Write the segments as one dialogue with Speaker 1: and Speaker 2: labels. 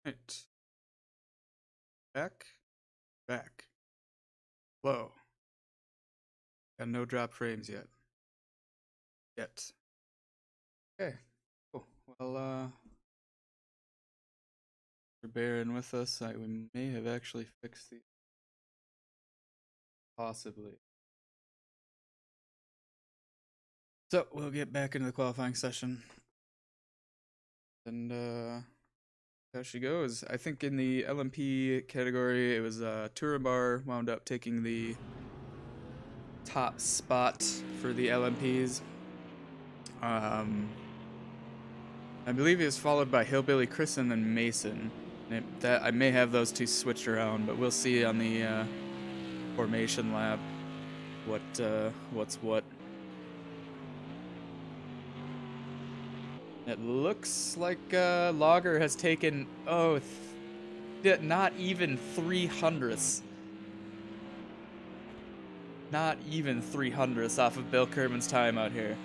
Speaker 1: Right. Back. Whoa. Got no drop frames yet. Okay. Cool. Well, for bearing with us, we may have actually fixed the possibly. So we'll get back into the qualifying session. And how she goes. I think in the LMP category, it was Turabar wound up taking the top spot for the LMPs. I believe he was followed by Hillbilly Chris and then Mason. That I may have those two switched around, but we'll see on the formation lap what's what. It looks like Logger has taken not even 300ths. Not even 300ths off of Bill Kerman's time out here.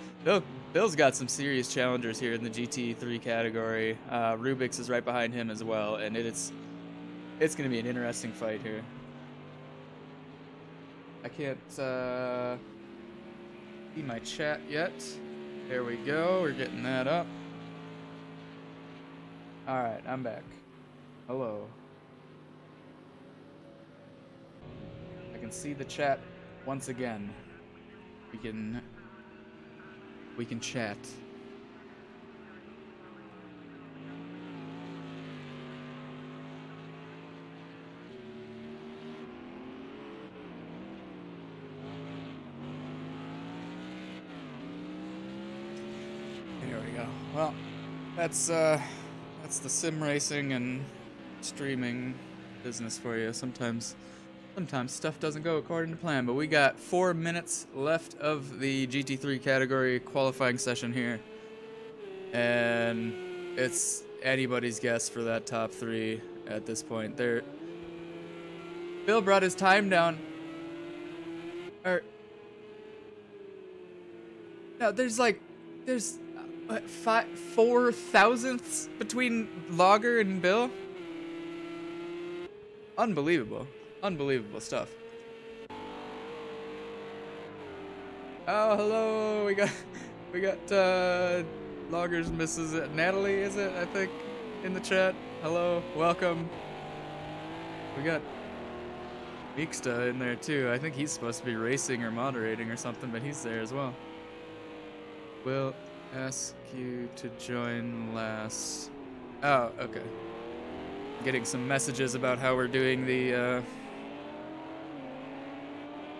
Speaker 1: Bill's got some serious challengers here in the GT3 category. Rubix is right behind him as well, and it's going to be an interesting fight here. I can't see my chat yet. There we go. We're getting that up. All right, I'm back. Hello. I can see the chat once again. We can chat. There we go. Well, that's the sim racing and streaming business for you. Sometimes stuff doesn't go according to plan, but we got 4 minutes left of the GT3 category qualifying session here. And it's anybody's guess for that top 3 at this point. Bill brought his time down. No, there's 4 thousandths between Logger and Bill? Unbelievable stuff. Oh, hello. We got Logger's Mrs. Natalie, is it? I think in the chat. Hello, welcome. We got Meeksta in there too. I think he's supposed to be racing or moderating or something, but he's there as well. We'll ask you to join last. Oh, okay. Getting some messages about how we're doing the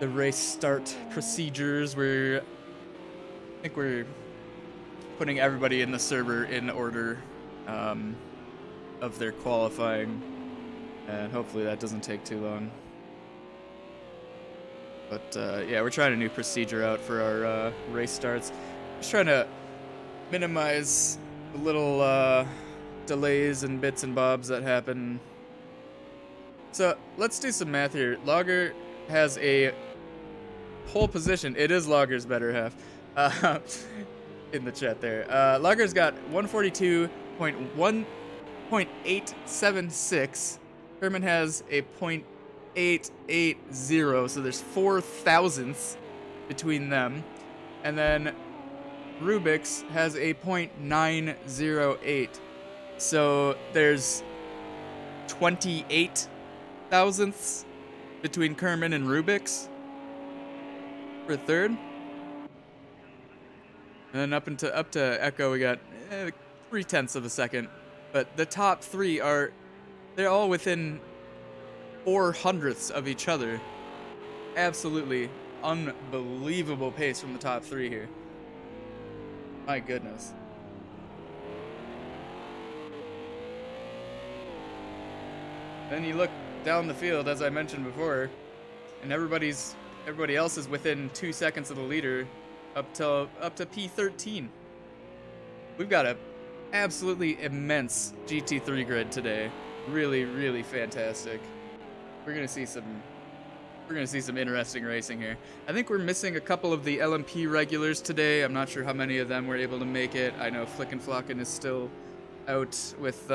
Speaker 1: race start procedures. I think we're putting everybody in the server in order of their qualifying, and hopefully that doesn't take too long. But yeah, we're trying a new procedure out for our race starts. Just trying to minimize the little delays and bits and bobs that happen. So let's do some math here. Logger has a pole position. It is Logger's better half in the chat there. Logger's got 142.876. Herman has a 0.880, so there's 4 thousandths between them. And then Rubix has a 0.908. So there's 28 thousandths between Kerman and Rubix for third. And then up to Echo, we got 0.3 of a second. But the top 3 they're all within 0.04 of each other. Absolutely unbelievable pace from the top 3 here. My goodness. Then you look down the field, as I mentioned before, and everybody else is within 2 seconds of the leader, up to P13. We've got a absolutely immense GT3 grid today. Really, really fantastic. We're gonna see some interesting racing here. I think we're missing a couple of the LMP regulars today. I'm not sure how many of them were able to make it. I know Flickin' Flocken is still out with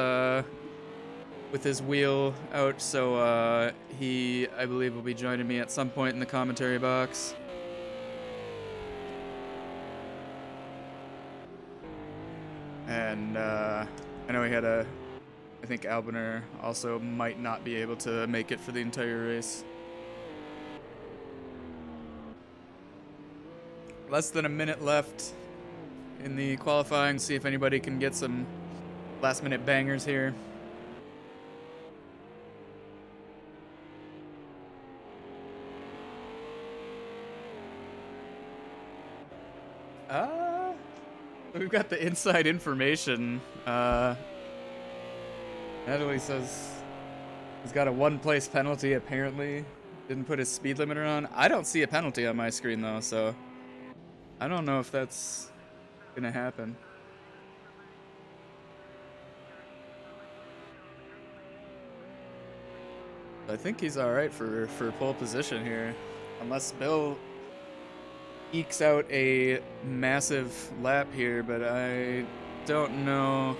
Speaker 1: with his wheel out, so he, I believe, will be joining me at some point in the commentary box. And I know he had a, I think Albiner also might not be able to make it for the entire race. Less than a minute left in the qualifying. See if anybody can get some last minute bangers here. We've got the inside information. Natalie says he's got a 1-place penalty apparently. Didn't put his speed limiter on. I don't see a penalty on my screen though, so I don't know if that's gonna happen. I think he's alright for pole position here. Unless Bill ekes out a massive lap here, but I don't know.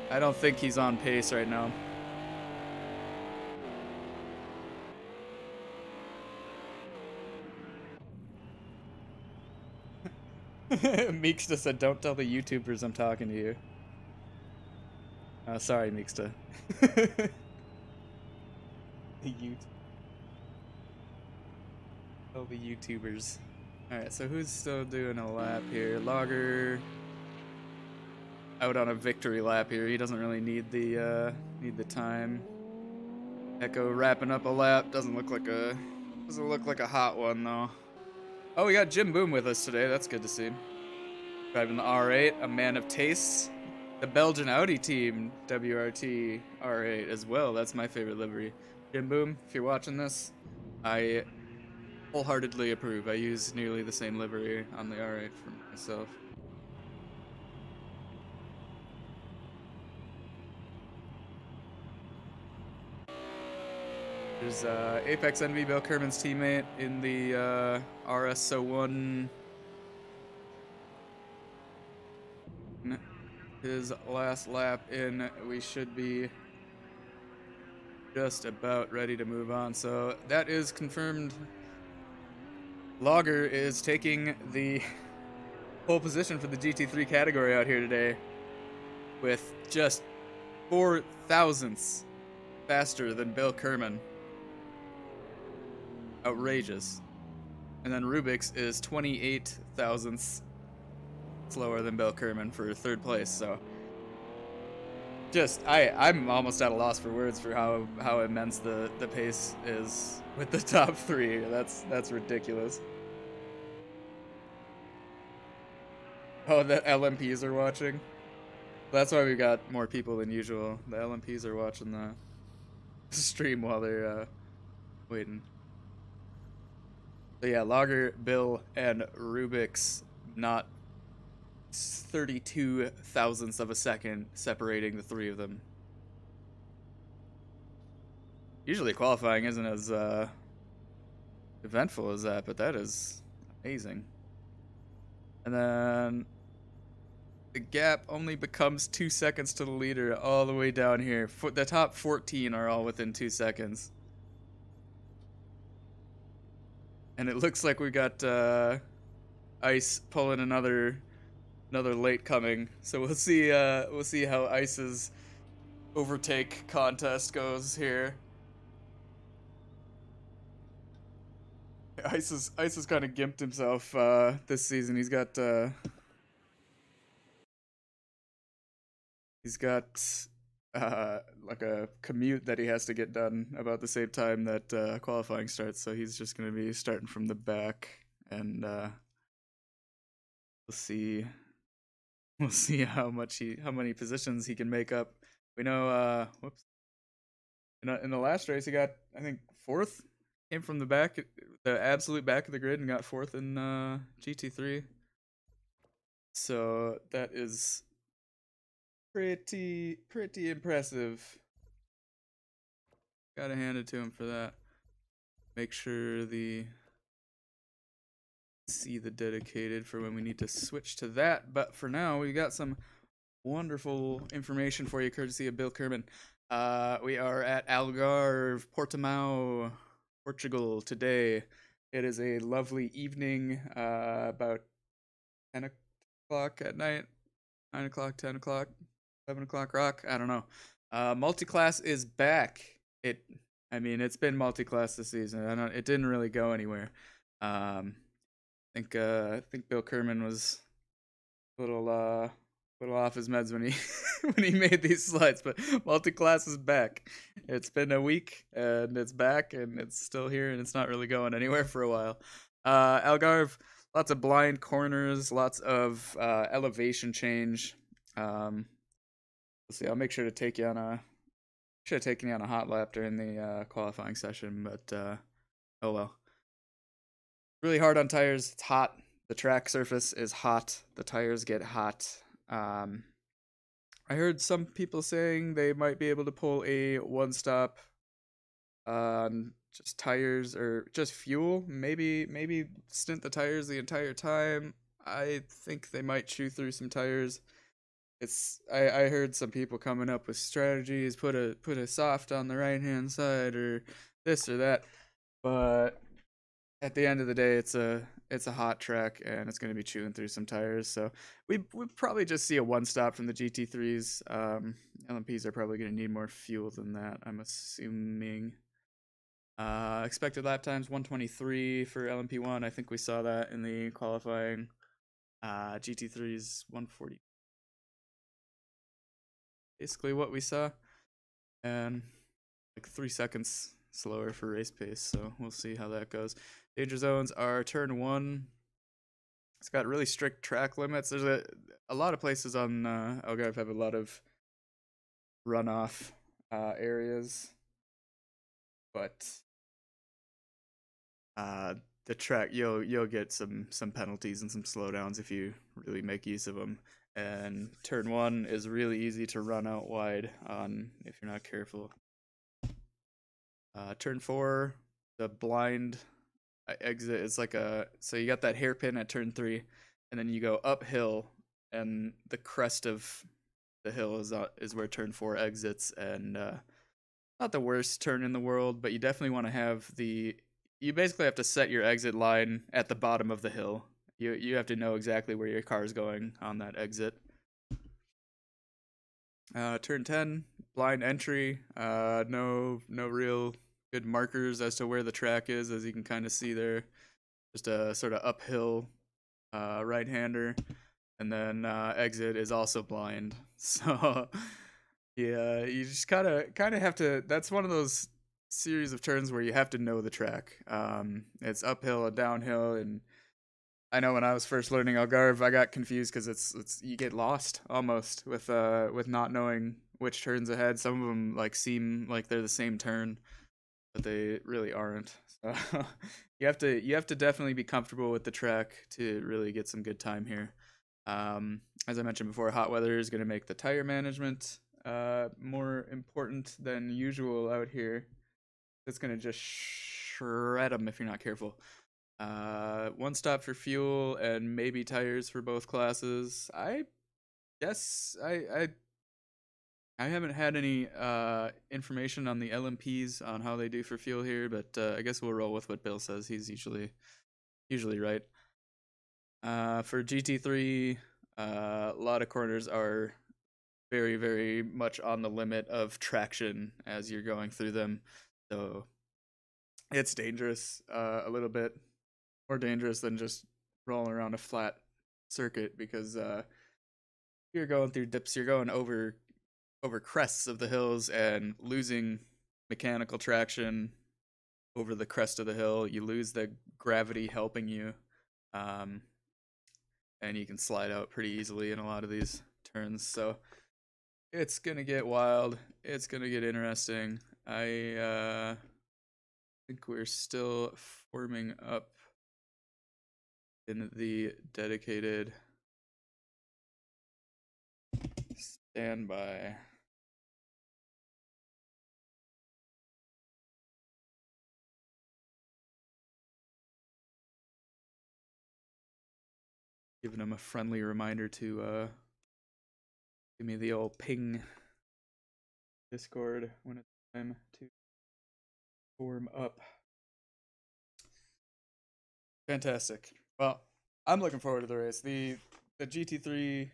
Speaker 1: I don't think he's on pace right now. Meeksta said, "Don't tell the YouTubers I'm talking to you." Sorry, Meeksta. Tell the YouTubers. Alright, so who's still doing a lap here? Logger out on a victory lap here. He doesn't really need the time. Echo wrapping up a lap. Doesn't look like a hot one though. Oh, we got Jim Boom with us today. That's good to see. Driving the R8, a man of tastes. The Belgian Audi team, WRT R8 as well. That's my favorite livery. Jim Boom, if you're watching this, I wholeheartedly approve. I use nearly the same livery on the R8 for myself. There's Apex Envy, Bill Kerman's teammate in the RS01. His last lap in. We should be just about ready to move on. So that is confirmed. Logger is taking the pole position for the GT3 category out here today with just 4 thousandths faster than Bill Kerman. Outrageous. And then Rubix is 28 thousandths slower than Bill Kerman for 3rd place, so just I'm almost at a loss for words for how immense the pace is with the top 3. That's ridiculous. Oh, the LMPs are watching. That's why we got more people than usual. The LMPs are watching the stream while they're waiting. So yeah, Logger, Bill, and Rubix not 32 thousandths of a second separating the 3 of them. Usually qualifying isn't as eventful as that, but that is amazing. And then the gap only becomes 2 seconds to the leader all the way down here. The top 14 are all within 2 seconds. And it looks like we got Ice pulling another late coming. So we'll see how Ice's overtake contest goes here. Ice has kind of gimped himself this season. He's got like a commute that he has to get done about the same time that qualifying starts. So he's just gonna be starting from the back, and we'll see how many positions he can make up. We know in the last race he got, I think, 4th. Came from the back, the absolute back of the grid, and got 4th in GT3. So that is pretty impressive. Gotta hand it to him for that. Make sure see the dedicated for when we need to switch to that. But for now, we got some wonderful information for you, courtesy of Bill Kerman. We are at Algarve, Portimao, Portugal today. It is a lovely evening, about 10 o'clock at night, 9 o'clock, 10 o'clock, 11 o'clock rock. I don't know. Multiclass is back. It's been multiclass this season. It didn't really go anywhere. I think Bill Kerman was little little off his meds when he when he made these slides, but multi-class is back. It's been a week and it's back and it's still here and it's not really going anywhere for a while. Algarve, lots of blind corners, lots of elevation change. Let's see, I'll make sure to take you on a should have taken you on a hot lap during the qualifying session, but oh well. Really hard on tires. It's hot. The track surface is hot. The tires get hot. I heard some people saying they might be able to pull a one-stop on just tires or just fuel. Maybe stint the tires the entire time. I think they might chew through some tires. I heard some people coming up with strategies, put a soft on the right hand side or this or that. But at the end of the day, it's a hot track and it's going to be chewing through some tires. So we probably just see a one stop from the GT3s. LMPs are probably going to need more fuel than that, I'm assuming. Expected lap times 123 for LMP1. I think we saw that in the qualifying. GT3s 140. Basically what we saw, and like 3 seconds slower for race pace. So we'll see how that goes. Danger zones are turn 1. It's got really strict track limits. There's a lot of places on Algarve have a lot of runoff areas, but the track you'll get some penalties and some slowdowns if you really make use of them. And turn 1 is really easy to run out wide on if you're not careful. Turn 4, the blind exit is like so you got that hairpin at turn 3, and then you go uphill, and the crest of the hill is where turn 4 exits, and not the worst turn in the world, but you definitely want to have you basically have to set your exit line at the bottom of the hill. You have to know exactly where your car is going on that exit. Turn 10, blind entry. No real good markers as to where the track is, as you can kind of see there. Just a sort of uphill right-hander, and then exit is also blind. So yeah, you just kind of have to. That's one of those series of turns where you have to know the track. It's uphill and downhill, and I know when I was first learning Algarve, I got confused because it's you get lost almost with not knowing which turns ahead. Some of them like seem like they're the same turn, but they really aren't. So you have to definitely be comfortable with the track to really get some good time here. As I mentioned before, hot weather is going to make the tire management more important than usual out here. It's going to just shred them if you're not careful. One stop for fuel and maybe tires for both classes. I guess I haven't had any information on the LMPs on how they do for fuel here, but I guess we'll roll with what Bill says. He's usually right. For GT3, a lot of corners are very, very much on the limit of traction as you're going through them, so it's dangerous, a little bit more dangerous than just rolling around a flat circuit, because you're going through dips, you're going over crests of the hills and losing mechanical traction over the crest of the hill. You lose the gravity helping you, and you can slide out pretty easily in a lot of these turns. So it's gonna get wild. It's gonna get interesting. I think we're still forming up in the dedicated standby. Giving him a friendly reminder to give me the old ping. Discord when it's time to form up. Fantastic. Well, I'm looking forward to the race. The GT3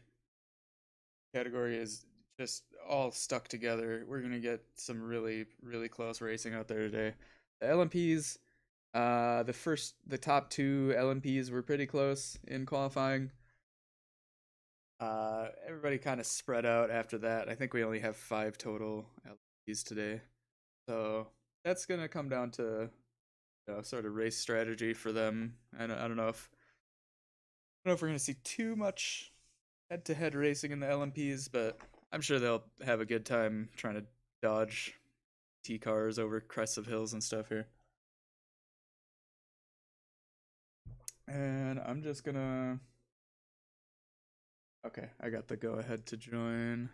Speaker 1: category is just all stuck together. We're gonna get some really close racing out there today. The LMPs, the top two LMPs were pretty close in qualifying. Everybody kind of spread out after that. I think we only have 5 total LMPs today, so that's gonna come down to sort of race strategy for them. I don't know if we're gonna see too much head-to-head racing in the LMPs, but I'm sure they'll have a good time trying to dodge T cars over crests of hills and stuff here. And I'm just gonna. Okay, I got the go ahead to join.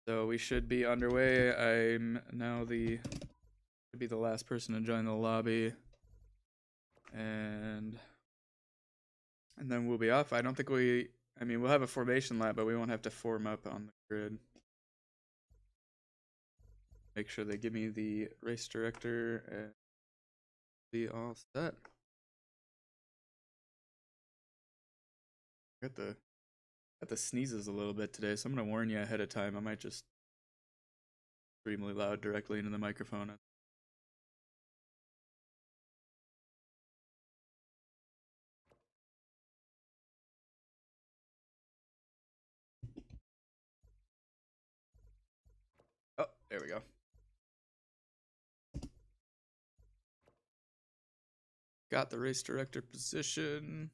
Speaker 1: So we should be underway. I'm now should be the last person to join the lobby. And then we'll be off. I don't think I mean, we'll have a formation lap, but we won't have to form up on the grid. Make sure they give me the race director and be all set. Got the sneezes a little bit today, so I'm gonna warn you ahead of time. I might just extremely loud directly into the microphone. Oh, there we go. Got the race director position.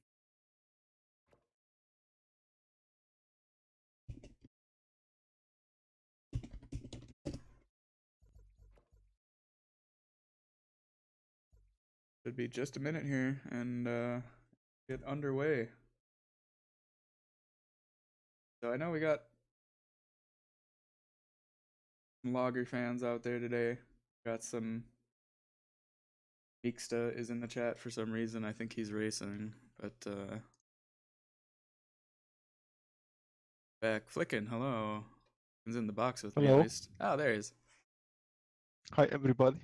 Speaker 1: Should be just a minute here and get underway. So I know we got some Logger fans out there today. Got some. Meeksta is in the chat for some reason. I think he's racing, but back flicking. Hello, he's in the box with me at
Speaker 2: Hello.
Speaker 1: least. Oh, there he is.
Speaker 2: Hi, everybody.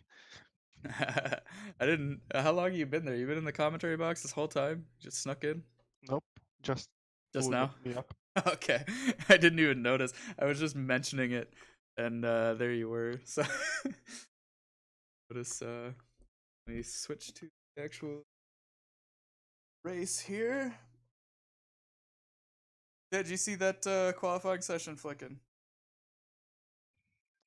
Speaker 1: I didn't. How long have you been there? You been in the commentary box this whole time? Just snuck in?
Speaker 2: Nope, just
Speaker 1: Now?
Speaker 2: me up.
Speaker 1: Okay, I didn't even notice. I was just mentioning it, and there you were. So notice. Let me switch to the actual race here. Did you see that qualifying session flicking?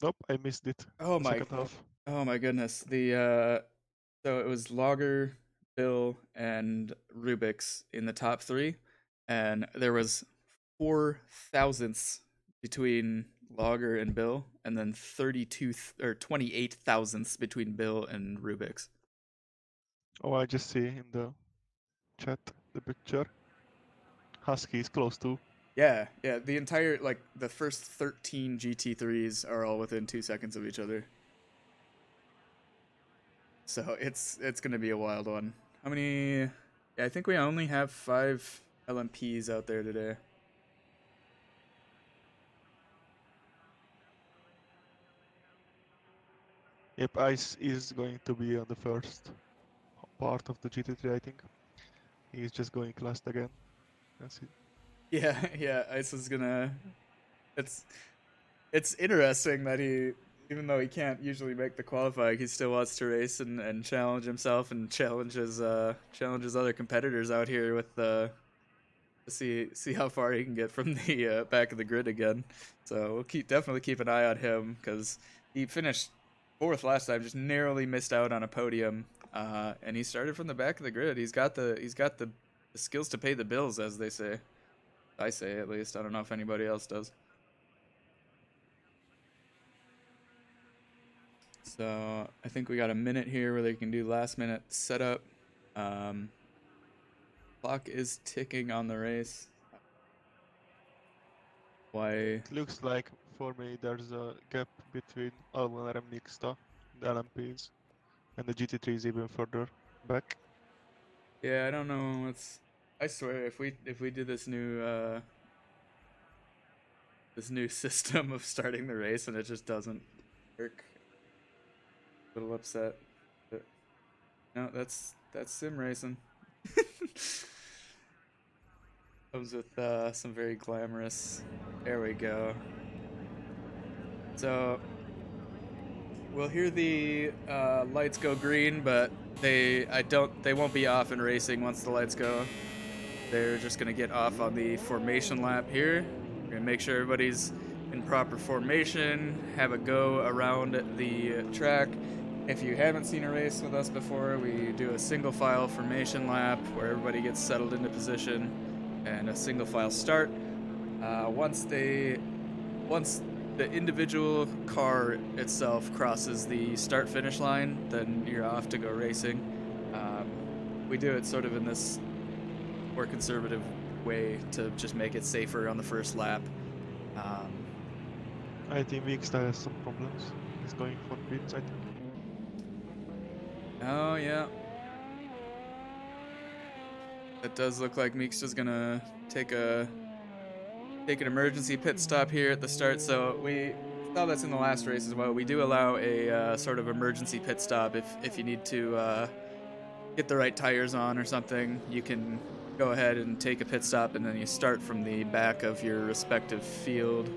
Speaker 2: Nope, I missed it.
Speaker 1: Oh my
Speaker 2: Second half.
Speaker 1: Oh my goodness. So it was Logger, Bill, and Rubik's in the top 3, and there was 4 thousandths between Logger and Bill, and then 28 thousandths between Bill and Rubik's.
Speaker 2: Oh, I just see in the chat the picture. Husky is close too.
Speaker 1: Yeah, the entire the first 13 GT3s are all within 2 seconds of each other. So it's gonna be a wild one. How many? Yeah, I think we only have 5 LMPs out there today.
Speaker 2: Yep, Ice is going to be on the first part of the GT3, I think. He's just going last again. That's it.
Speaker 1: Yeah, Ice is gonna. It's interesting that even though he can't usually make the qualifying, he still wants to race and challenge himself and challenges other competitors out here with to see how far he can get from the back of the grid again. So we'll definitely keep an eye on him because he finished 4th last time, just narrowly missed out on a podium, and he started from the back of the grid. He's got the skills to pay the bills, as they say. I say, at least. I don't know if anybody else does. So I think we got a minute here where they can do last minute setup. Clock is ticking on the race. Why?
Speaker 2: It looks like for me there's a gap between Alman and Mixta, the LMPs, and the GT3 is even further back.
Speaker 1: Yeah, I don't know. I swear, if we do this new this new system of starting the race, and it just doesn't work. A little upset. But no, that's sim racing. Comes with some very glamorous. There we go. So we'll hear the lights go green, but they won't be off in racing once the lights go. They're just gonna get off on the formation lap here. We're gonna make sure everybody's in proper formation, have a go around the track. If you haven't seen a race with us before, we do a single file formation lap where everybody gets settled into position and a single file start. Once the individual car itself crosses the start finish line, then you're off to go racing. We do it sort of in this more conservative way to just make it safer on the first lap.
Speaker 2: I think Mixta has some problems. He's going for pits, I think.
Speaker 1: Oh yeah. It does look like Meeks is gonna take an emergency pit stop here at the start. So we saw that's in the last race as well. We do allow a sort of emergency pit stop if you need to get the right tires on or something. You can go ahead and take a pit stop, and then you start from the back of your respective field.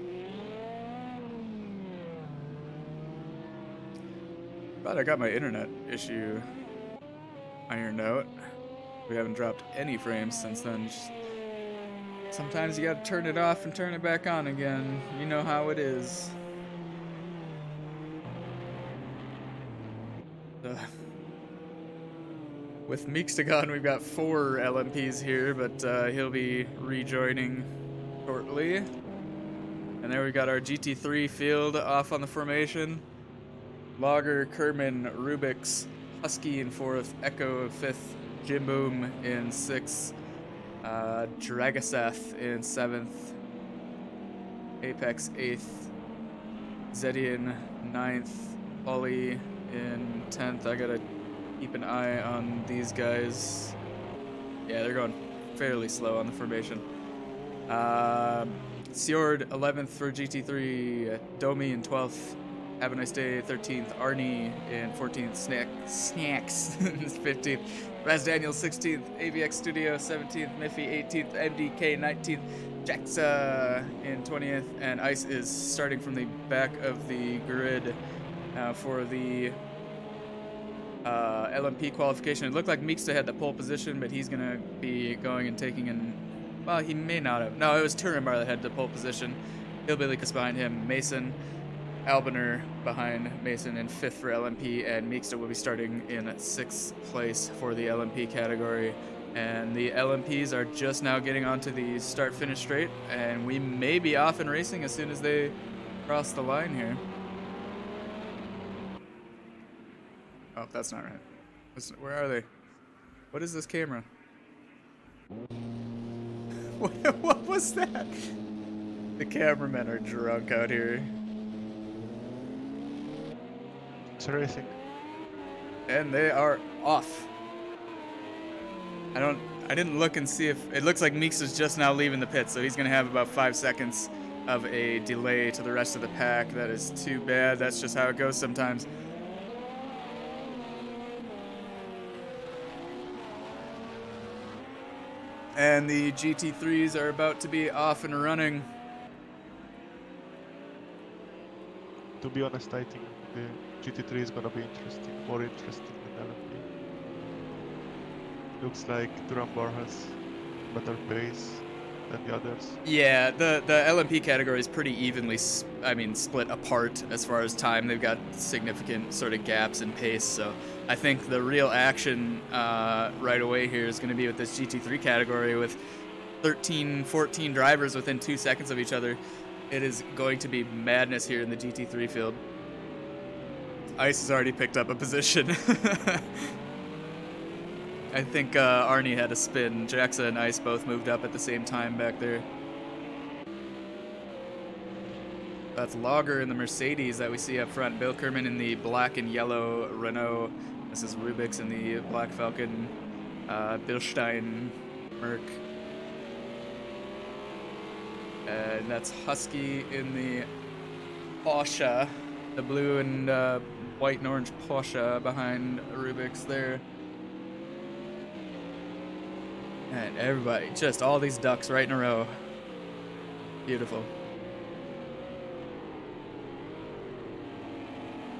Speaker 1: Thought I got my internet issue ironed out. We haven't dropped any frames since then. Just sometimes you gotta turn it off and turn it back on again. You know how it is. With Meeksta gone, we've got 4 LMPs here, but he'll be rejoining shortly. And there we got our GT3 field off on the formation. Lager, Kerman, Rubix, Husky in 4th, Echo 5th, Jim Boom in 6th, Dragaseth in 7th, Apex 8th, Zedian 9th, Ollie in 10th. I gotta keep an eye on these guys. Yeah, they're going fairly slow on the formation. Sjord 11th for GT3, Domi in 12th, Have a Nice Day 13th, Arnie in 14th, Snacks in 15th, Raz Daniels 16th, AVX Studio 17th, Miffy 18th, MDK 19th, Jaxa in 20th, and Ice is starting from the back of the grid for the LMP qualification. It looked like Meeksta had the pole position, but he's going to be going and taking in... Well, he may not have. No, it was Turinbar that had the pole position. Hillbilly is behind him. Mason, Albaner behind Mason in 5th for LMP, and Meeksta will be starting in 6th place for the LMP category. And the LMPs are just now getting onto the start-finish straight, and we may be off and racing as soon as they cross the line here. Oh, that's not right. Where are they? What is this camera? What was that? The cameramen are drunk out here.
Speaker 2: It's racing.
Speaker 1: And they are off. I didn't look and see if... It looks like Meeks is just now leaving the pit, so he's going to have about 5 seconds of a delay to the rest of the pack. That is too bad. That's just how it goes sometimes. And the GT3s are about to be off and running.
Speaker 2: To be honest, I think the GT3 is gonna be more interesting than LMP. Looks like Turambar has better pace than the others.
Speaker 1: Yeah, the LMP category is pretty evenly, split apart as far as time. They've got significant sort of gaps in pace, so I think the real action right away here is going to be with this GT3 category with 13, 14 drivers within 2 seconds of each other. It is going to be madness here in the GT3 field. Ice has already picked up a position. I think Arnie had a spin. Jaxa and Ice both moved up at the same time back there. That's Lager in the Mercedes that we see up front. Bill Kerman in the black and yellow Renault. This is Rubix in the Black Falcon. Bilstein, Merc. And that's Husky in the Porsche, the blue and white and orange Porsche behind Rubik's there. And everybody, just all these ducks right in a row. Beautiful.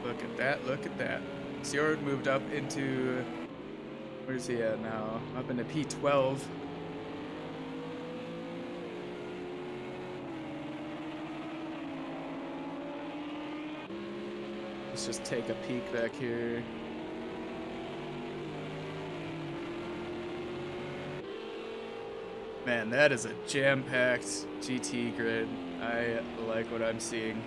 Speaker 1: Look at that, look at that. Sjord moved up into, where's he at now? Up into P12. Let's just take a peek back here. Man, that is a jam-packed GT grid. I like what I'm seeing.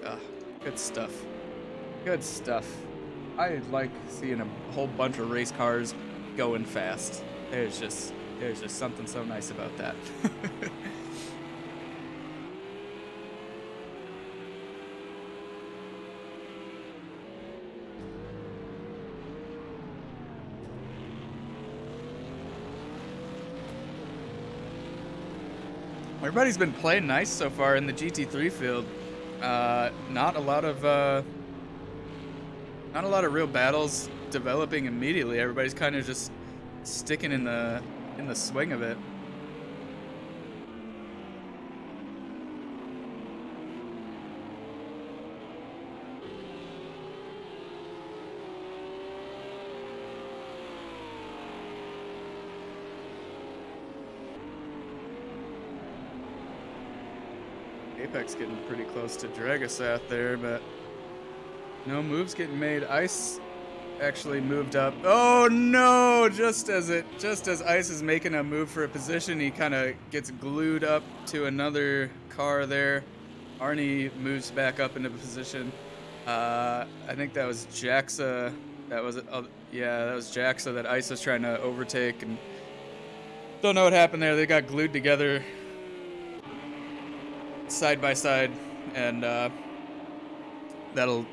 Speaker 1: Ah, good stuff. Good stuff. I like seeing a whole bunch of race cars going fast. There's just something so nice about that. Everybody's been playing nice so far in the GT3 field. Not a lot of real battles developing immediately. Everybody's kind of just sticking in the swing of it. Apex getting pretty close to Dragosath there, but no moves getting made. Ice actually moved up. Oh no! Just as Ice is making a move for a position, he kind of gets glued up to another car there. Arnie moves back up into position. I think that was Jaxa. That was yeah, that was Jaxa that Ice was trying to overtake, and don't know what happened there. They got glued together side by side, and that'll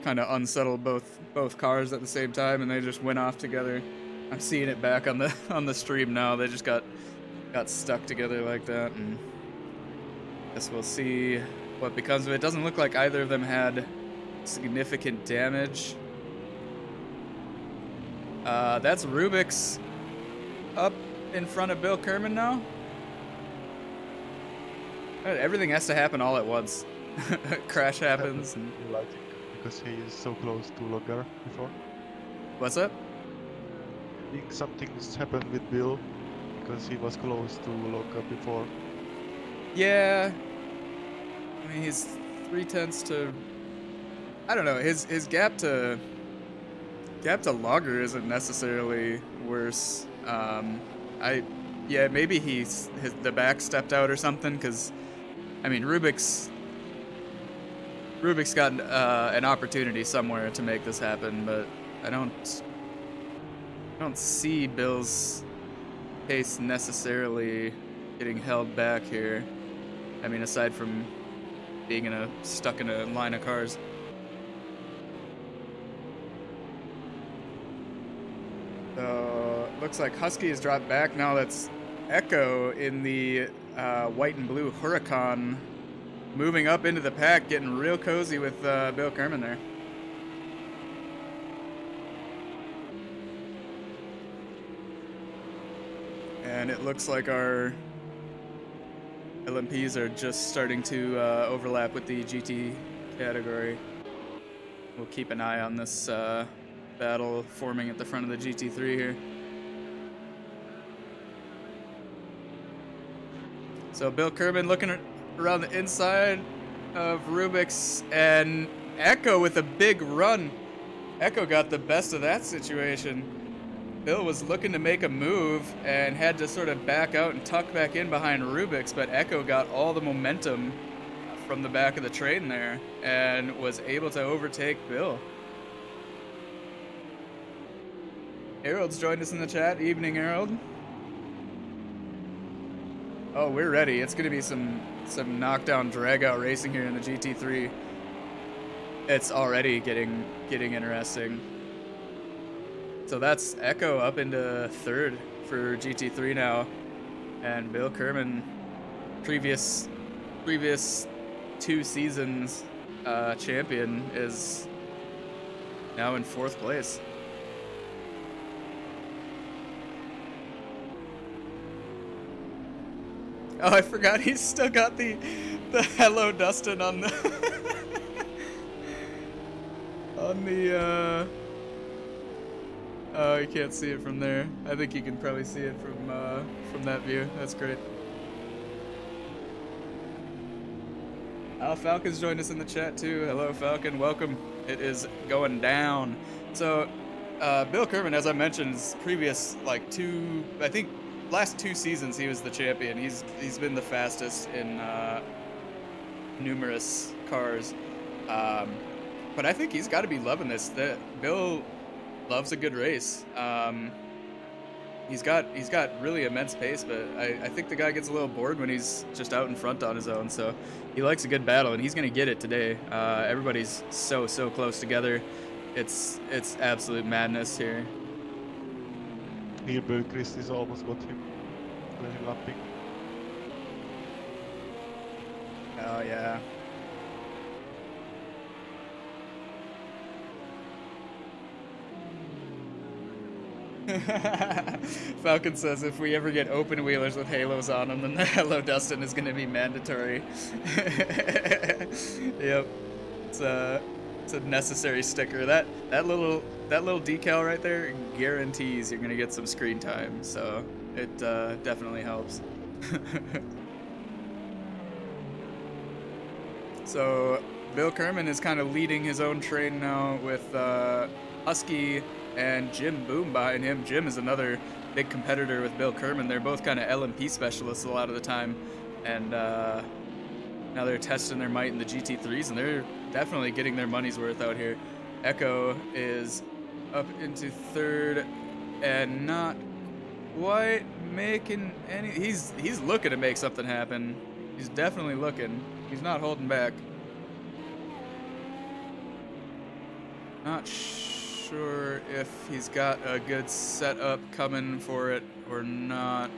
Speaker 1: kind of unsettle both cars at the same time, and they just went off together. I'm seeing it back on the stream now. They just got stuck together like that, and guess we'll see what becomes of it. Doesn't look like either of them had significant damage. That's Rubik's up in front of Bill Kerman now. Everything has to happen all at once. Crash happens. And
Speaker 2: because he is so close to Logar before.
Speaker 1: What's up?
Speaker 2: I think something's happened with Bill because he was close to Logar before.
Speaker 1: Yeah. I mean, he's 3/10 to. I don't know. His gap to Logger isn't necessarily worse. Yeah, maybe the back stepped out or something, because I mean, Rubik's got an opportunity somewhere to make this happen, but I don't see Bill's pace necessarily getting held back here. I mean, aside from being stuck in a line of cars. So looks like Husky has dropped back now. That's Echo in the white and blue Huracan, moving up into the pack, getting real cozy with Bill Kerman there. And it looks like our LMPs are just starting to overlap with the GT category. We'll keep an eye on this battle forming at the front of the GT3 here. So Bill Kerman looking around the inside of Rubik's, and Echo with a big run. Echo got the best of that situation. Bill was looking to make a move and had to sort of back out and tuck back in behind Rubik's, but Echo got all the momentum from the back of the train there and was able to overtake Bill. Harold's joined us in the chat. Evening, Harold. Oh, we're ready. It's going to be some knockdown drag-out racing here in the GT3. it's already getting interesting. So that's Echo up into third for GT3 now, and Bill Kerman, previous 2 seasons champion, is now in 4th place. Oh, I forgot he's still got the Hello Dustin on the on the oh, you can't see it from there. I think you can probably see it from that view. That's great. Falcon's joined us in the chat too. Hello, Falcon. Welcome. It is going down. So, Bill Kerman, as I mentioned, his previous I think last 2 seasons he was the champion. He's been the fastest in numerous cars. But I think he's got to be loving this. Bill loves a good race. He's got really immense pace, but I think the guy gets a little bored when he's just out in front on his own. So he likes a good battle, and he's gonna get it today. Everybody's so close together. It's absolute madness here.
Speaker 2: Here, Chris is almost got him. Lapping.
Speaker 1: Oh yeah. Falcon says if we ever get open wheelers with halos on them, then the Hello Dustin is going to be mandatory. Yep, it's a necessary sticker. That little decal right there guarantees you're going to get some screen time. So it definitely helps. So Bill Kerman is kind of leading his own train now with Husky and Jim Boom behind him. Jim is another big competitor with Bill Kerman. They're both kind of LMP specialists a lot of the time, and now they're testing their might in the GT3s, and they're definitely getting their money's worth out here. Echo is up into 3rd and not quite making any. He's looking to make something happen. He's definitely looking. He's not holding back. Not sure if he's got a good setup coming for it or not.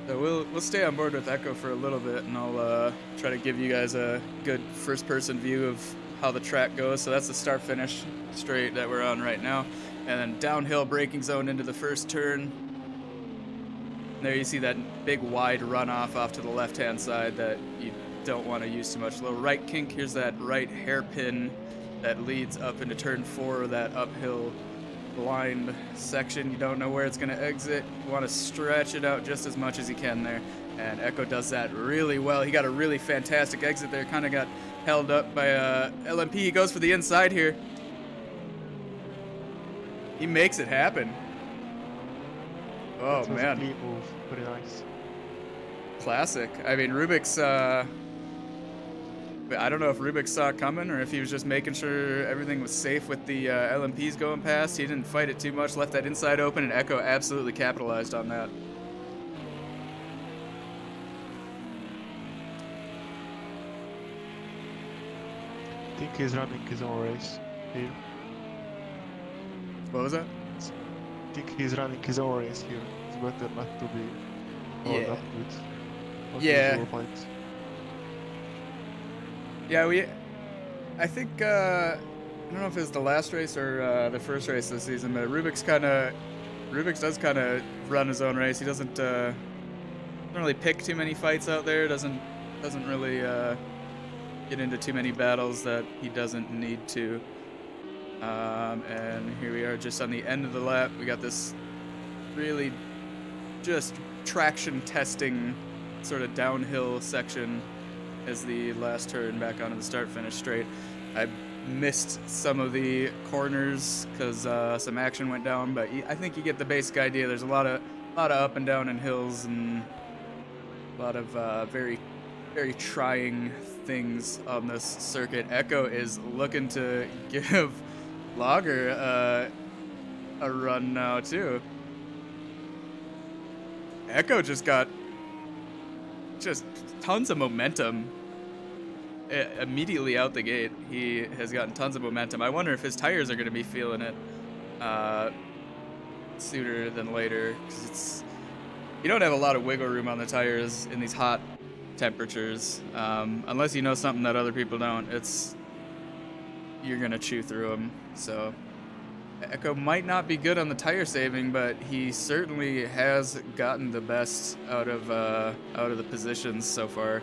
Speaker 1: So we'll stay on board with Echo for a little bit, and I'll try to give you guys a good first-person view of how the track goes. So that's the start-finish straight that we're on right now, and then downhill braking zone into the first turn. There you see that big wide runoff off to the left-hand side that you don't want to use too much. Little right kink. Here's that right hairpin that leads up into turn 4, that uphill blind section. You don't know where it's going to exit. You want to stretch it out just as much as you can there. And Echo does that really well. He got a really fantastic exit there. Kind of got held up by LMP. He goes for the inside here. He makes it happen. Oh, man.
Speaker 2: A clean move. Pretty nice.
Speaker 1: Classic. I mean, Rubik's, I don't know if Rubik saw it coming or if he was just making sure everything was safe with the LMPs going past. He didn't fight it too much, left that inside open, and Echo absolutely capitalized on that.
Speaker 2: I think he's running his own race here.
Speaker 1: What was that?
Speaker 2: I think he's running his own race here. It's better not to be held up with unusual fights.
Speaker 1: Yeah, I think, I don't know if it was the last race or the first race this season, but Rubik's does kind of run his own race. He doesn't really pick too many fights out there. Doesn't really get into too many battles that he doesn't need to. And here we are just on the end of the lap. We got this really just traction testing sort of downhill section as the last turn back onto the start-finish straight. I missed some of the corners because some action went down, but I think you get the basic idea. There's a lot of up and down and hills and a lot of very trying things on this circuit. Echo is looking to give Lager a run now too. Echo just got just tons of momentum. Immediately out the gate, he has gotten tons of momentum. I wonder if his tires are going to be feeling it sooner than later, because you don't have a lot of wiggle room on the tires in these hot temperatures, unless you know something that other people don't. You're going to chew through them. So Echo might not be good on the tire saving, but he certainly has gotten the best out of the positions so far.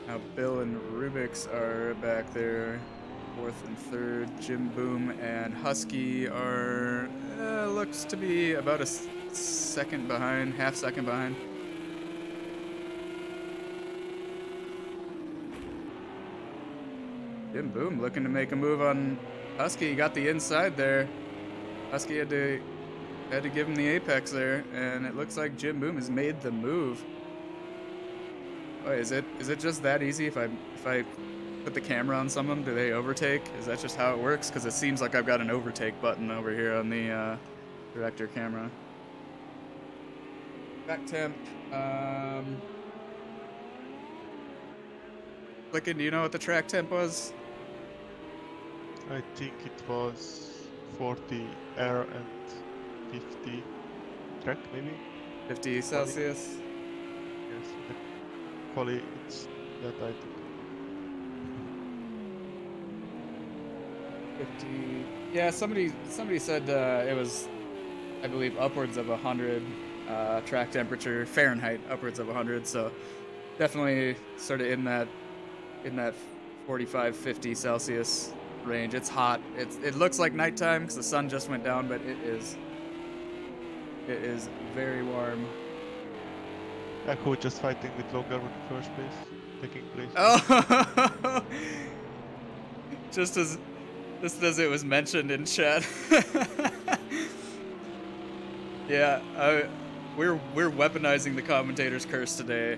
Speaker 1: Now Bill and Rubix are back there, 4th and 3rd. Jim Boom and Husky are looks to be about a second behind, half second behind. Jim Boom looking to make a move on Husky. He got the inside there. Husky had to give him the apex there, and it looks like Jim Boom has made the move. Oh, is it just that easy? If I put the camera on someone, do they overtake? Is that just how it works? Because it seems like I've got an overtake button over here on the director camera. Back temp. Clicking, do you know what the track temp was?
Speaker 2: I think it was 40 air and 50 track, maybe?
Speaker 1: 50 Celsius?
Speaker 2: Yes, the quali, it's that I think.
Speaker 1: 50. Yeah, somebody said it was, I believe, upwards of 100 track temperature, Fahrenheit, upwards of 100. So definitely sort of in that 45, 50 Celsius range. It's hot. It looks like nighttime because the sun just went down, but it is very warm.
Speaker 2: Echo just fighting with Algarve in the first place, taking place.
Speaker 1: Oh, just as it was mentioned in chat. Yeah, we're weaponizing the commentator's curse today.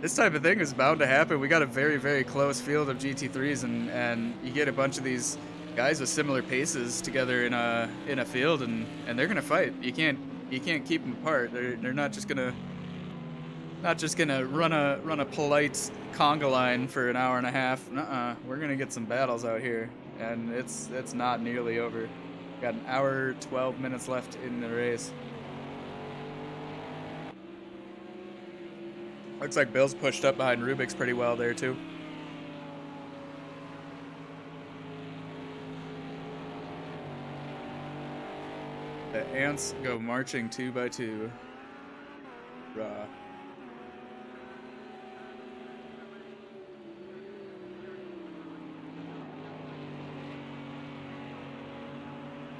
Speaker 1: This type of thing is bound to happen. We got a very, very close field of GT3s, and you get a bunch of these guys with similar paces together in a field, and they're gonna fight. You can't keep them apart. They're not just gonna run a polite conga line for an hour and a half. We're gonna get some battles out here, and it's not nearly over. Got an hour 12 minutes left in the race. Looks like Bill's pushed up behind Rubik's pretty well there too. The ants go marching 2 by 2. Rah.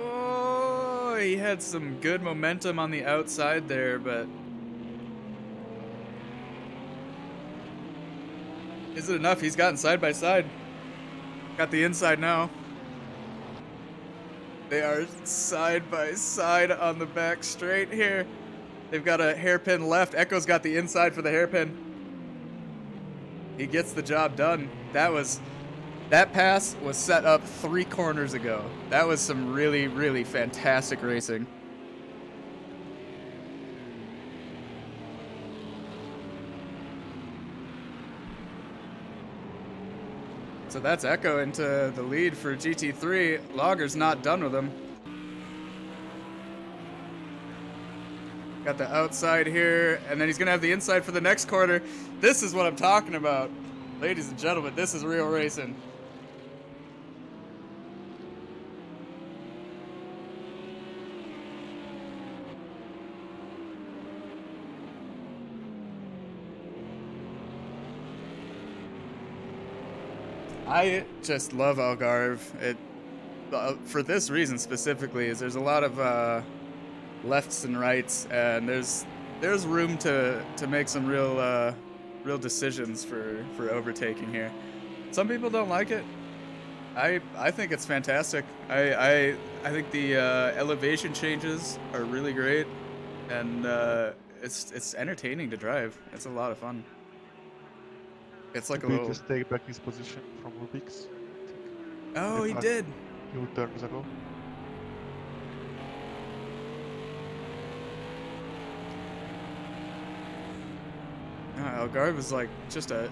Speaker 1: Oh, he had some good momentum on the outside there, but is it enough? He's gotten side by side. Got the inside now. They are side by side on the back straight here. They've got a hairpin left. Echo's got the inside for the hairpin. He gets the job done. That pass was set up 3 corners ago. That was some really, really fantastic racing. So that's Echo into the lead for GT3. Logger's not done with him. Got the outside here, and then he's gonna have the inside for the next corner. This is what I'm talking about. Ladies and gentlemen, this is real racing. I just love Algarve. For this reason specifically, is there's a lot of lefts and rights, and there's room to make some real decisions for overtaking here. Some people don't like it. I think it's fantastic. I think the elevation changes are really great, and it's entertaining to drive. It's a lot of fun. It's like a little.
Speaker 2: Just take back his position from Rubik's.
Speaker 1: Oh, he did.
Speaker 2: Few turns ago.
Speaker 1: Algarve is like just a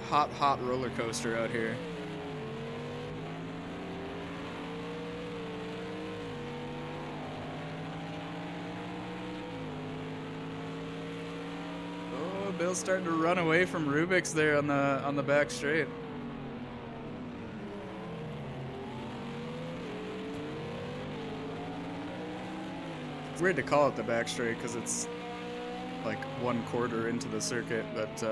Speaker 1: hot roller coaster out here. Oh, Bill's starting to run away from Rubik's there on the back straight. It's weird to call it the back straight because it's like 1/4 into the circuit, but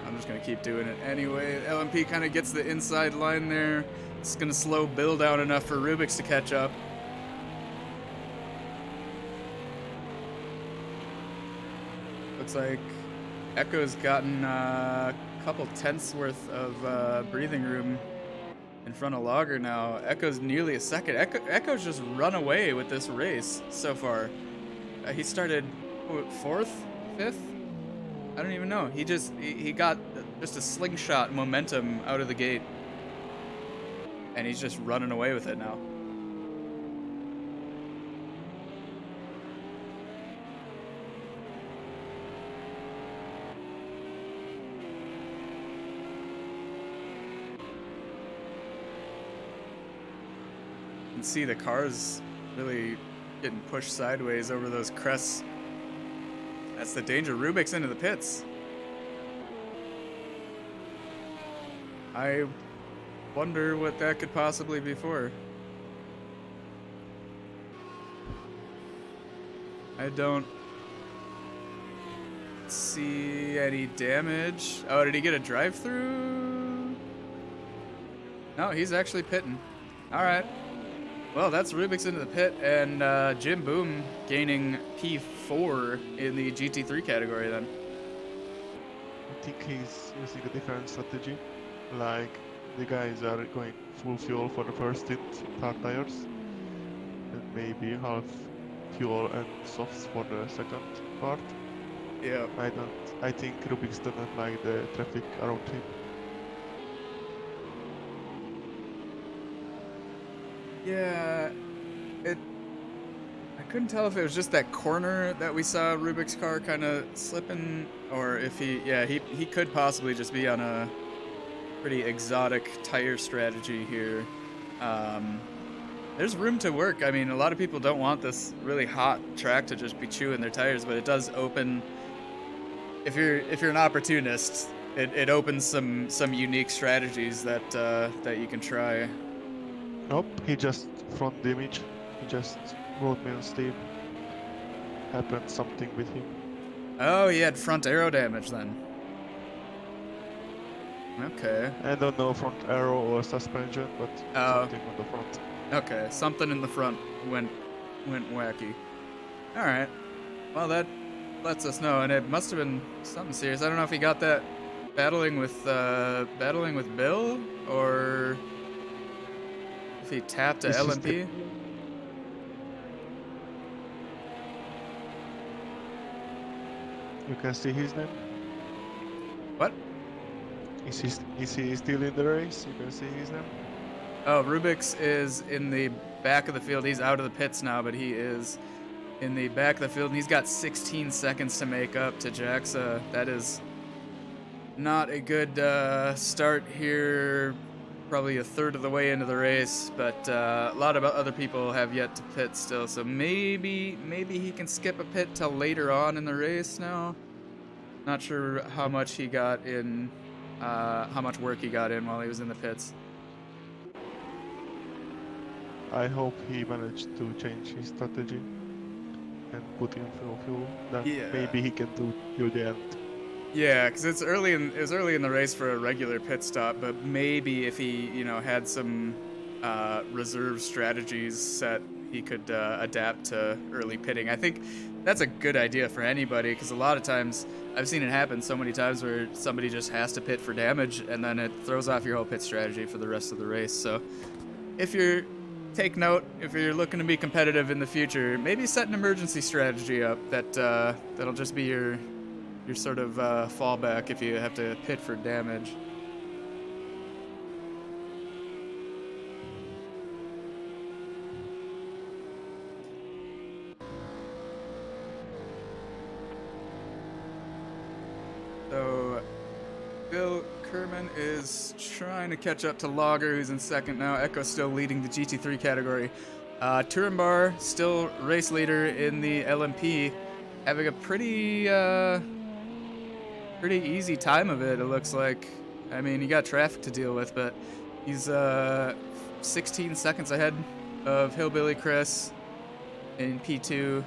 Speaker 1: I'm just gonna keep doing it anyway. LMP kind of gets the inside line there. It's gonna slow Bill down enough for Rubik's to catch up. Looks like Echo's gotten a couple tenths worth of breathing room in front of Logger now. Echo's nearly a second. Echo's just run away with this race so far. He started, what, 4th? 5th? I don't even know. He got just a slingshot momentum out of the gate. And he's just running away with it now. You can see the cars really getting pushed sideways over those crests. That's the danger. Rubik's into the pits. I wonder what that could possibly be for. I don't see any damage. Oh, did he get a drive-through? No, he's actually pitting. All right. Well, that's Rubik's into the pit, and Jim Boom gaining P4 in the GT3 category then.
Speaker 2: I think he's using a different strategy. Like, the guys are going full fuel for the first stint, hard tires, and maybe half fuel and softs for the second part.
Speaker 1: Yeah.
Speaker 2: I think Rubik's doesn't like the traffic around him.
Speaker 1: Yeah, I couldn't tell if it was just that corner that we saw Rubik's car kind of slipping, or if he could possibly just be on a pretty exotic tire strategy here. There's room to work. I mean, a lot of people don't want this really hot track to just be chewing their tires, but it does open. If you're an opportunist, it opens some unique strategies that you can try.
Speaker 2: Nope, he just front damage. He just rode me on Steve. Happened something with him.
Speaker 1: Oh, he had front aero damage then. Okay.
Speaker 2: I don't know front aero or suspension, but something on the front.
Speaker 1: Okay, something in the front went wacky. All right. Well, that lets us know, and it must have been something serious. I don't know if he got that battling with Bill, or if he tapped to LMP.
Speaker 2: You can see his name.
Speaker 1: What?
Speaker 2: Is he still in the race? You can see his name.
Speaker 1: Oh, Rubik's is in the back of the field. He's out of the pits now, but he is in the back of the field, and he's got 16 seconds to make up to Jaxa. That is not a good start here. Probably a third of the way into the race, but a lot of other people have yet to pit still, so maybe he can skip a pit till later on in the race now. Not sure how much he got in, how much work he got in while he was in the pits.
Speaker 2: I hope he managed to change his strategy and put in fuel. Then maybe he can do till the end.
Speaker 1: Yeah, because it was early in the race for a regular pit stop, but maybe if he, had some reserve strategies set, he could adapt to early pitting. I think that's a good idea for anybody, because a lot of times I've seen it happen so many times where somebody just has to pit for damage, and then it throws off your whole pit strategy for the rest of the race. So take note, if you're looking to be competitive in the future, maybe set an emergency strategy up that'll just be your sort of fallback if you have to pit for damage. So Kerman is trying to catch up to Lager, who's in second now. Echo still leading the GT3 category. Turenbar, still race leader in the LMP, having a pretty easy time of it, it looks like. I mean, he got traffic to deal with, but he's 16 seconds ahead of Hillbilly Chris in P2.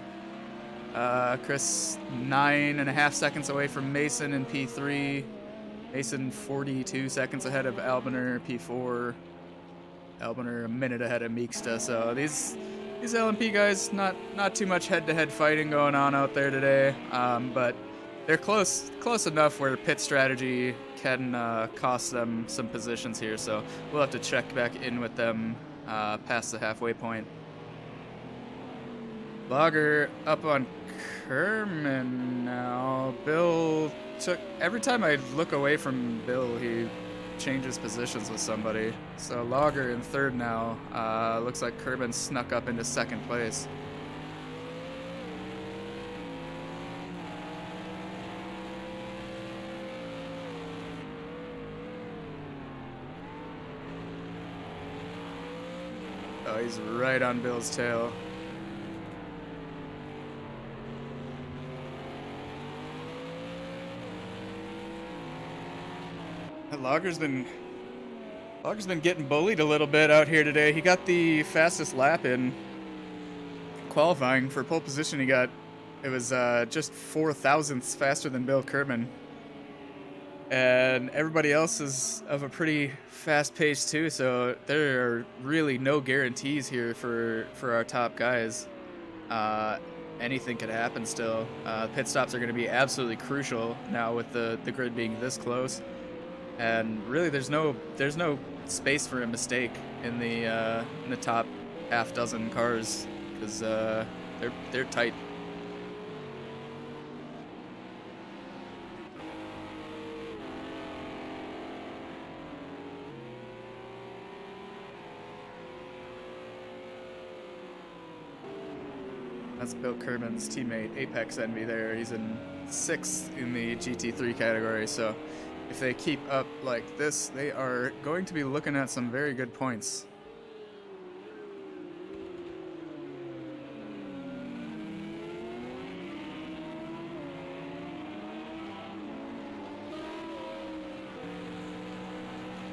Speaker 1: Chris 9.5 seconds away from Mason in P3. Mason 42 seconds ahead of Albiner, P4. Albiner a minute ahead of Meeksta. So these LMP guys, not too much head-to-head fighting going on out there today, but they're close enough where pit strategy can cost them some positions here. So we'll have to check back in with them past the halfway point. Lager up on Kerman now. Bill took, every time I look away from Bill, he changes positions with somebody. So Lager in third now. Looks like Kerman snuck up into second place. Oh, he's right on Bill's tail. Lager's been getting bullied a little bit out here today. He got the fastest lap in qualifying for pole position. It was just 4 thousandths faster than Bill Kerman. And everybody else is of a pretty fast pace too, so there are really no guarantees here for our top guys. Anything could happen still. Pit stops are going to be absolutely crucial now with the grid being this close. And really, there's no space for a mistake in the top half dozen cars because they're tight. That's Bill Kerman's teammate, Apex Envy there. He's in 6th in the GT3 category, so if they keep up like this, they are going to be looking at some very good points.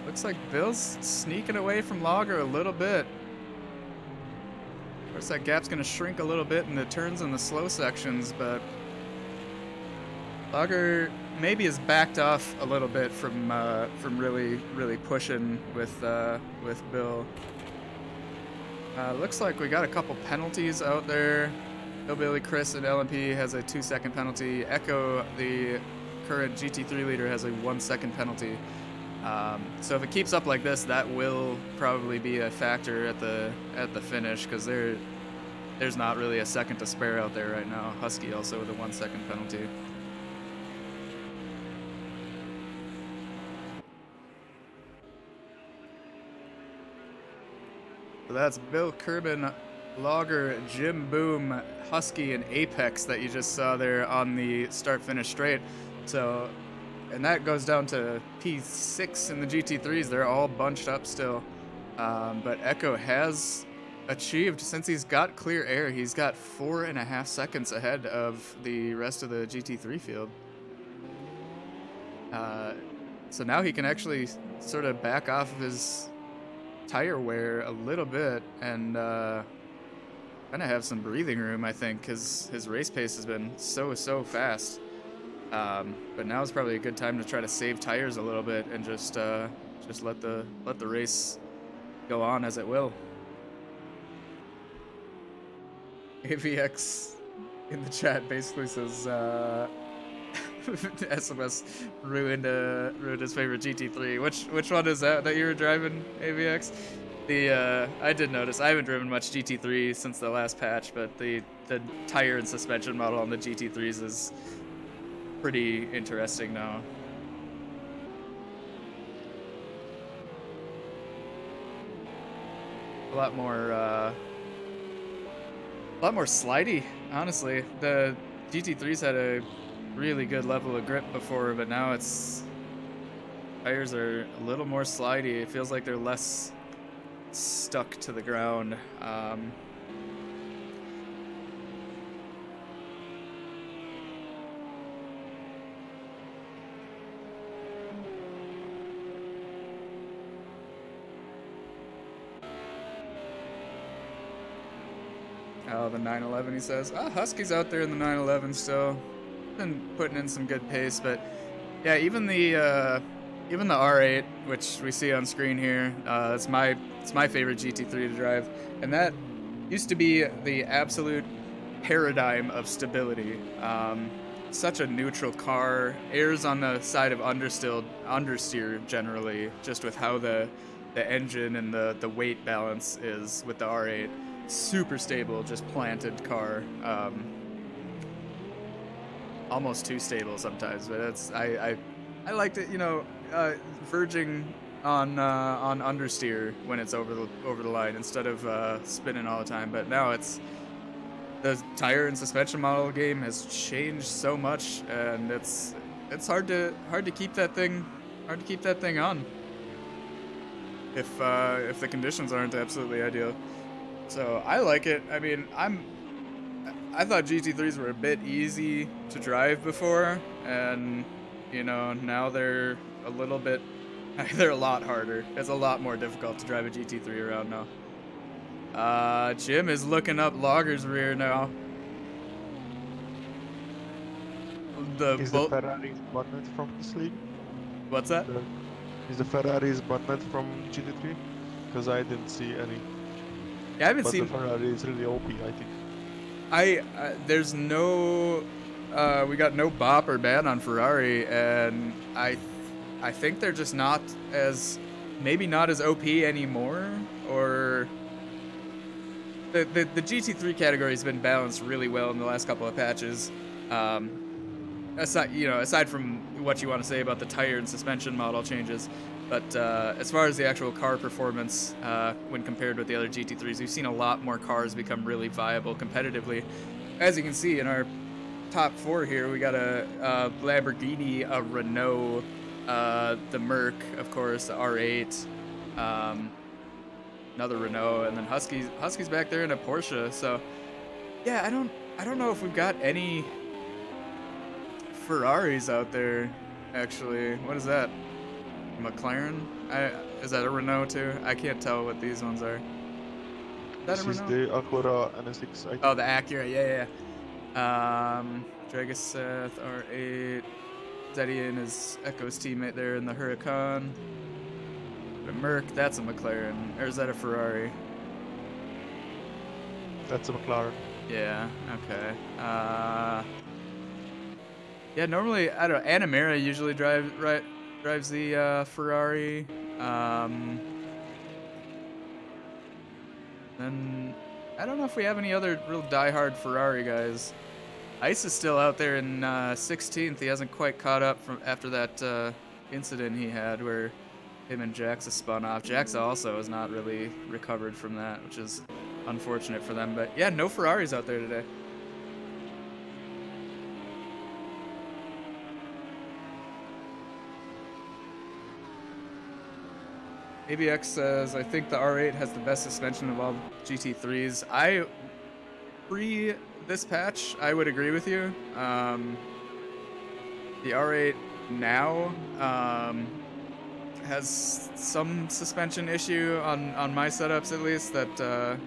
Speaker 1: Looks like Bill's sneaking away from Lager a little bit. Of course, that gap's going to shrink a little bit in the turns and the slow sections, but Lager maybe is backed off a little bit from really pushing with Bill. Looks like we got a couple penalties out there. Hillbilly Chris at LMP has a 2-second penalty. Echo, the current GT3 leader, has a 1-second penalty. So if it keeps up like this, that will probably be a factor at the finish, because there's not really a second to spare out there right now. Husky also with a 1-second penalty. So that's Bill Kerman, Lager, Jim Boom, Husky, and Apex that you just saw there on the start-finish straight. So, and that goes down to P6 in the GT3s. They're all bunched up still. But Echo has achieved, since he's got clear air, he's got 4.5 seconds ahead of the rest of the GT3 field. So now he can actually sort of back off of his tire wear a little bit and kind of have some breathing room, I think, because his race pace has been so fast. But now is probably a good time to try to save tires a little bit and just let the race go on as it will. AVX in the chat basically says SMS ruined his favorite GT3. Which one is that you were driving, AVX? I did notice. I haven't driven much GT3 since the last patch, but the tire and suspension model on the GT3s is pretty interesting now. A lot more slidey, honestly. The GT3s had a really good level of grip before, but now it's Tires are a little more slidey. It feels like they're less stuck to the ground. Oh, the 911, he says. Ah, Husky's out there in the 911 still. Been putting in some good pace, but yeah, even the R8, which we see on screen here, it's my favorite GT3 to drive, and that used to be the absolute paradigm of stability. Such a neutral car, errs on the side of understeer generally, just with how the engine and the weight balance is with the R8. Super stable, just planted car. Almost too stable sometimes, but it's I liked it, you know, verging on understeer when it's over the line instead of spinning all the time. But now it's the tire and suspension model game has changed so much, and it's hard to keep that thing on if the conditions aren't absolutely ideal. So I like it. I mean, I thought GT3s were a bit easy to drive before, and you know, now they're a little bit, they're a lot harder. It's a lot more difficult to drive a GT3 around now. Jim is looking up Logger's rear now.
Speaker 2: Is the Ferrari's bonnet from this league?
Speaker 1: What's that?
Speaker 2: Is the Ferrari's bonnet from GT3? Because I didn't see any.
Speaker 1: Yeah, I haven't seen.
Speaker 2: The Ferrari is really OP, I think.
Speaker 1: There's no, we got no bop or ban on Ferrari, and I think they're just not as, maybe not as OP anymore, or the GT3 category has been balanced really well in the last couple of patches. Aside from what you want to say about the tire and suspension model changes, but as far as the actual car performance, when compared with the other GT3s, we've seen a lot more cars become really viable competitively. As you can see in our top four here, we got a Lamborghini, a Renault, the Merc, of course, the R8, another Renault, and then Husky's back there in a Porsche. So yeah, I don't know if we've got any Ferraris out there, actually. What is that? McLaren? Is that a Renault too? I can't tell what these ones are. Is
Speaker 2: this is the Acura NSX.
Speaker 1: Oh, the Acura, yeah. Dragaseth, R8. Zeddy and his Echo's teammate there in the Huracan. The Merc, that's a McLaren. Or is that a Ferrari?
Speaker 2: That's a McLaren.
Speaker 1: Yeah, okay. Yeah, normally, I don't know, Anamera usually drives the Ferrari. Then I don't know if we have any other real diehard Ferrari guys. Ice is still out there in 16th. He hasn't quite caught up from after that incident he had where him and Jaxa spun off. Jaxa also has not really recovered from that, which is unfortunate for them. But yeah, no Ferraris out there today. ABX says, I think the R8 has the best suspension of all GT3s. Pre this patch, I would agree with you. The R8 now has some suspension issue on my setups, at least, that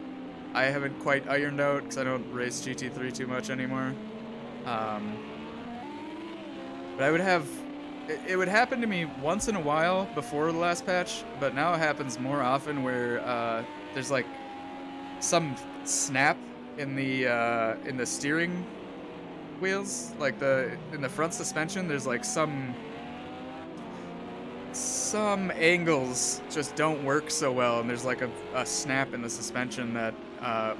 Speaker 1: I haven't quite ironed out because I don't race GT3 too much anymore. But I would have... It would happen to me once in a while before the last patch, but now it happens more often where there's like some snap in the steering wheels, like in the front suspension. There's like some angles just don't work so well, and there's like a snap in the suspension that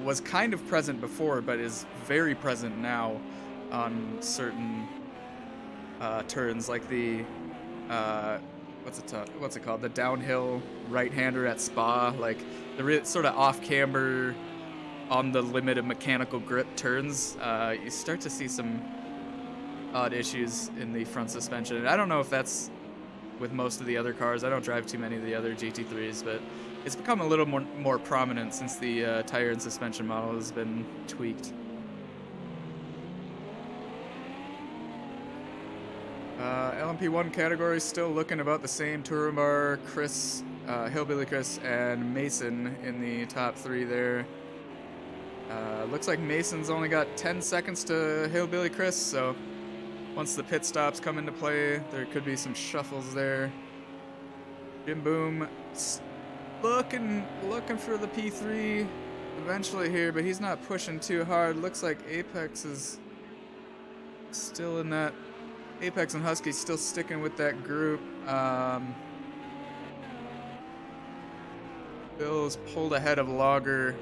Speaker 1: was kind of present before, but is very present now on certain turns, like the what's it called? The downhill right-hander at Spa, like the sort of off-camber, on the limit of mechanical grip turns. You start to see some odd issues in the front suspension. And I don't know if that's with most of the other cars. I don't drive too many of the other GT3s, but it's become a little more prominent since the tire and suspension model has been tweaked. LMP1 category still looking about the same. Turumar, Chris, Hillbilly Chris, and Mason in the top 3 there. Looks like Mason's only got 10 seconds to Hillbilly Chris, so once the pit stops come into play, there could be some shuffles there. Jim Boom looking for the P3 eventually here, but he's not pushing too hard. Looks like Apex is still in that. Apex and Husky still sticking with that group. Bill's pulled ahead of Logger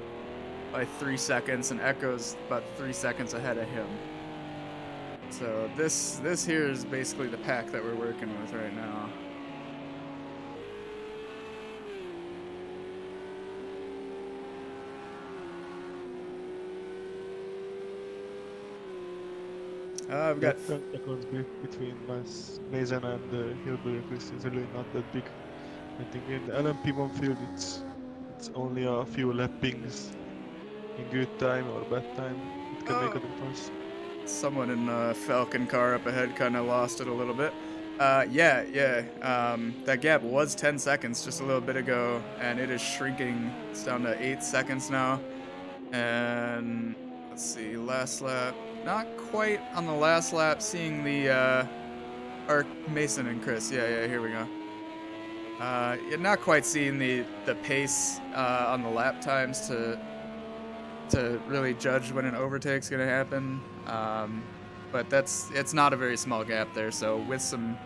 Speaker 1: by 3 seconds, and Echo's about 3 seconds ahead of him. So this here is basically the pack that we're working with right now. I've got
Speaker 2: seconds between Mason and Hillbilly Chris is really not that big. I think in the LMP1 field it's only a few lappings in good time or bad time. It can make a difference.
Speaker 1: Someone in a Falcon car up ahead kind of lost it a little bit. That gap was 10 seconds just a little bit ago, and it is shrinking. It's down to 8 seconds now. And let's see, last lap. Not quite on the last lap, seeing the, or Mason and Chris. Yeah, here we go. Not quite seeing the pace on the lap times to really judge when an overtake's gonna happen. But it's not a very small gap there. So with some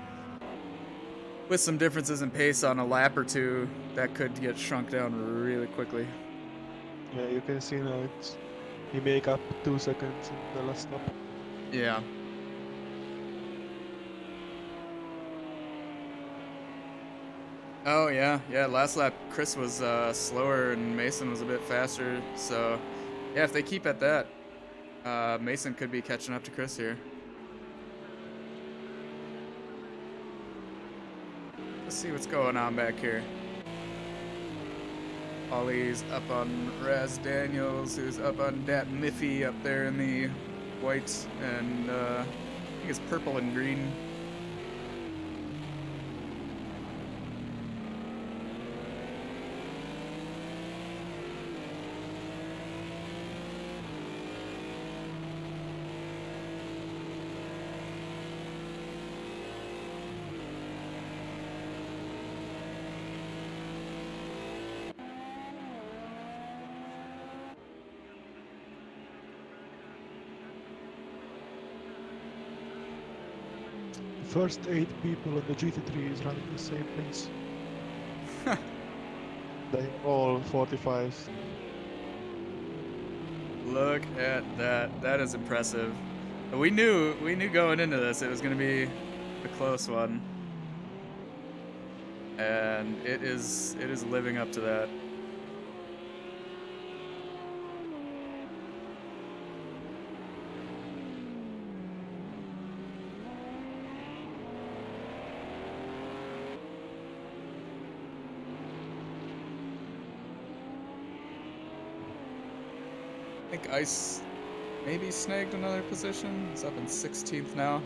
Speaker 1: differences in pace on a lap or two, that could get shrunk down really quickly.
Speaker 2: Yeah, you can see now he make up 2 seconds in the last stop.
Speaker 1: Yeah. Oh yeah. Last lap, Chris was slower and Mason was a bit faster. So yeah, if they keep at that, Mason could be catching up to Chris here. Let's see what's going on back here. Ollie's up on Raz Daniels, who's up on Dat Miffy up there in the white and I think it's purple and green.
Speaker 2: First 8 people on the GT3 is running the same pace. They all 45s.
Speaker 1: Look at that. That is impressive. We knew going into this it was going to be a close one. And it is living up to that. I think Ice maybe snagged another position. It's up in 16th now.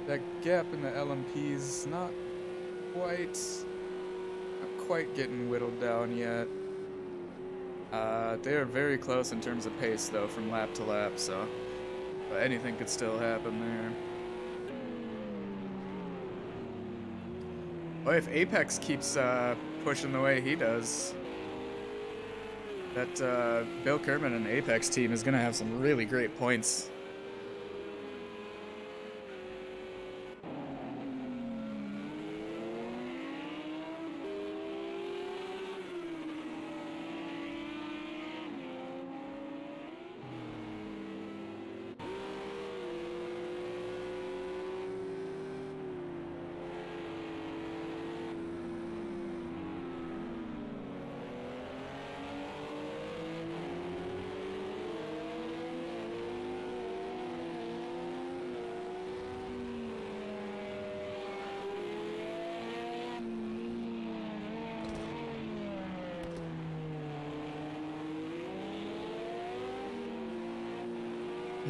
Speaker 1: That gap in the LMP's not quite getting whittled down yet. They are very close in terms of pace though, from lap to lap, so anything could still happen there. Well, if Apex keeps pushing the way he does, that Bill Kerman and Apex team is going to have some really great points.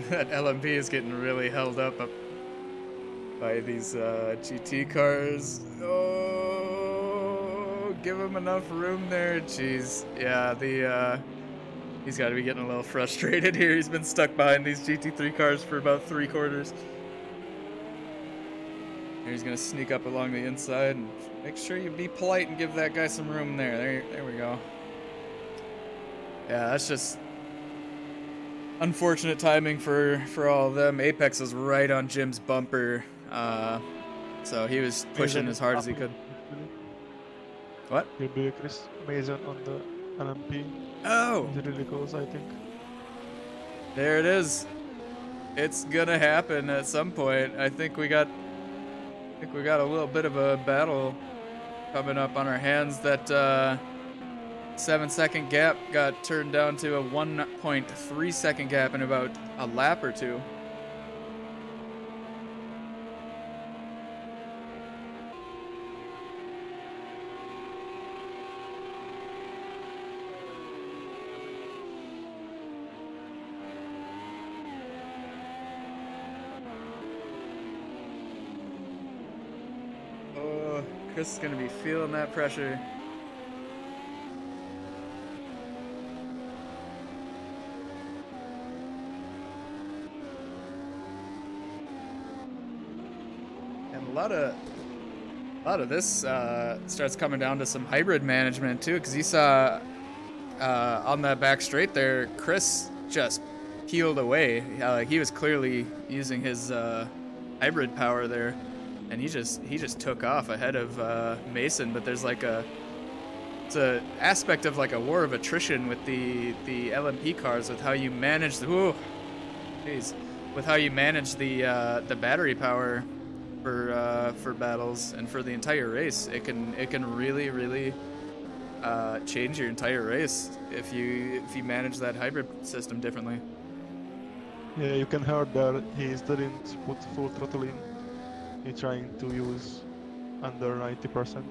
Speaker 1: That LMP is getting really held up by these GT cars. Oh, give him enough room there. Jeez. Yeah, he's got to be getting a little frustrated here. He's been stuck behind these GT3 cars for about 3/4. Here he's going to sneak up along the inside and make sure you be polite and give that guy some room there. There we go. Yeah, that's just unfortunate timing for all of them. Apex was right on Jim's bumper, so he was pushing as hard as he could. What?
Speaker 2: He'll be Chris Mason on the LMP.
Speaker 1: Oh!
Speaker 2: He's really close, I think.
Speaker 1: There it is. It's gonna happen at some point. I think we got a little bit of a battle coming up on our hands. That 7-second gap got turned down to a 1.3-second gap in about a lap or two. Oh, Chris is gonna be feeling that pressure. A lot of this starts coming down to some hybrid management too, because you saw on that back straight there, Chris just peeled away. He was clearly using his hybrid power there, and he just took off ahead of Mason. But there's like it's a aspect of like a war of attrition with the LMP cars, with how you manage the with how you manage the battery power for battles and for the entire race. It can really change your entire race if you manage that hybrid system differently.
Speaker 2: Yeah, you can hear that he didn't put full throttle in. He's trying to use under 90%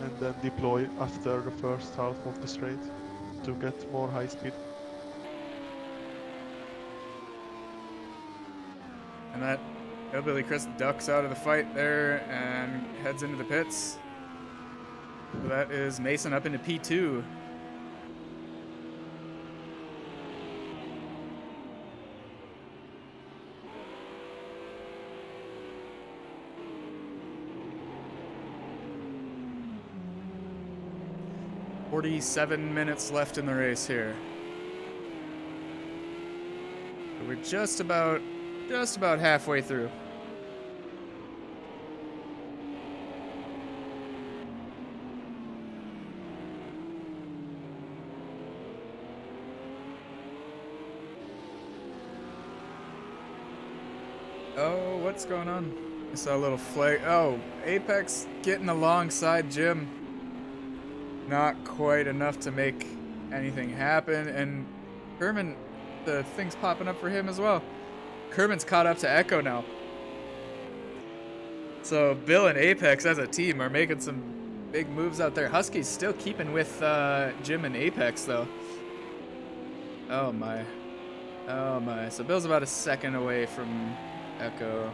Speaker 2: and then deploy after the first half of the straight to get more high speed.
Speaker 1: And that Hillbilly Chris ducks out of the fight there and heads into the pits. So that is Mason up into P2. "47 minutes left in the race here. So we're just about halfway through. Oh, what's going on? I saw a little flag. Oh, Apex getting alongside Jim. Not quite enough to make anything happen. And Kerman, the thing's popping up for him as well. Kerman's caught up to Echo now. So Bill and Apex as a team are making some big moves out there. Husky's still keeping with Jim and Apex though. Oh my. Oh my. So Bill's about a second away from Echo.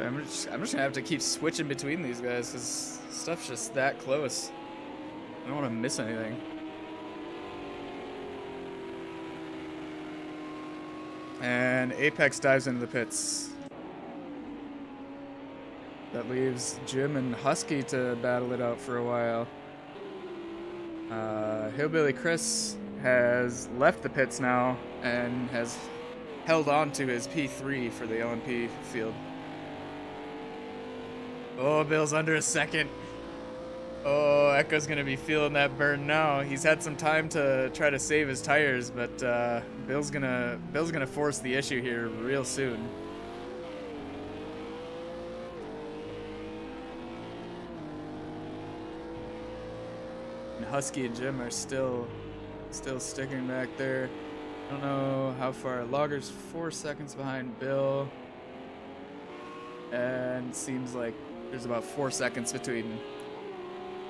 Speaker 1: I'm just gonna have to keep switching between these guys because stuff's just that close. I don't want to miss anything. And Apex dives into the pits. That leaves Jim and Husky to battle it out for a while. Hillbilly Chris has left the pits now and has held on to his P3 for the LMP field. Oh, Bill's under a second. Oh, Echo's gonna be feeling that burn now. He's had some time to try to save his tires, but Bill's gonna force the issue here real soon. And Husky and Jim are still sticking back there. I don't know how far. Logger's 4 seconds behind Bill, and seems like there's about 4 seconds between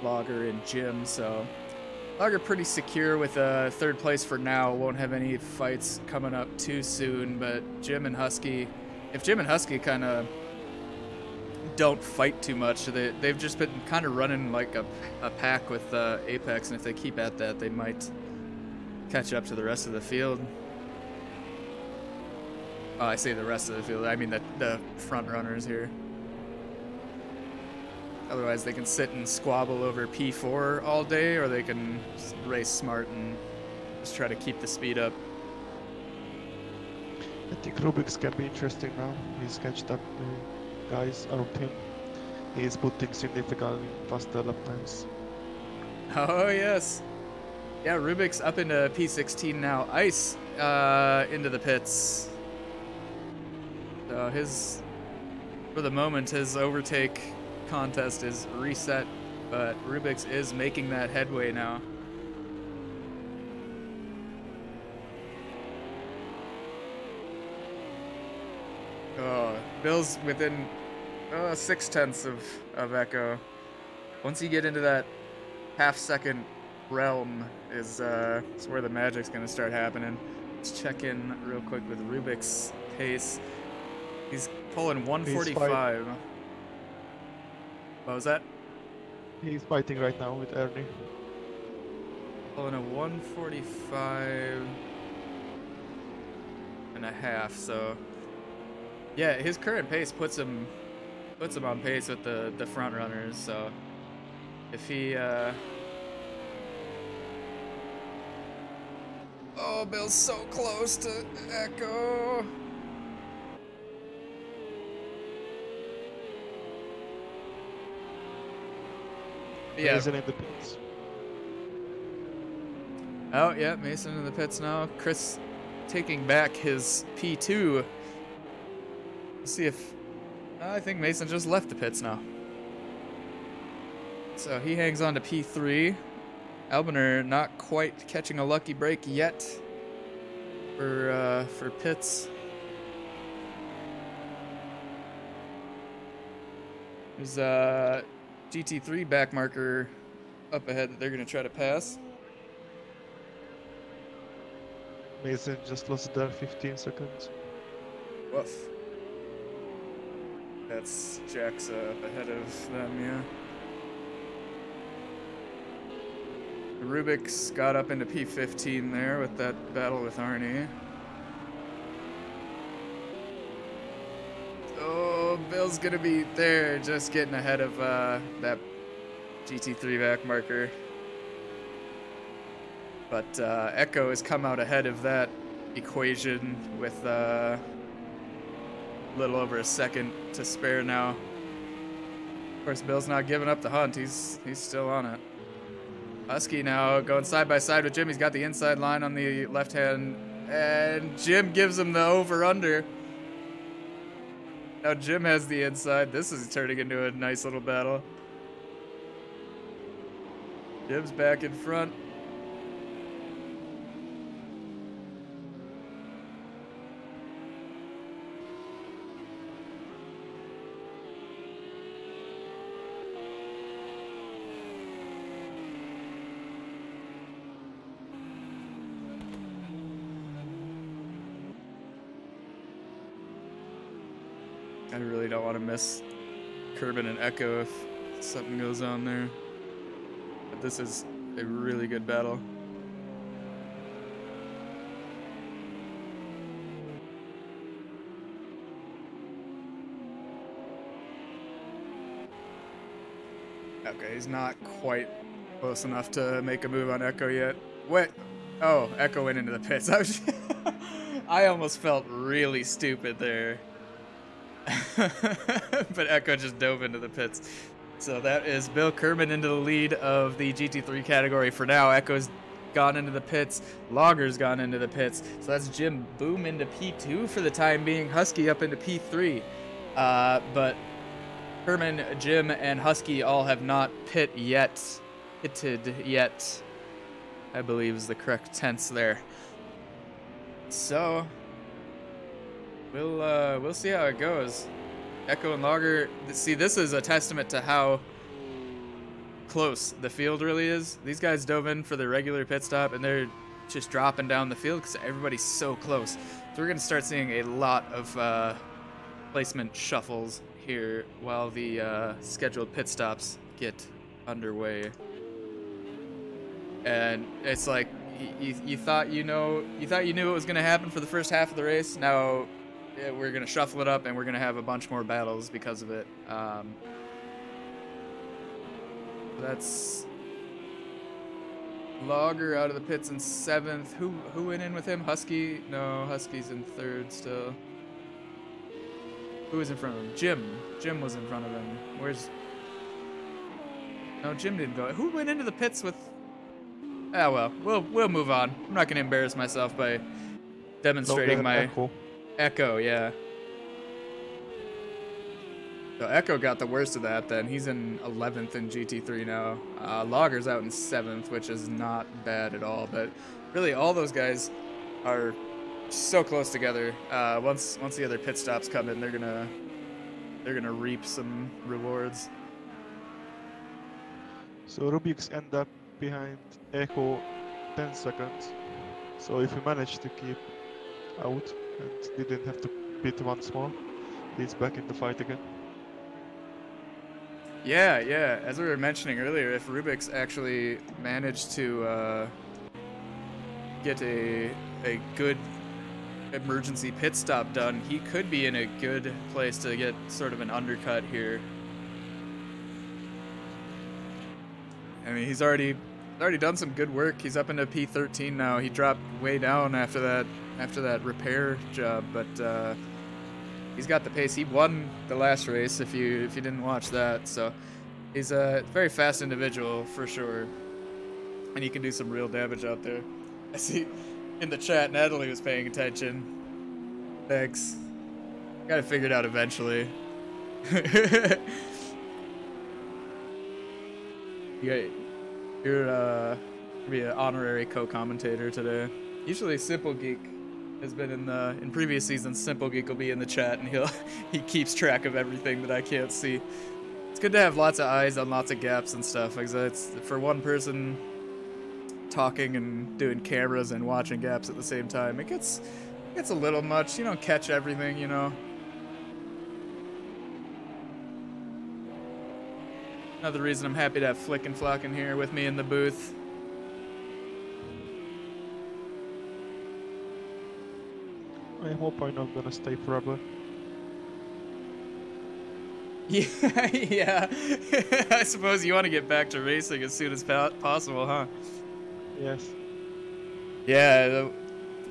Speaker 1: Logger and Jim, so Lager pretty secure with a third place for now. Won't have any fights coming up too soon, but Jim and Husky, if Jim and Husky kind of don't fight too much, they've just been kind of running like a pack with Apex, and if they keep at that, they might catch up to the rest of the field. Oh, I say the rest of the field, I mean the front runners here. Otherwise, they can sit and squabble over P4 all day, or they can race smart and just try to keep the speed up.
Speaker 2: I think Rubik's can be interesting now. He's catched up the guys around him. He's putting significantly faster lap times.
Speaker 1: Oh, yes. Yeah, Rubik's up into P16 now. Ice into the pits. So for the moment, his overtake contest is reset, but Rubik's is making that headway now. Oh, Bill's within 0.6 of Echo. Once you get into that half-second realm is where the magic's gonna start happening. Let's check in real quick with Rubik's pace. He's pulling 145. What was that?
Speaker 2: He's fighting right now with Ernie.
Speaker 1: Pulling a 145 and a half, so yeah, his current pace puts him on pace with the front runners, so if he oh, Bill's so close to Echo. Yeah.
Speaker 2: Mason in the pits.
Speaker 1: Oh, yeah, Mason in the pits now. Chris taking back his P2. Let's see if... I think Mason just left the pits now. So he hangs on to P3. Albiner not quite catching a lucky break yet for pits. There's GT3 back marker up ahead that they're going to try to pass.
Speaker 2: Mason just lost there 15 seconds.
Speaker 1: Woof. That's Jack's up ahead of them, yeah. Rubik's got up into P15 there with that battle with Arnie. Oh, Bill's gonna be there, just getting ahead of that GT3 back marker. But Echo has come out ahead of that equation with a little over a second to spare now. Of course, Bill's not giving up the hunt. He's still on it. Husky now going side by side with Jim. He's got the inside line on the left hand, and Jim gives him the over-under. Now Jim has the inside. This is turning into a nice little battle. Jim's back in front. I really don't want to miss Kerbin and Echo if something goes on there. But this is a really good battle. Okay, he's not quite close enough to make a move on Echo yet. Wait. Oh, Echo went into the pits. I almost felt really stupid there. But Echo just dove into the pits. So that is Bill Kerman into the lead of the GT3 category for now. Echo's gone into the pits. Logger's gone into the pits. So that's Jim Boom into P2 for the time being. Husky up into P3. But Kerman, Jim, and Husky all have not pitted yet. I believe is the correct tense there. So we'll see how it goes. Echo and Logger. See, this is a testament to how close the field really is. These guys dove in for their regular pit stop, and they're just dropping down the field because everybody's so close. So we're going to start seeing a lot of placement shuffles here while the scheduled pit stops get underway. And it's like you thought you knew what was going to happen for the first half of the race. Now we're going to shuffle it up, and we're going to have a bunch more battles because of it. That's Logger out of the pits in 7th. Who went in with him? Husky? No, Husky's in 3rd still. Who was in front of him? Jim. Jim was in front of him. Where's... No, Jim didn't go. Who went into the pits with... Ah, well, we'll move on. I'm not going to embarrass myself by demonstrating my... Echo, yeah. So Echo got the worst of that then. He's in 11th in GT3 now. Logger's out in 7th, which is not bad at all. But really, all those guys are so close together. Once the other pit stops come in, they're gonna reap some rewards.
Speaker 2: So Rubik's end up behind Echo 10 seconds. So if we manage to keep out and didn't have to pit once more, he's back in the fight again.
Speaker 1: Yeah. As we were mentioning earlier, if Rubik's actually managed to get a good emergency pit stop done, he could be in a good place to get sort of an undercut here. I mean, he's already done some good work. He's up into P13 now. He dropped way down after that repair job, but he's got the pace. He won the last race if you didn't watch that. So he's a very fast individual for sure, and he can do some real damage out there. I see in the chat Natalie was paying attention. Thanks. Got it figured out eventually. You're be an honorary co-commentator today. Usually Simple Geek has been in previous seasons. Simple Geek will be in the chat, and he keeps track of everything that I can't see. It's good to have lots of eyes on lots of gaps and stuff. Like it's for one person talking and doing cameras and watching gaps at the same time. It gets a little much. You don't catch everything, you know. Another reason I'm happy to have Flick and Flock in here with me in the booth.
Speaker 2: I hope I'm not gonna stay forever.
Speaker 1: Yeah. I suppose you want to get back to racing as soon as possible, huh?
Speaker 2: Yes.
Speaker 1: Yeah,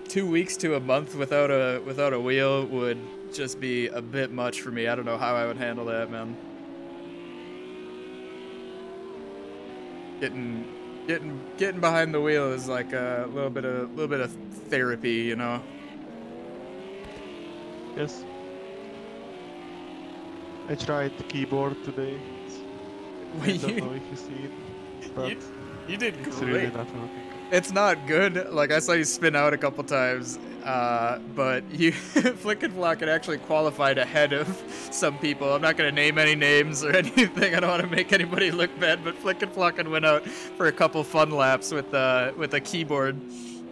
Speaker 1: 2 weeks to a month without a wheel would just be a bit much for me. I don't know how I would handle that, man. Getting behind the wheel is like a little bit of therapy, you know.
Speaker 2: Yes. I tried the keyboard today. I don't know if you see it, but
Speaker 1: you did
Speaker 2: it's
Speaker 1: great.
Speaker 2: really not working.
Speaker 1: It's not good. Like, I saw you spin out a couple times, but you Flick and Flock had actually qualified ahead of some people. I'm not going to name any names or anything. I don't want to make anybody look bad, but Flick and Flock had went out for a couple fun laps with a keyboard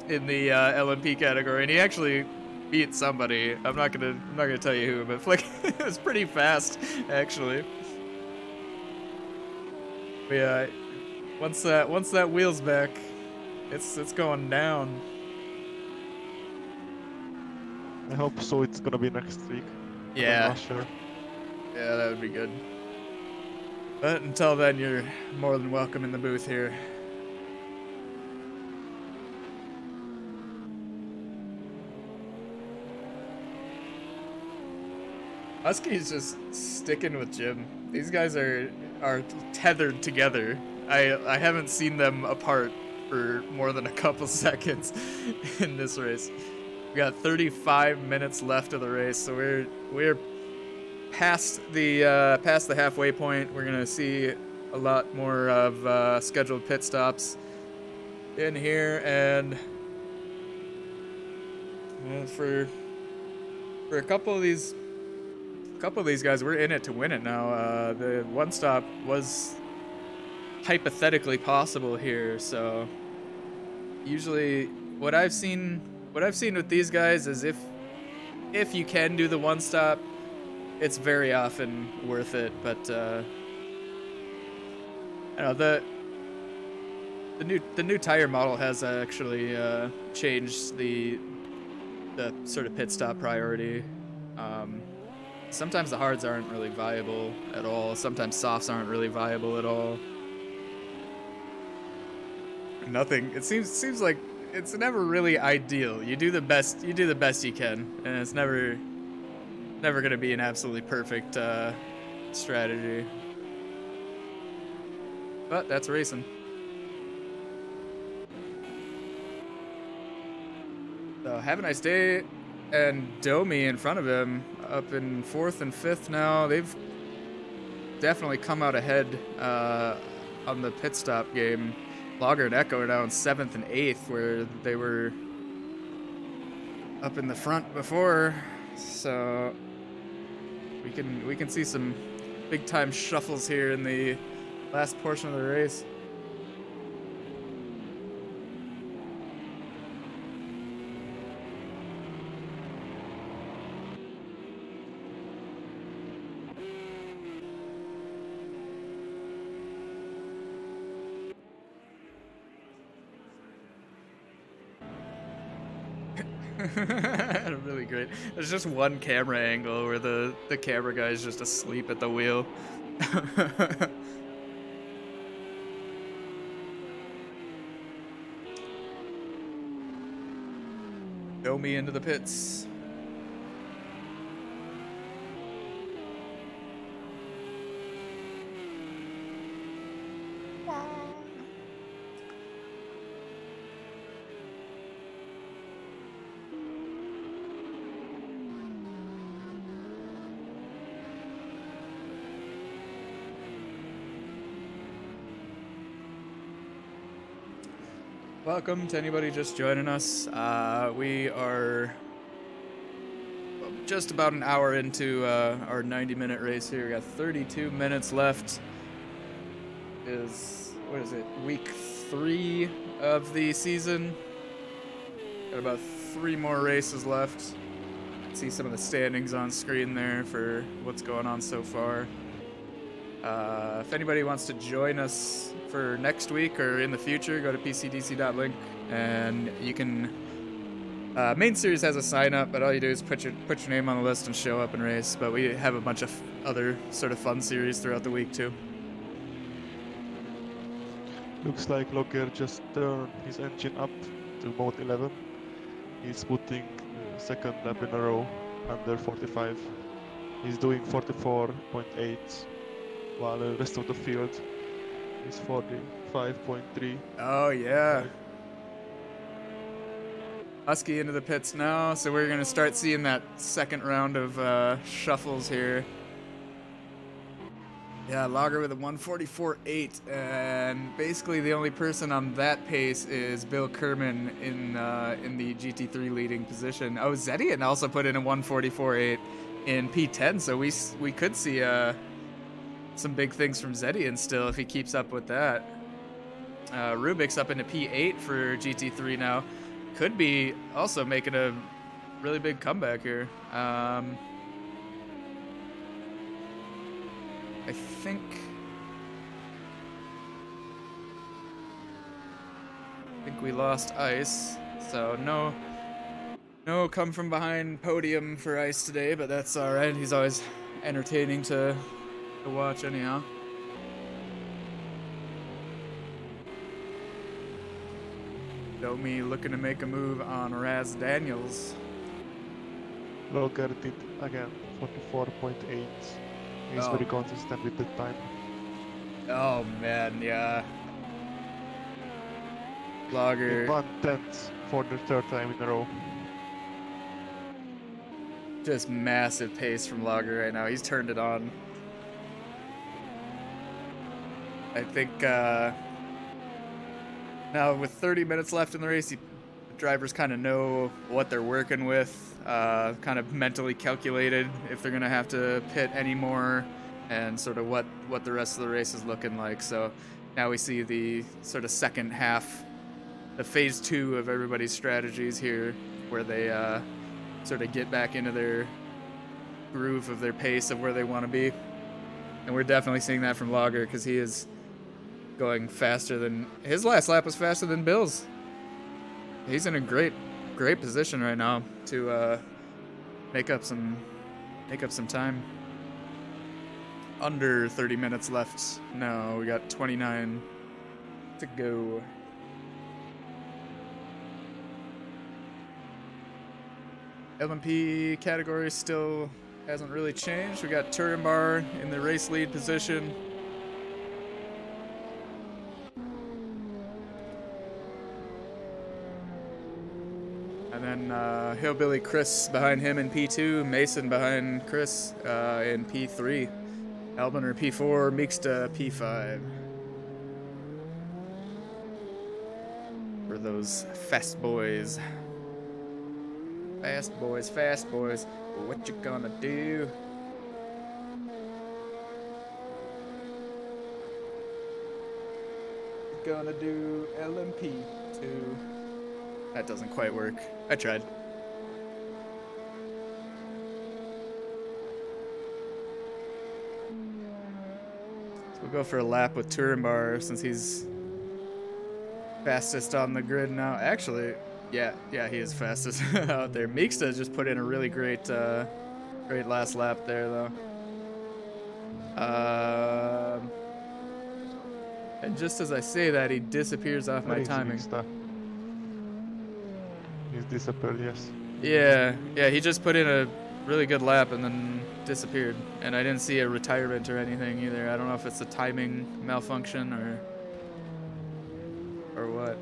Speaker 1: in the LMP category, and he actually beat somebody. I'm not gonna tell you who, but Flick was pretty fast actually. But yeah, once that wheel's back, it's going down.
Speaker 2: I hope so. It's gonna be next week.
Speaker 1: Yeah.
Speaker 2: I'm not sure.
Speaker 1: Yeah, that would be good. But until then, you're more than welcome in the booth here. Husky's just sticking with Jim. These guys are tethered together. I haven't seen them apart for more than a couple seconds in this race. We got 35 minutes left of the race, so we're past the halfway point. We're gonna see a lot more of scheduled pit stops in here, and for a couple of these guys, we're in it to win it now. The one stop was hypothetically possible here. So usually what I've seen with these guys is if you can do the one stop, it's very often worth it. But I don't know, the new tire model has actually changed the sort of pit stop priority. Sometimes the hards aren't really viable at all. Sometimes softs aren't really viable at all. Nothing. It seems like it's never really ideal. You do the best you can, and it's never gonna be an absolutely perfect strategy. But that's racing. So have a nice day. And Domi in front of him, up in 4th and 5th now. They've definitely come out ahead on the pit stop game. Lager and Echo are now in 7th and 8th, where they were up in the front before. So we can see some big time shuffles here in the last portion of the race. Really great. There's just one camera angle where the camera guy is just asleep at the wheel. Domi into the pits. Welcome to anybody just joining us. We are just about an hour into our 90-minute race here. We got 32 minutes left. What is it? Week 3 of the season. Got about 3 more races left. See some of the standings on screen there for what's going on so far. If anybody wants to join us for next week or in the future, go to pcdc.link and you can. Main series has a sign up, but all you do is put your name on the list and show up and race. But we have a bunch of other sort of fun series throughout the week too.
Speaker 2: Looks like Logger just turned his engine up to mode 11. He's putting second lap in a row under 45. He's doing 44.8, while the rest of the field is 45.3.
Speaker 1: Oh yeah. Husky into the pits now, so we're gonna start seeing that second round of shuffles here. Yeah, Lager with a 144.8, and basically the only person on that pace is Bill Kerman in the GT3 leading position. Oh, Zedian also put in a 144.8 in P10, so we could see some big things from Zedian still if he keeps up with that. Rubik's up into P8 for GT3 now. Could be also making a really big comeback here. I think we lost Ice, so no come from behind podium for Ice today, but that's all right. He's always entertaining to watch anyhow. Domi looking to make a move on Raz Daniels.
Speaker 2: Logger did again 44.8. He's very consistent with the time.
Speaker 1: Oh man, yeah. Lager.
Speaker 2: 1/10 for the 3rd time in a row.
Speaker 1: Just massive pace from Lager right now. He's turned it on. I think now with 30 minutes left in the race, the drivers kind of know what they're working with, kind of mentally calculated if they're going to have to pit anymore and sort of what the rest of the race is looking like. So now we see the sort of second half, the phase 2 of everybody's strategies here, where they sort of get back into their groove of their pace of where they want to be. And we're definitely seeing that from Lager, because he is going faster than his last lap was faster than Bill's. He's in a great position right now to make up some time. Under 30 minutes left. No, we got 29 to go. LMP category still hasn't really changed. We got Turenbar in the race lead position. And then Hillbilly Chris behind him in P2, Mason behind Chris in P3, Albiner P4, Meeksta P5. For those fast boys. Fast boys, fast boys. What you gonna do? Gonna do LMP2. That doesn't quite work. I tried. So we'll go for a lap with Turenbar since he's fastest on the grid now. Actually, yeah, he is fastest out there. Meeksta just put in a really great last lap there, though. And just as I say that, he disappears off my timing.
Speaker 2: He's disappeared, yes.
Speaker 1: Yeah, he just put in a really good lap and then disappeared. And I didn't see a retirement or anything either. I don't know if it's a timing malfunction or what.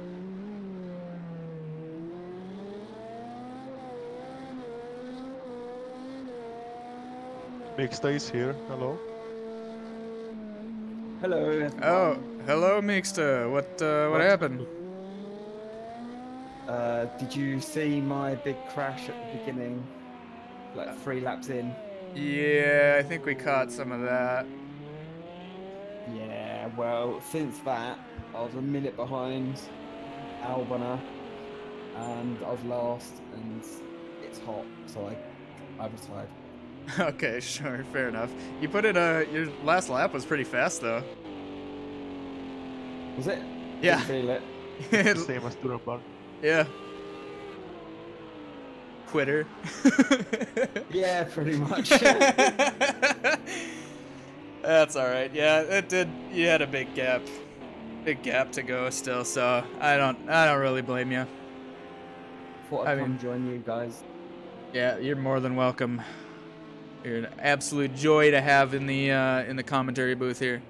Speaker 2: Meeksta is here. Hello.
Speaker 3: Hello, everyone.
Speaker 1: Oh, hello, Meeksta. What happened?
Speaker 3: Did you see my big crash at the beginning? Like 3 laps in?
Speaker 1: Yeah, I think we caught some of that.
Speaker 3: Yeah, well, since that, I was a minute behind Albiner, and I was last, and it's hot, so I retired.
Speaker 1: Okay, sure, fair enough. You put in your last lap was pretty fast, though.
Speaker 3: Was it?
Speaker 1: Yeah.
Speaker 3: Didn't feel it.
Speaker 2: Same as Turenbar.
Speaker 1: Yeah. Quitter.
Speaker 3: Yeah, pretty much.
Speaker 1: That's all right. Yeah, it did. You had a big gap to go still. So I don't really blame you.
Speaker 3: Thought I'd come join you guys.
Speaker 1: Yeah, you're more than welcome. You're an absolute joy to have in the commentary booth here.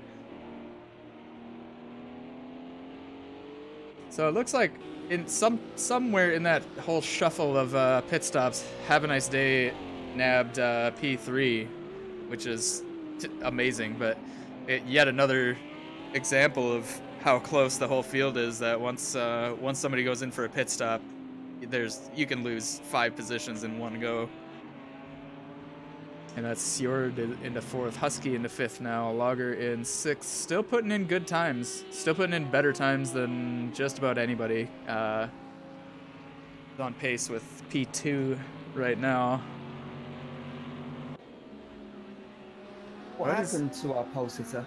Speaker 1: So it looks like in somewhere in that whole shuffle of pit stops, Have a Nice Day nabbed P3, which is amazing. But yet another example of how close the whole field is. That once somebody goes in for a pit stop, you can lose 5 positions in one go. And that's Sjord into 4th, Husky into 5th now, Lager in 6th. Still putting in good times. Still putting in better times than just about anybody. On pace with P2 right now.
Speaker 3: What happened to our pole sitter?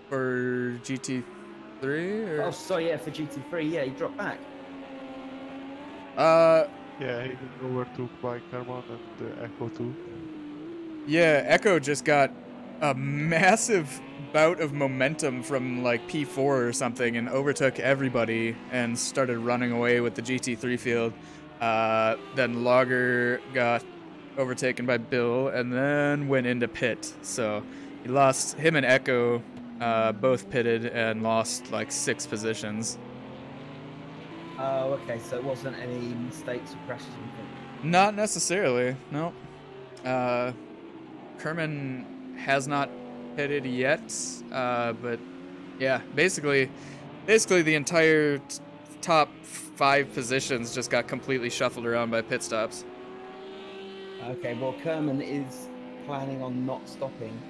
Speaker 1: For GT3? Or?
Speaker 3: Oh, sorry, yeah, for GT3, yeah, he dropped back.
Speaker 2: Yeah, he got overtook by Kerman and Echo too.
Speaker 1: Yeah, Echo just got a massive bout of momentum from like P4 or something and overtook everybody and started running away with the GT3 field. Then Lager got overtaken by Bill and then went into pit. So he lost, him and Echo both pitted and lost like 6 positions.
Speaker 3: Oh, okay, so it wasn't any mistakes or crashes or anything?
Speaker 1: Not necessarily, no. Kerman has not pitted yet, but yeah, basically the entire top 5 positions just got completely shuffled around by pit stops.
Speaker 3: Okay, well, Kerman is planning on not stopping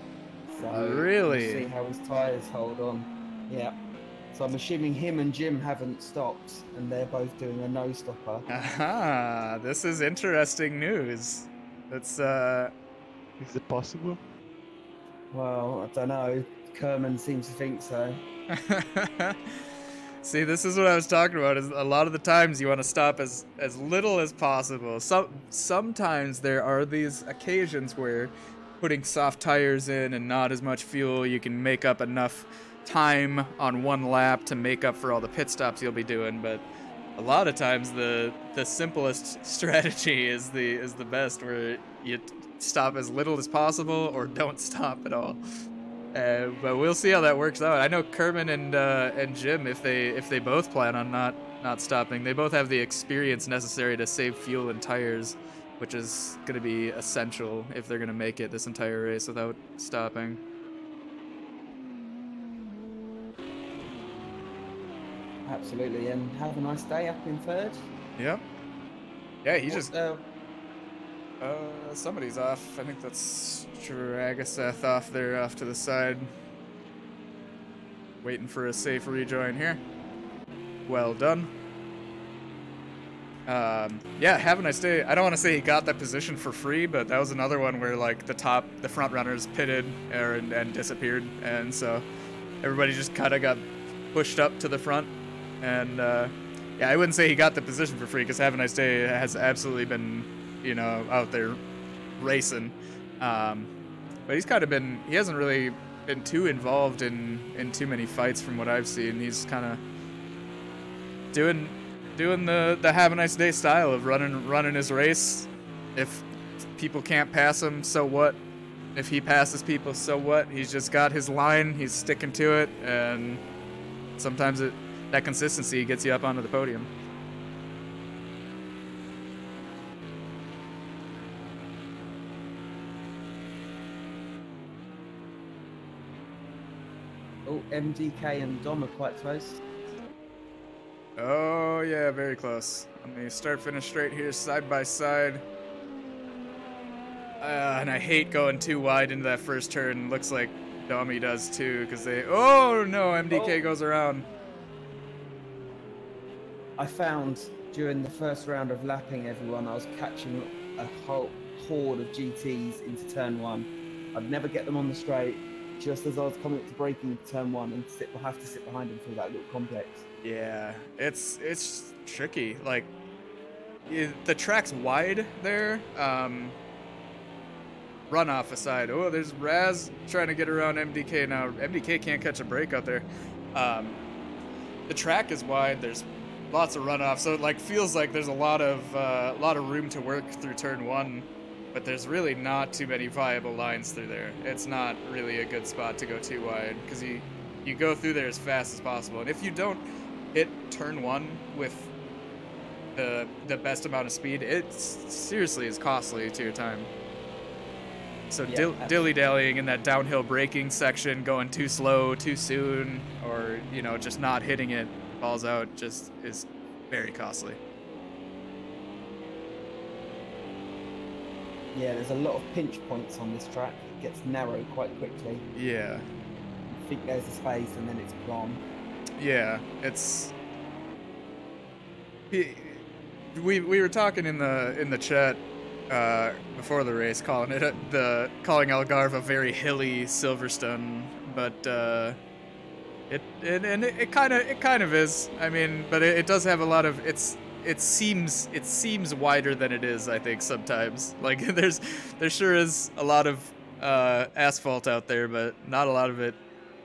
Speaker 3: So
Speaker 1: Really?
Speaker 3: we'll see how his tyres hold on. Yeah. So I'm assuming him and Jim haven't stopped, and they're both doing a no-stopper.
Speaker 1: Aha, this is interesting news. That's
Speaker 2: Is it possible?
Speaker 3: Well, I don't know. Kerman seems to think so.
Speaker 1: See, this is what I was talking about. Is a lot of the times you want to stop as little as possible. Sometimes there are these occasions where putting soft tires in and not as much fuel, you can make up enough time on one lap to make up for all the pit stops you'll be doing. But a lot of times the simplest strategy is the best, where you stop as little as possible or don't stop at all. But we'll see how that works out. I know Kerman and Jim, if they both plan on not stopping, they both have the experience necessary to save fuel and tires, which is going to be essential if they're going to make it this entire race without stopping.
Speaker 3: Absolutely, and have a nice day up in third.
Speaker 1: Yep. Yeah, he
Speaker 3: What,
Speaker 1: just somebody's off. I think that's Dragaseth off there, off to the side. Waiting for a safe rejoin here. Well done. Yeah, have a nice day. I don't want to say he got that position for free, but that was another one where like the front runners pitted and disappeared, and so everybody just kind of got pushed up to the front. And yeah, I wouldn't say he got the position for free, because Have a Nice Day has absolutely been, you know, out there racing. But he's kind of been, he hasn't really been too involved in too many fights from what I've seen. He's kind of doing the Have a Nice Day style of running his race. If people can't pass him, so what? If he passes people, so what? He's just got his line, he's sticking to it, and sometimes that consistency gets you up onto the podium.
Speaker 3: Oh, MDK and Dom are quite close.
Speaker 1: Oh yeah, very close. Let me start finish straight here, side by side. And I hate going too wide into that first turn. Looks like Dommy does too, because they. Oh no, MDK goes around.
Speaker 3: I found during the first round of lapping everyone, I was catching a whole horde of GTs into turn one. I'd never get them on the straight, just as I was coming up to braking into turn one, and have to sit behind them through that little complex.
Speaker 1: Yeah, it's tricky. Like, the track's wide there. Runoff aside. Oh, there's Raz trying to get around MDK now. MDK can't catch a break out there. The track is wide. There's lots of runoff, so it like feels like there's a lot of room to work through turn one, but there's really not too many viable lines through there. It's not really a good spot to go too wide, because you go through there as fast as possible, and if you don't hit turn one with the best amount of speed, it seriously is costly to your time. So
Speaker 3: Yeah,
Speaker 1: dilly-dallying in that downhill braking section, going too slow too soon, or just not hitting it, balls out, just is very costly.
Speaker 3: Yeah, there's a lot of pinch points on this track. It gets narrow quite quickly.
Speaker 1: Yeah.
Speaker 3: You think there's a space and then it's gone.
Speaker 1: Yeah, it's. We were talking in the chat before the race, calling Algarve a very hilly Silverstone, but it kind of is. I mean, but it does have a lot of it seems wider than it is, I think, sometimes. Like there sure is a lot of asphalt out there, but not a lot of it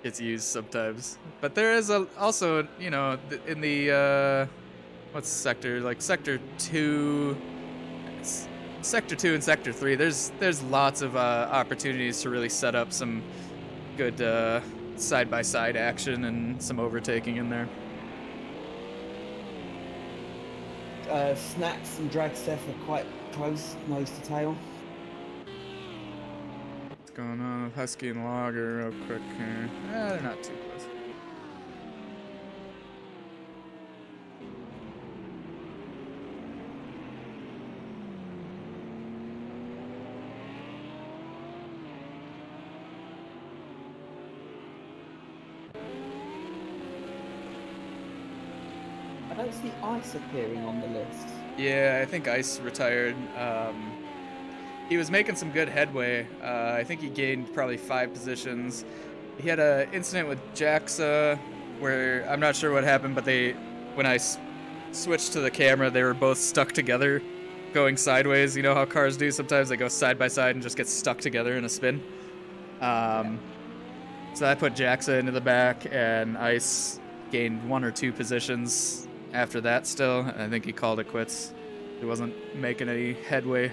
Speaker 1: gets used sometimes. But there is also, in the what's sector, like sector 2 and sector 3, there's lots of opportunities to really set up some good side-by-side action and some overtaking in there.
Speaker 3: Snacks and Dragsteth are quite close, nose to tail.
Speaker 1: What's going on with Husky and Lager real quick here? They're not too close.
Speaker 3: I don't see Ice appearing on the list.
Speaker 1: Yeah, I think Ice retired. He was making some good headway. I think he gained probably 5 positions. He had an incident with JAXA where I'm not sure what happened, but when I switched to the camera, they were both stuck together, going sideways. You know how cars do sometimes? They go side by side and just get stuck together in a spin. So I put JAXA into the back, and Ice gained 1 or 2 positions after that still. And I think he called it quits. He wasn't making any headway.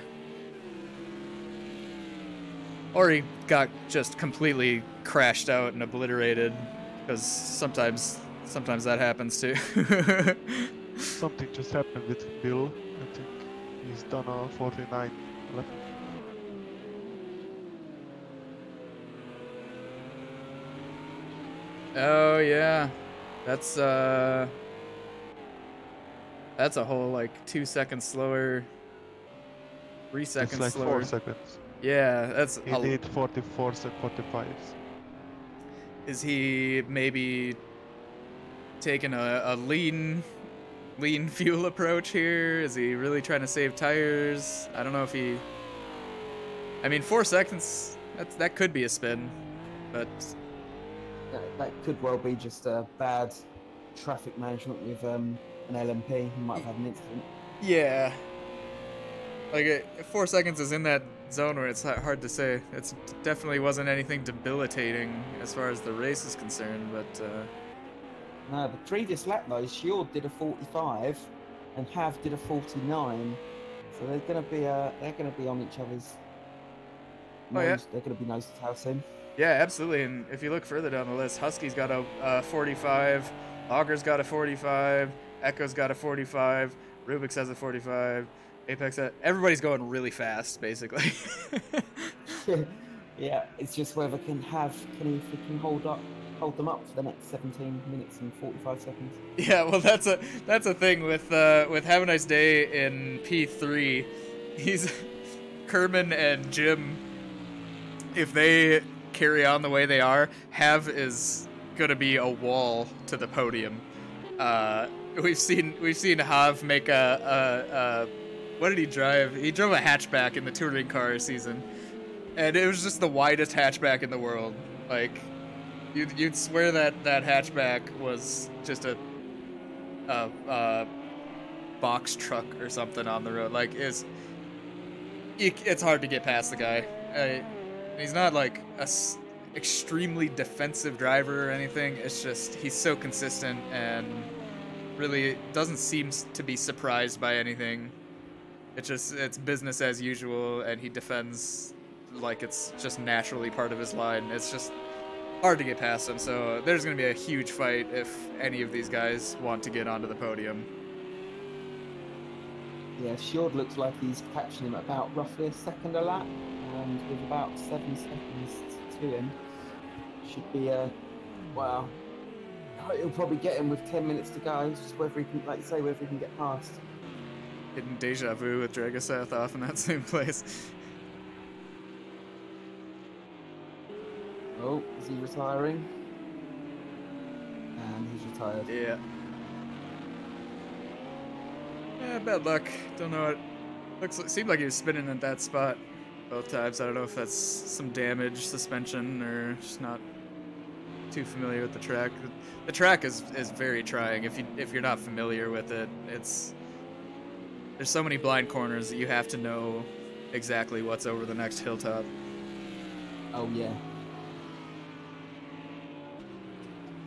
Speaker 1: Or he got just completely crashed out and obliterated, because sometimes that happens too.
Speaker 2: Something just happened with Bill. I think he's done a 49 left.
Speaker 1: Oh yeah, that's a whole like 2 seconds slower, 3 seconds
Speaker 2: It's like
Speaker 1: slower.
Speaker 2: 4 seconds.
Speaker 1: Yeah, that's.
Speaker 2: He did 44 and 45.
Speaker 1: Is he maybe taking a lean fuel approach here? Is he really trying to save tires? I don't know if he. I mean, 4 seconds. That could be a spin, but.
Speaker 3: That could well be just a bad traffic management with an LMP. He might have had an incident.
Speaker 1: Yeah. Like, 4 seconds is in that zone where it's hard to say. It definitely wasn't anything debilitating as far as the race is concerned, but...
Speaker 3: No, the previous lap though, Shield did a 45 and Hav did a 49. So they're gonna be on each other's nose.
Speaker 1: Oh, yeah.
Speaker 3: They're gonna be nose to tail soon.
Speaker 1: Yeah, absolutely. And if you look further down the list, Husky's got a 45, Auger's got a 45, Echo's got a 45, Rubik's has a 45, Apex has... Everybody's going really fast, basically.
Speaker 3: Yeah, it's just whether if he can hold them up for the next 17 minutes and 45 seconds.
Speaker 1: Yeah, well, that's a thing with Have a Nice Day in P3. He's Kerman and Jim. If they carry on the way they are, Have is gonna be a wall to the podium. We've seen Have make a what did he drive? He drove a hatchback in the touring car season, and it was just the widest hatchback in the world. Like, you'd swear that hatchback was just a box truck or something on the road. Like, it's hard to get past the guy. He's not like a extremely defensive driver or anything. It's just he's so consistent and really doesn't seem to be surprised by anything. It's business as usual, and he defends like it's just naturally part of his line. It's just hard to get past him. So there's going to be a huge fight if any of these guys want to get onto the podium.
Speaker 3: Yeah, Shield looks like he's catching him at about roughly a second a lap, and with about 7 seconds to him, should be well, he'll probably get him with 10 minutes to go. It's just whether he can, like you say, whether he can get past.
Speaker 1: Hitting deja vu with Dragosath off in that same place.
Speaker 3: Oh, is he retiring? And he's retired.
Speaker 1: Yeah. Yeah, bad luck. Don't know what. Seemed like he was spinning at that spot both times. I don't know if that's some damage, suspension, or just not too familiar with the track. The track is very trying if you're not familiar with it. There's so many blind corners that you have to know exactly what's over the next hilltop.
Speaker 3: Oh yeah.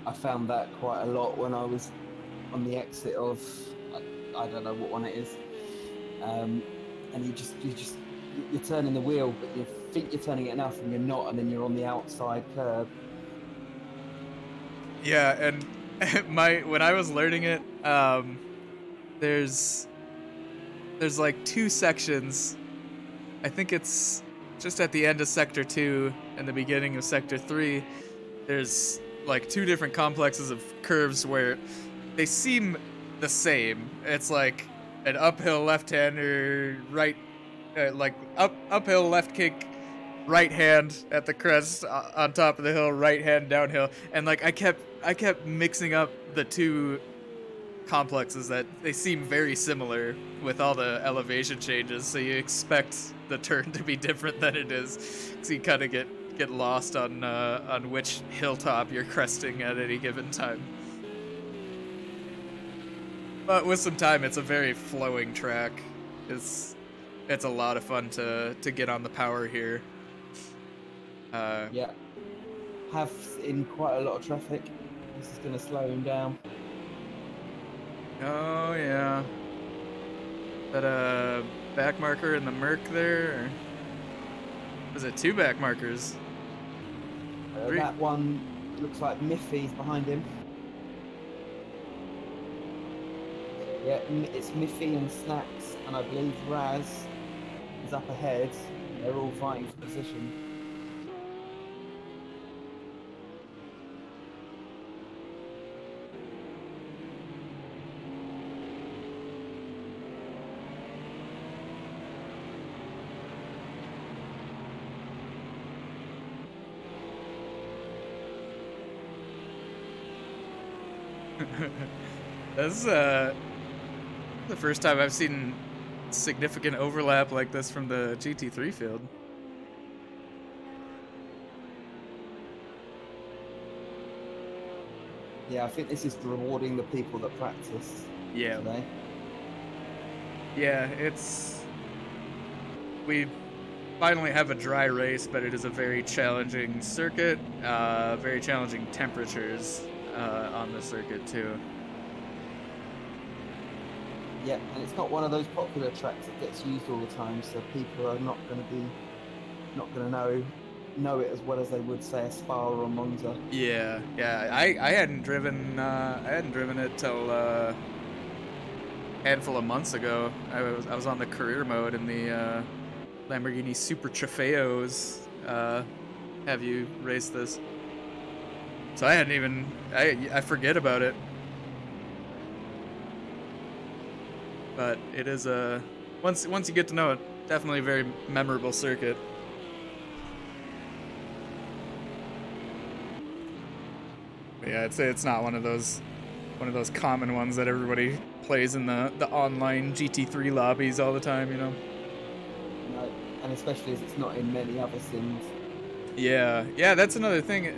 Speaker 3: I found that quite a lot when I was on the exit of, I don't know what one it is, and you're turning the wheel, but you think you're turning it enough and you're not, and then you're on the outside curb.
Speaker 1: Yeah, and when I was learning it, there's like 2 sections. I think it's just at the end of Sector 2 and the beginning of Sector 3. There's like 2 different complexes of curves where they seem the same. It's like an uphill left-hander, right, like uphill left kick, right hand at the crest on top of the hill, right hand downhill, and like I kept mixing up the two complex is that they seem very similar with all the elevation changes, so you expect the turn to be different than it is, because you kind of get lost on which hilltop you're cresting at any given time. But with some time, it's a very flowing track. It's a lot of fun to get on the power here.
Speaker 3: Yeah. Have in quite a lot of traffic. This is going to slow him down.
Speaker 1: Oh yeah. Is that a back marker in the Merc there? Or was it 2 back markers?
Speaker 3: That one looks like Miffy's behind him. Yeah, it's Miffy and Snacks, and I believe Raz is up ahead. They're all fighting for position.
Speaker 1: That's the first time I've seen significant overlap like this from the GT3 field.
Speaker 3: Yeah, I think this is rewarding the people that practice today.
Speaker 1: Yeah, we finally have a dry race, but it is a very challenging circuit, very challenging temperatures on the circuit too.
Speaker 3: Yeah, and it's not one of those popular tracks that gets used all the time, so people are not going to know it as well as they would say a Spa or a Monza.
Speaker 1: Yeah. I hadn't driven it till a handful of months ago. I was on the career mode in the Lamborghini Super Trofeos. Have you raced this? So I hadn't even I forget about it. But it is once you get to know it, definitely a very memorable circuit. But yeah, I'd say it's not one of those common ones that everybody plays in the online GT3 lobbies all the time, you know.
Speaker 3: No, and especially as it's not in many other sims.
Speaker 1: Yeah, that's another thing.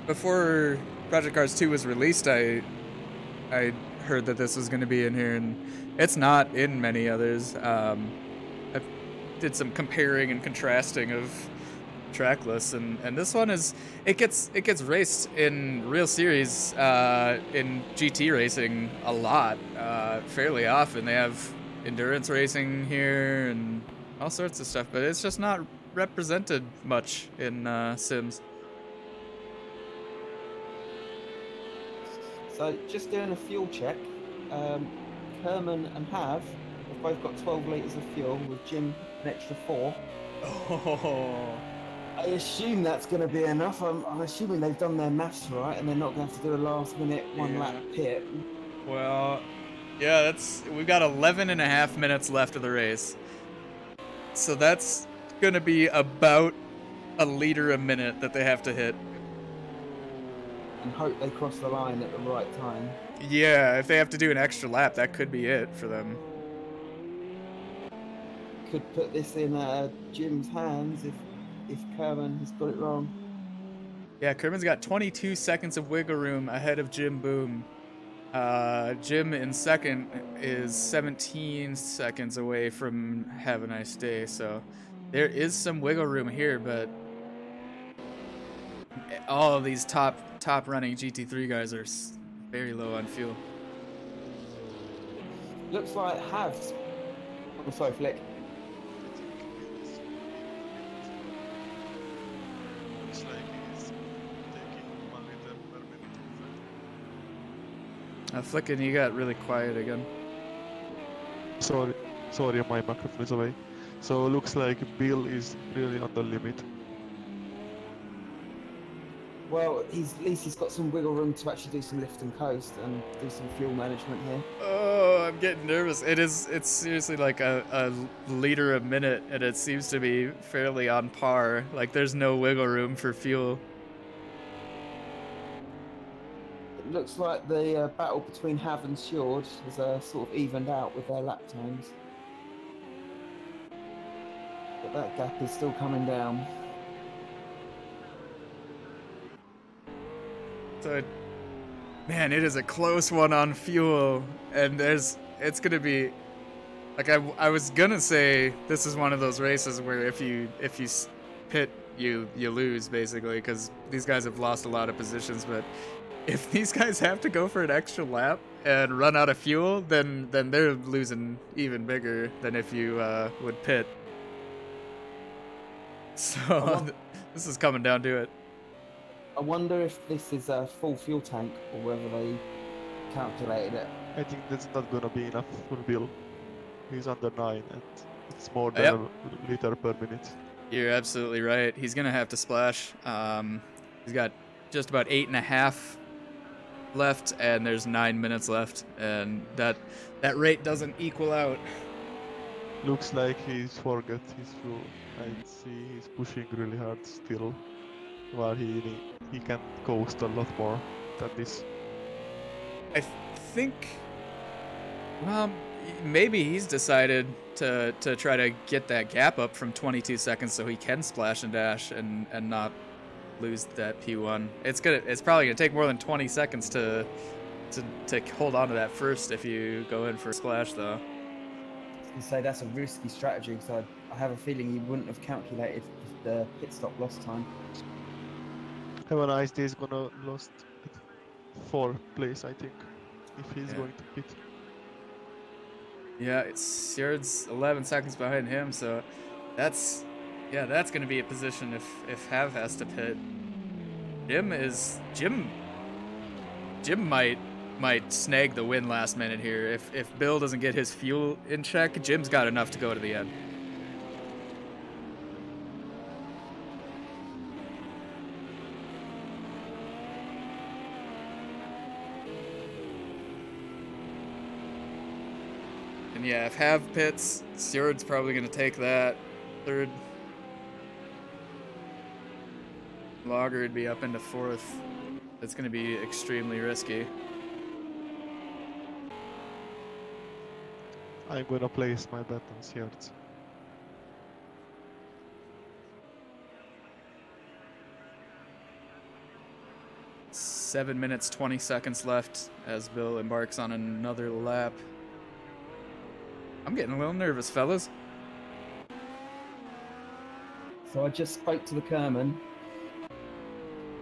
Speaker 1: Before Project Cars 2 was released, I heard that this was going to be in here, and it's not in many others. I did some comparing and contrasting of track lists, and this one it gets raced in real series in GT racing a lot, fairly often. They have endurance racing here and all sorts of stuff, but it's just not represented much in sims.
Speaker 3: So just doing a fuel check, Kerman and Have both got 12 litres of fuel, with Jim an extra 4.
Speaker 1: Oh.
Speaker 3: I assume that's going to be enough. I'm assuming they've done their maths right and they're not going to have to do a last minute one lap pit.
Speaker 1: Well, yeah, we've got 11 and a half minutes left of the race. So that's going to be about a liter a minute that they have to hit.
Speaker 3: And hope they cross the line at the right time.
Speaker 1: Yeah, if they have to do an extra lap, that could be it for them.
Speaker 3: Could put this in Jim's hands if Kerman has got it wrong.
Speaker 1: Yeah, Kerman's got 22 seconds of wiggle room ahead of Jim Boom. Jim in second is 17 seconds away from Have a Nice Day, so there is some wiggle room here, but all of these top running GT3 guys are very low on fuel.
Speaker 3: Looks like Have's. I'm sorry, Flick.
Speaker 2: Looks like he's taking 1 liter per minute.
Speaker 1: Flickin', you got really quiet again.
Speaker 2: Sorry, my microphone is away. So looks like Bill is really on the limit.
Speaker 3: Well, at least he's got some wiggle room to actually do some lift and coast and do some fuel management here.
Speaker 1: Oh, I'm getting nervous. It's seriously like a liter a minute, and it seems to be fairly on par. Like there's no wiggle room for fuel.
Speaker 3: looks like the battle between Hav and Sjord has sort of evened out with their lap times. But that gap is still coming down.
Speaker 1: So, man, it is a close one on fuel, and it's gonna be, like I was gonna say this is one of those races where if you pit, you lose basically, because these guys have lost a lot of positions. But if these guys have to go for an extra lap and run out of fuel, then they're losing even bigger than if you would pit. So this is coming down to it.
Speaker 3: I wonder if this is a full fuel tank or whether they calculated it.
Speaker 2: I think that's not gonna be enough for Bill. He's under 9 and it's more than
Speaker 1: Yep.
Speaker 2: a liter per minute.
Speaker 1: You're absolutely right. He's gonna have to splash. He's got just about 8.5 left, and there's 9 minutes left, and that rate doesn't equal out.
Speaker 2: Looks like he's forgot his fuel. I see he's pushing really hard still, while he can coast a lot more than this.
Speaker 1: I think, well, maybe he's decided to try to get that gap up from 22 seconds so he can splash and dash and not lose that P1. It's probably gonna take more than 20 seconds to hold on to that first if you go in for a splash, though.
Speaker 3: I say that's a risky strategy because I have a feeling he wouldn't have calculated the pit stop loss time.
Speaker 2: Have a nice day is gonna lost 4th place, I think, if he's
Speaker 1: Yeah.
Speaker 2: going to pit.
Speaker 1: Yeah, Sjord's 11 seconds behind him, so that's gonna be a position if Hav has to pit. Jim might snag the win last minute here. If Bill doesn't get his fuel in check, Jim's got enough to go to the end. And yeah, if Hav pits, Sjord's probably gonna take that. 3rd. Lager would be up into 4th. That's gonna be extremely risky.
Speaker 2: I'm gonna place my bet on Sjord.
Speaker 1: Seven minutes, 20 seconds left as Bill embarks on another lap. I'm getting a little nervous, fellas.
Speaker 3: So I just spoke to the Kerman.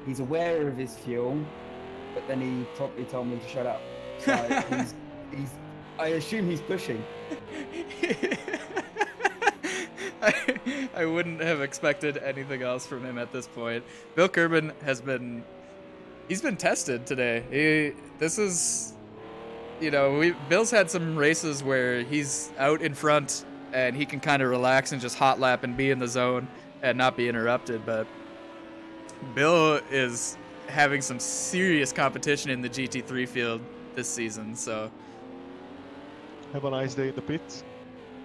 Speaker 3: He's aware of his fuel, but then he promptly told me to shut up. So I assume he's pushing.
Speaker 1: I wouldn't have expected anything else from him at this point. Bill Kerman he's been tested today. Bill's had some races where he's out in front and he can kind of relax and just hot lap and be in the zone and not be interrupted, but Bill is having some serious competition in the GT3 field this season, so
Speaker 2: Have a nice day in the pits.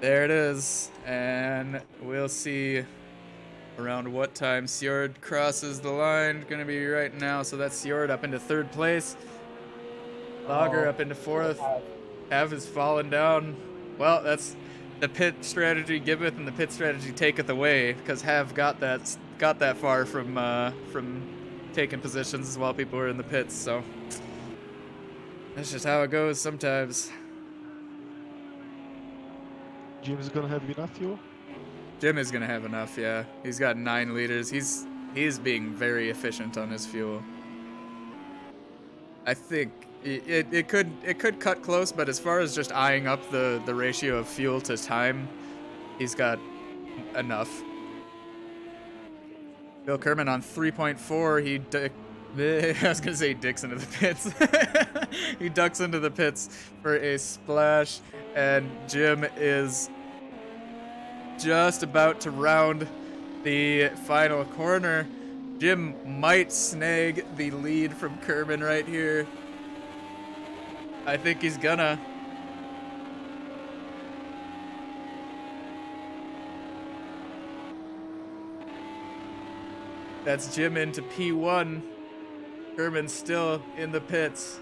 Speaker 1: there it is, and we'll see around what time Sjord crosses the line. Gonna be right now, so that's Sjord up into 3rd place. Lager up into 4th. Hav is falling down. Well, that's the pit strategy giveth and the pit strategy taketh away, because Hav got that far from taking positions while people were in the pits, so that's just how it goes sometimes.
Speaker 2: Jim's gonna have enough fuel.
Speaker 1: Jim is gonna have enough, yeah. He's got 9 liters. He's being very efficient on his fuel. I think it could cut close, but as far as just eyeing up the ratio of fuel to time, he's got enough. Bill Kerman on 3.4. I was gonna say he dicks into the pits. He ducks into the pits for a splash, and Jim is just about to round the final corner. Jim might snag the lead from Kerman right here. I think he's gonna. That's Jim into P1. Kerman's still in the pits.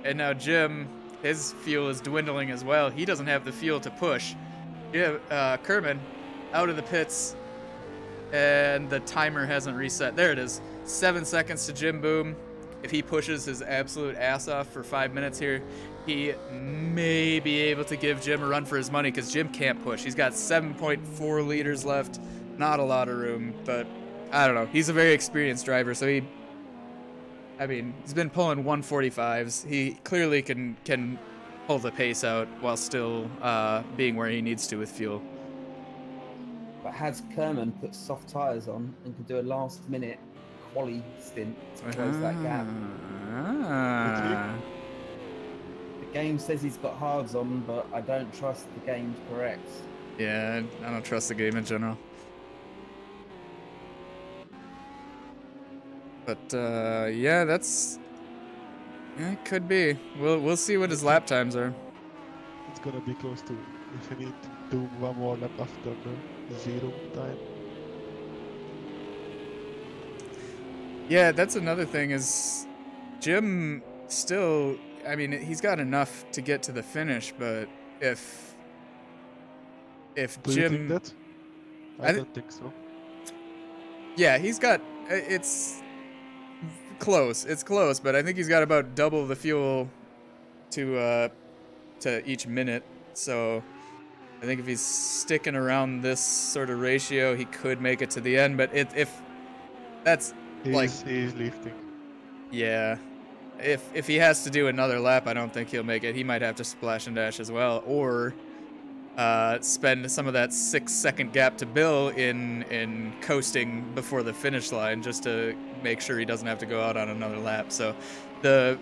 Speaker 1: And now Jim, his fuel is dwindling as well. He doesn't have the fuel to push. Kerman out of the pits, and the timer hasn't reset. There it is. 7 seconds to Jim Boom. If he pushes his absolute ass off for 5 minutes here, he may be able to give Jim a run for his money, because Jim can't push. He's got 7.4 liters left. Not a lot of room, but I don't know. He's a very experienced driver, so he's been pulling 145s. He clearly can pull the pace out while still being where he needs to with fuel.
Speaker 3: But has Kerman put soft tyres on and could do a last-minute quali stint to close that gap? The game says he's got hards on, but I don't trust the game's correct.
Speaker 1: Yeah, I don't trust the game in general. But yeah, it could be. We'll see what his lap times are.
Speaker 2: It's gonna be close to if you need to do one more lap after the 0 time.
Speaker 1: Yeah, that's another thing is Jim still, I mean, he's got enough to get to the finish, but if
Speaker 2: Do
Speaker 1: Jim...
Speaker 2: you think that? I don't think so.
Speaker 1: Yeah, he's got, it's close, but I think he's got about double the fuel to each minute, so I think if he's sticking around this sort of ratio, he could make it to the end, but if that's
Speaker 2: He's lifting.
Speaker 1: Yeah. If he has to do another lap, I don't think he'll make it. He might have to splash and dash as well, or spend some of that 6-second gap to Bill in coasting before the finish line, just to make sure he doesn't have to go out on another lap. So the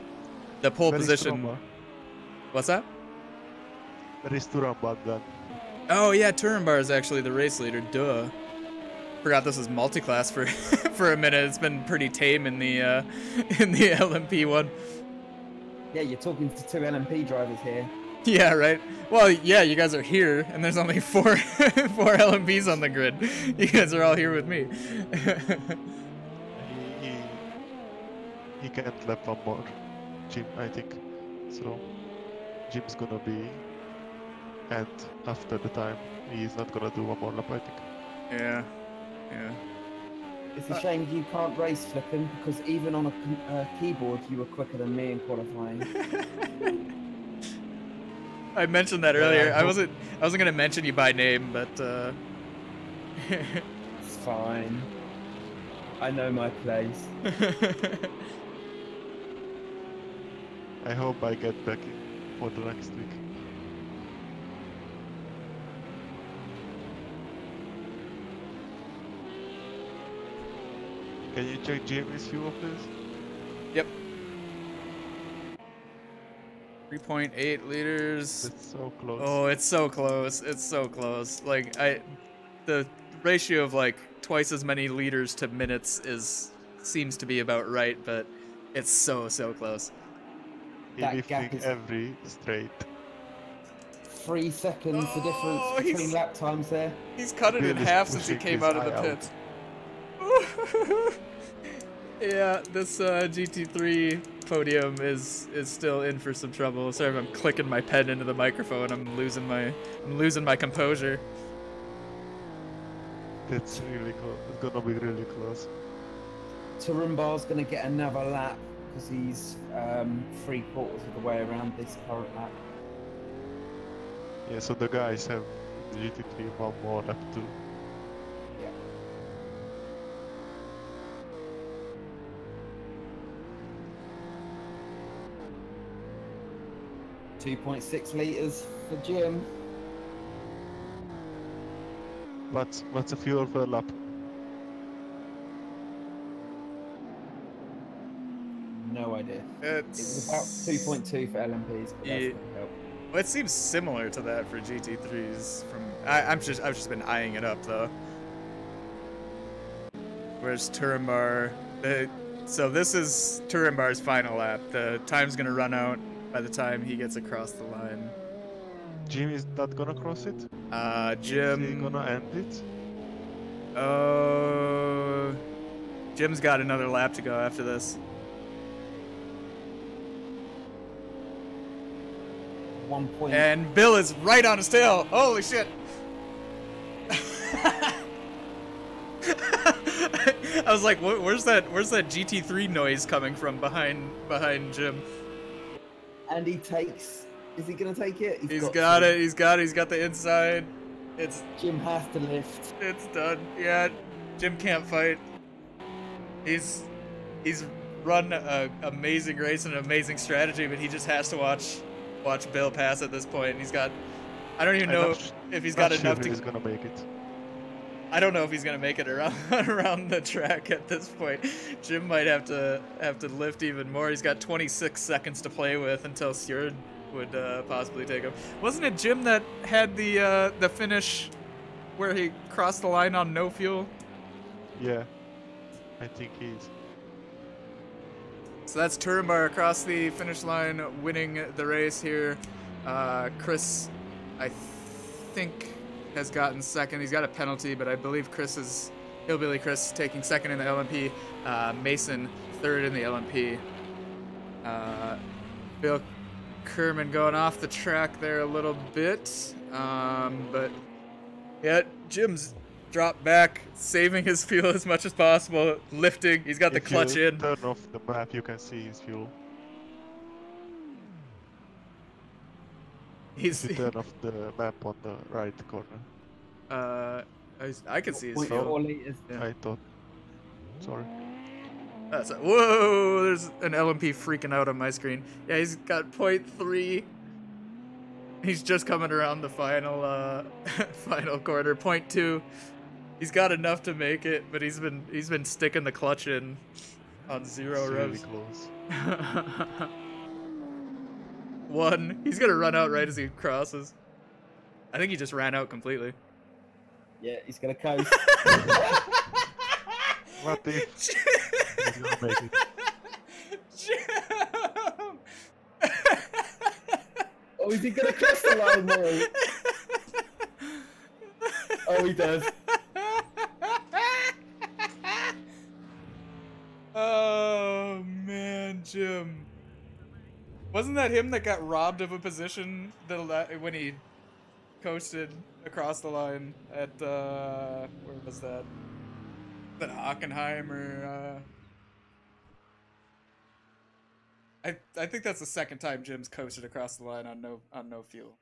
Speaker 1: pole position. What's that?
Speaker 2: Where is Turambar then?
Speaker 1: Oh yeah, Turambar is actually the race leader. Duh. Forgot this was multiclass for for a minute. It's been pretty tame in the LMP1.
Speaker 3: Yeah, you're talking to 2 LMP drivers here.
Speaker 1: Yeah, right. Well, yeah, you guys are here, and there's only four LMPs on the grid. You guys are all here with me.
Speaker 2: he can't lap one more, Jim, I think. So Jim's gonna be end after the time. He's not gonna do one more lap, I think.
Speaker 1: Yeah.
Speaker 3: It's a shame you can't race flipping, because even on a keyboard you were quicker than me in qualifying.
Speaker 1: I mentioned that earlier. I wasn't gonna mention you by name, but
Speaker 3: It's fine. I know my place.
Speaker 2: I hope I get back for the next week. Can you check Jamie's fuel, please?
Speaker 1: Yep. 3.8 liters.
Speaker 2: It's so close.
Speaker 1: Oh, it's so close. It's so close. Like the ratio of like twice as many liters to minutes seems to be about right, but it's so close.
Speaker 2: He's lifting every straight.
Speaker 3: 3 seconds the difference between lap times there.
Speaker 1: He's cut it in half since he came out of the pits. Yeah, this GT3 podium is still in for some trouble. Sorry if I'm clicking my pen into the microphone. I'm losing my composure.
Speaker 2: It's really close. It's gonna be really close.
Speaker 3: Turambar's going to get another lap because he's 3/4 of the way around this current lap.
Speaker 2: Yeah, so the guys have the GT3 one more lap too.
Speaker 3: Yeah. .6 litres for Jim.
Speaker 2: What's the fuel per lap?
Speaker 3: No idea. It was
Speaker 1: It's
Speaker 3: about 2.2 for LMPs, but that's gonna help.
Speaker 1: Well, it seems similar to that for GT3s. I've just been eyeing it up though. Where's Turambar? So this is Turambar's final lap. The time's gonna run out by the time he gets across the line.
Speaker 2: Jim is not gonna cross it? Is he
Speaker 1: Jim.
Speaker 2: gonna end it?
Speaker 1: Oh, Jim's got another lap to go after this.
Speaker 3: 1 point.
Speaker 1: And Bill is right on his tail. Holy shit. I was like, where's that GT3 noise coming from behind Jim?
Speaker 3: And he takes. Is he gonna take it?
Speaker 1: He's got it. He's got the inside.
Speaker 3: Jim has to lift.
Speaker 1: It's done. Yeah, Jim can't fight. He's run an amazing race and an amazing strategy, but he just has to watch Bill pass at this point. He's got. I don't even know if he's got enough to.
Speaker 2: He's gonna make it.
Speaker 1: I don't know if he's gonna make it around the track at this point. Jim might have to lift even more. He's got 26 seconds to play with until Sjord would possibly take him. Wasn't it Jim that had the finish where he crossed the line on no fuel?
Speaker 2: Yeah, I think he's.
Speaker 1: So that's Turenbar across the finish line, winning the race here. Chris, I think, has gotten second. He's got a penalty, but I believe Hillbilly Chris taking second in the LMP. Mason third in the LMP. Bill Kerman going off the track there a little bit. But yeah, Jim's dropped back, saving his fuel as much as possible, lifting. He's got the clutch in.
Speaker 2: If you turn off the map, you can see his fuel. If you turn off the map on the right corner.
Speaker 1: I can see his
Speaker 3: 0.4
Speaker 1: fuel.
Speaker 3: liters.
Speaker 1: Yeah.
Speaker 2: I thought. Sorry.
Speaker 1: Whoa! There's an LMP freaking out on my screen. Yeah, he's got 0.3. He's just coming around the final final quarter. 0.2. He's got enough to make it, but he's been sticking the clutch in on zero
Speaker 2: It's
Speaker 1: revs.
Speaker 2: really close.
Speaker 1: 1. He's gonna run out right as he crosses. I think he just ran out completely.
Speaker 3: Yeah, he's gonna coast.
Speaker 2: What if he's gonna make it?
Speaker 3: Oh, is he gonna cross the line, Murray? Oh, he does.
Speaker 1: Oh man, Jim. Wasn't that him that got robbed of a position when he coasted across the line at where was that? That Hockenheim or I think that's the second time Jim's coasted across the line on no fuel.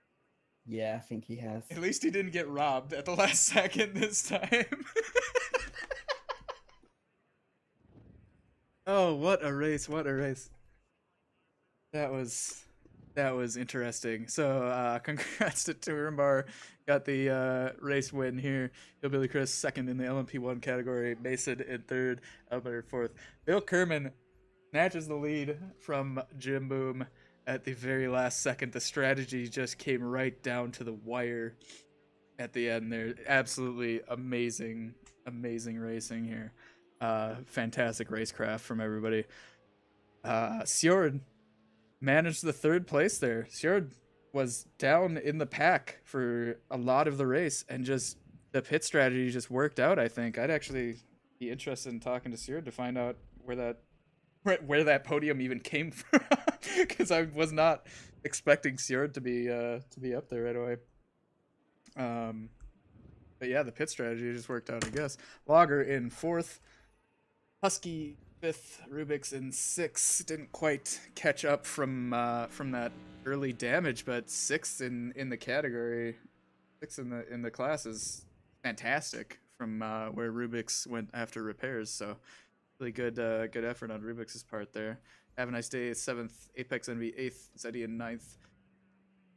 Speaker 3: Yeah, I think he has.
Speaker 1: At least he didn't get robbed at the last second this time. Oh, what a race, what a race. That was interesting. So congrats to Turenbar. Got the race win here. Hillbilly Chris second in the LMP1 category. Mason in third. Albert fourth. Bill Kerman snatches the lead from Jim Boom at the very last second. The strategy just came right down to the wire at the end there. Absolutely amazing racing here. Fantastic racecraft from everybody. Sjord managed the third place there. Sjord was down in the pack for a lot of the race, and just the pit strategy just worked out. I think I'd actually be interested in talking to Sjord to find out where that podium even came from, because I was not expecting Sjord to be up there right away. But yeah, the pit strategy just worked out, I guess. Logger in fourth, Husky fifth, Rubix in sixth. Didn't quite catch up from that early damage, but sixth in the category, sixth in the class is fantastic from where Rubix went after repairs. So really good effort on Rubix's part there. Have a nice day. 7th, Apex Envy 8th, Zeddy in 9th.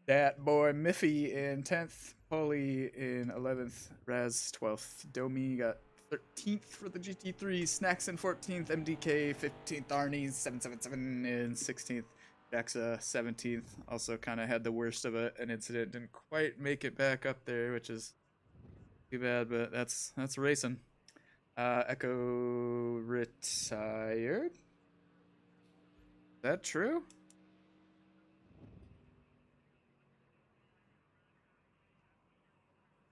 Speaker 1: That boy Miffy in 10th, Polly in 11th, Raz 12th, Domi got 13th for the GT3, Snacks in 14th, MDK 15th, Arnie 777 in 16th, Jaxa 17th. Also kind of had the worst of an incident, didn't quite make it back up there, which is too bad, but that's racing. Echo retired. Is that true?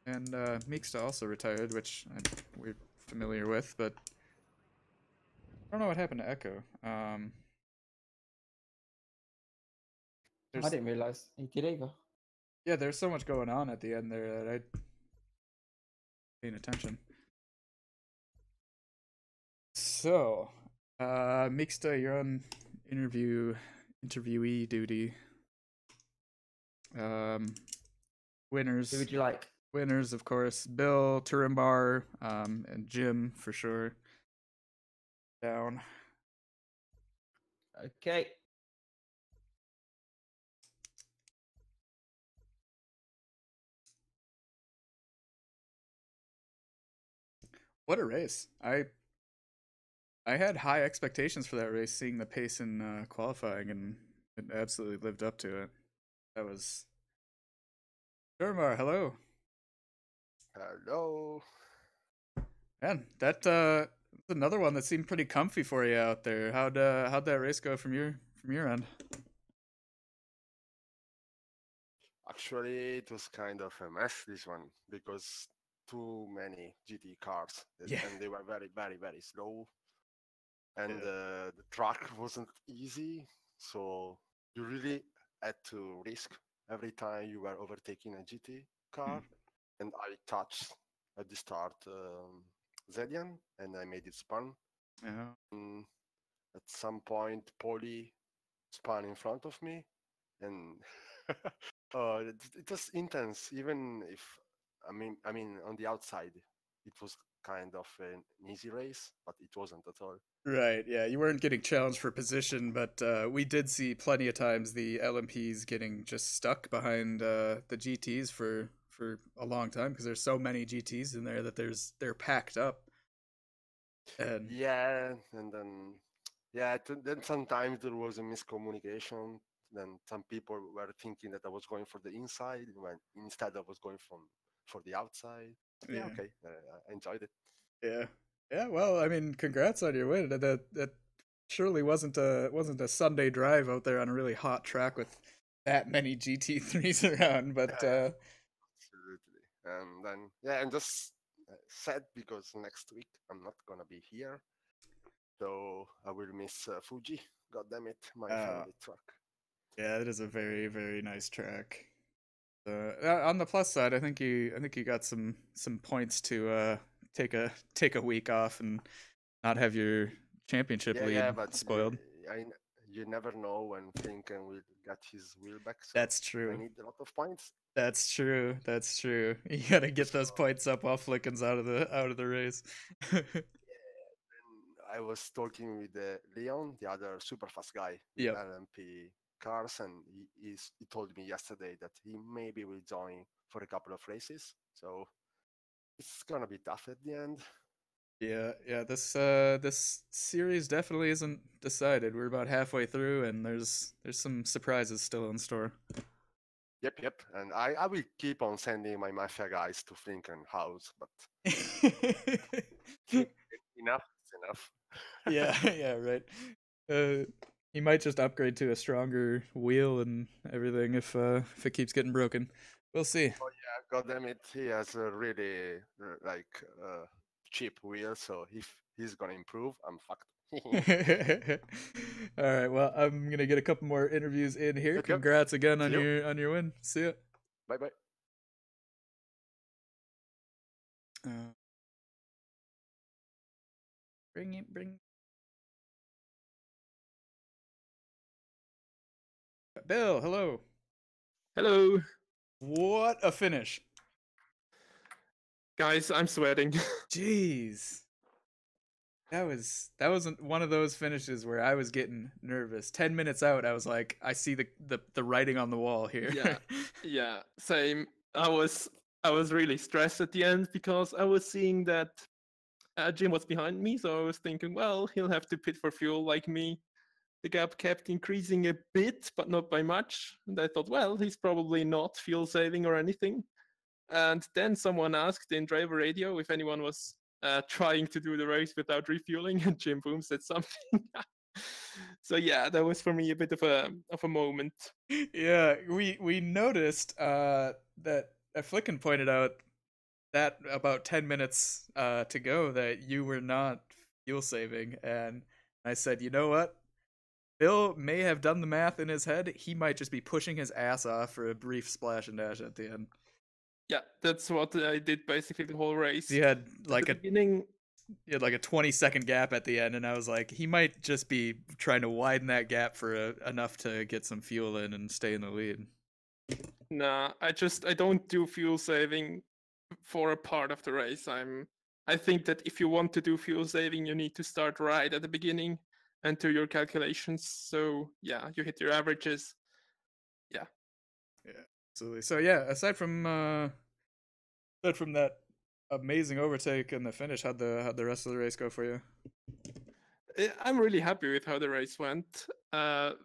Speaker 1: And Meeksta also retired, which we're familiar with, but I don't know what happened to Echo.
Speaker 3: I didn't realise he did either.
Speaker 1: Yeah, there's so much going on at the end there that I paying attention. So, Mixta, you're on interviewee duty. Winners.
Speaker 3: Who would you like?
Speaker 1: Winners, of course, Bill, Turimbar, and Jim for sure. Down.
Speaker 3: Okay.
Speaker 1: What a race! I had high expectations for that race, seeing the pace in qualifying, and it absolutely lived up to it. That was Turimbar. Hello.
Speaker 4: Hello.
Speaker 1: Man, that's another one that seemed pretty comfy for you out there. How'd that race go from your end?
Speaker 4: Actually, it was kind of a mess, this one, because too many GT cars,
Speaker 1: Yeah.
Speaker 4: and they were very, very, very slow. And the track wasn't easy, so you really had to risk every time you were overtaking a GT car. And I touched at the start Zedian, and I made it spun.
Speaker 1: Yeah.
Speaker 4: And at some point, Polly spun in front of me, and it was intense. Even if I mean, on the outside, it was kind of an easy race, but it wasn't at all.
Speaker 1: Right, yeah, you weren't getting challenged for position, but we did see plenty of times the LMPs getting just stuck behind the GTs for a long time because there's so many GTs in there that they're packed up. And
Speaker 4: yeah, and then then sometimes there was a miscommunication. Then some people were thinking that I was going for the inside when instead I was going for the outside. Yeah, okay, I enjoyed it.
Speaker 1: Yeah. Well, I mean, congrats on your win. That surely wasn't a Sunday drive out there on a really hot track with that many GT3s around. But
Speaker 4: absolutely. And then and just sad because next week I'm not gonna be here, so I will miss Fuji. God damn it, my family truck.
Speaker 1: Yeah, it is a very, very nice track. On the plus side, I think you got some points to take a week off and not have your championship lead
Speaker 4: but
Speaker 1: spoiled.
Speaker 4: You never know when Finken will get his wheel back. So
Speaker 1: That's true.
Speaker 4: I need a lot of points.
Speaker 1: That's true. You gotta get those points up while Flicken's out of the race.
Speaker 4: I was talking with Leon, the other super fast guy with LMP cars, and he told me yesterday that he maybe will join for a couple of races. So it's gonna be tough at the end.
Speaker 1: Yeah. This series definitely isn't decided. We're about halfway through, and there's some surprises still in store.
Speaker 4: Yep. And I will keep on sending my mafia guys to Finken house, but enough is enough.
Speaker 1: Yeah, right. He might just upgrade to a stronger wheel and everything if it keeps getting broken. We'll see.
Speaker 4: Oh yeah, god damn it, he has a really cheap wheel, so if he's gonna improve, I'm fucked.
Speaker 1: All right, well, I'm gonna get a couple more interviews in here. Congrats again on your win. See ya.
Speaker 4: Bye bye.
Speaker 1: Bring. Bill, hello.
Speaker 5: Hello.
Speaker 1: What a finish.
Speaker 5: Guys, I'm sweating.
Speaker 1: Jeez. That was one of those finishes where I was getting nervous. 10 minutes out, I was like, I see the writing on the wall here.
Speaker 5: Yeah, same. I was really stressed at the end because I was seeing that Jim was behind me, so I was thinking, well, he'll have to pit for fuel like me. The gap kept increasing a bit, but not by much. And I thought, well, he's probably not fuel saving or anything. And then someone asked in driver radio if anyone was trying to do the race without refueling, and Jim Boom said something. So yeah, that was for me a bit of a moment.
Speaker 1: Yeah, we noticed that Flicken pointed out that about 10 minutes to go that you were not fuel saving, and I said, you know what? Bill may have done the math in his head. He might just be pushing his ass off for a brief splash and dash at the end.
Speaker 5: Yeah, that's what I did basically the whole race.
Speaker 1: He had
Speaker 5: At
Speaker 1: like
Speaker 5: the beginning,
Speaker 1: he had like a 20-second gap at the end, and I was like, he might just be trying to widen that gap for enough to get some fuel in and stay in the lead.
Speaker 5: nah, I don't do fuel saving for a part of the race. I think that if you want to do fuel saving, you need to start right at the beginning and do your calculations. So yeah, you hit your averages. Yeah.
Speaker 1: Yeah, absolutely. So yeah, aside from that amazing overtake and the finish, how'd the rest of the race go for you?
Speaker 5: I'm really happy with how the race went.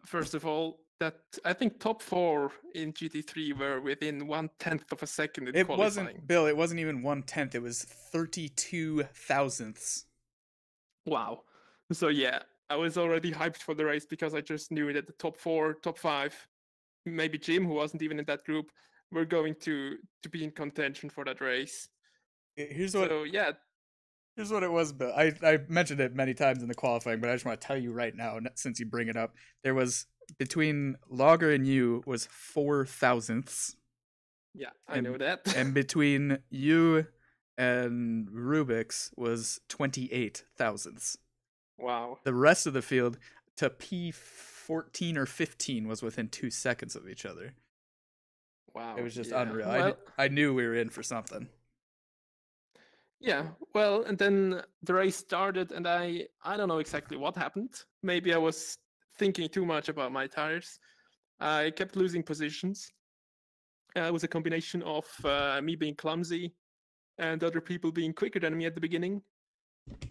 Speaker 5: First of all, that I think top 4 in GT3 were within 1/10 of a second in
Speaker 1: It
Speaker 5: qualifying.
Speaker 1: wasn't, Bill. It wasn't even 1/10. It was 32 thousandths.
Speaker 5: Wow. So yeah, I was already hyped for the race because I just knew that the top 4, top 5, maybe Jim, who wasn't even in that group, were going to be in contention for that race.
Speaker 1: Here's what it was, Bill. I mentioned it many times in the qualifying, but I just want to tell you right now, since you bring it up, there was between Logger and you was 4 thousandths.
Speaker 5: Yeah, I know that.
Speaker 1: And between you and Rubik's was 28 thousandths.
Speaker 5: Wow.
Speaker 1: The rest of the field to P14 or 15 was within 2 seconds of each other.
Speaker 5: Wow.
Speaker 1: It was just
Speaker 5: yeah.
Speaker 1: unreal.
Speaker 5: Well,
Speaker 1: I knew we were in for something.
Speaker 5: Yeah, well, and then the race started, and I don't know exactly what happened. Maybe I was thinking too much about my tires. I kept losing positions. It was a combination of me being clumsy and other people being quicker than me at the beginning.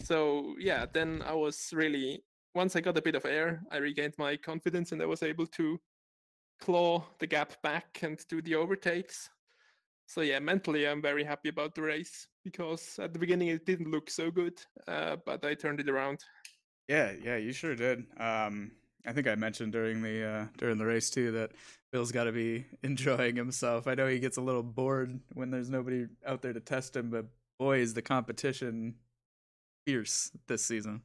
Speaker 5: So yeah, then I was really, once I got a bit of air, I regained my confidence and I was able to claw the gap back and do the overtakes. So yeah, mentally I'm very happy about the race because at the beginning it didn't look so good, but I turned it around.
Speaker 1: Yeah, you sure did. I think I mentioned during the race too that Bill's got to be enjoying himself. I know he gets a little bored when there's nobody out there to test him, but boy, is the competition fierce this season.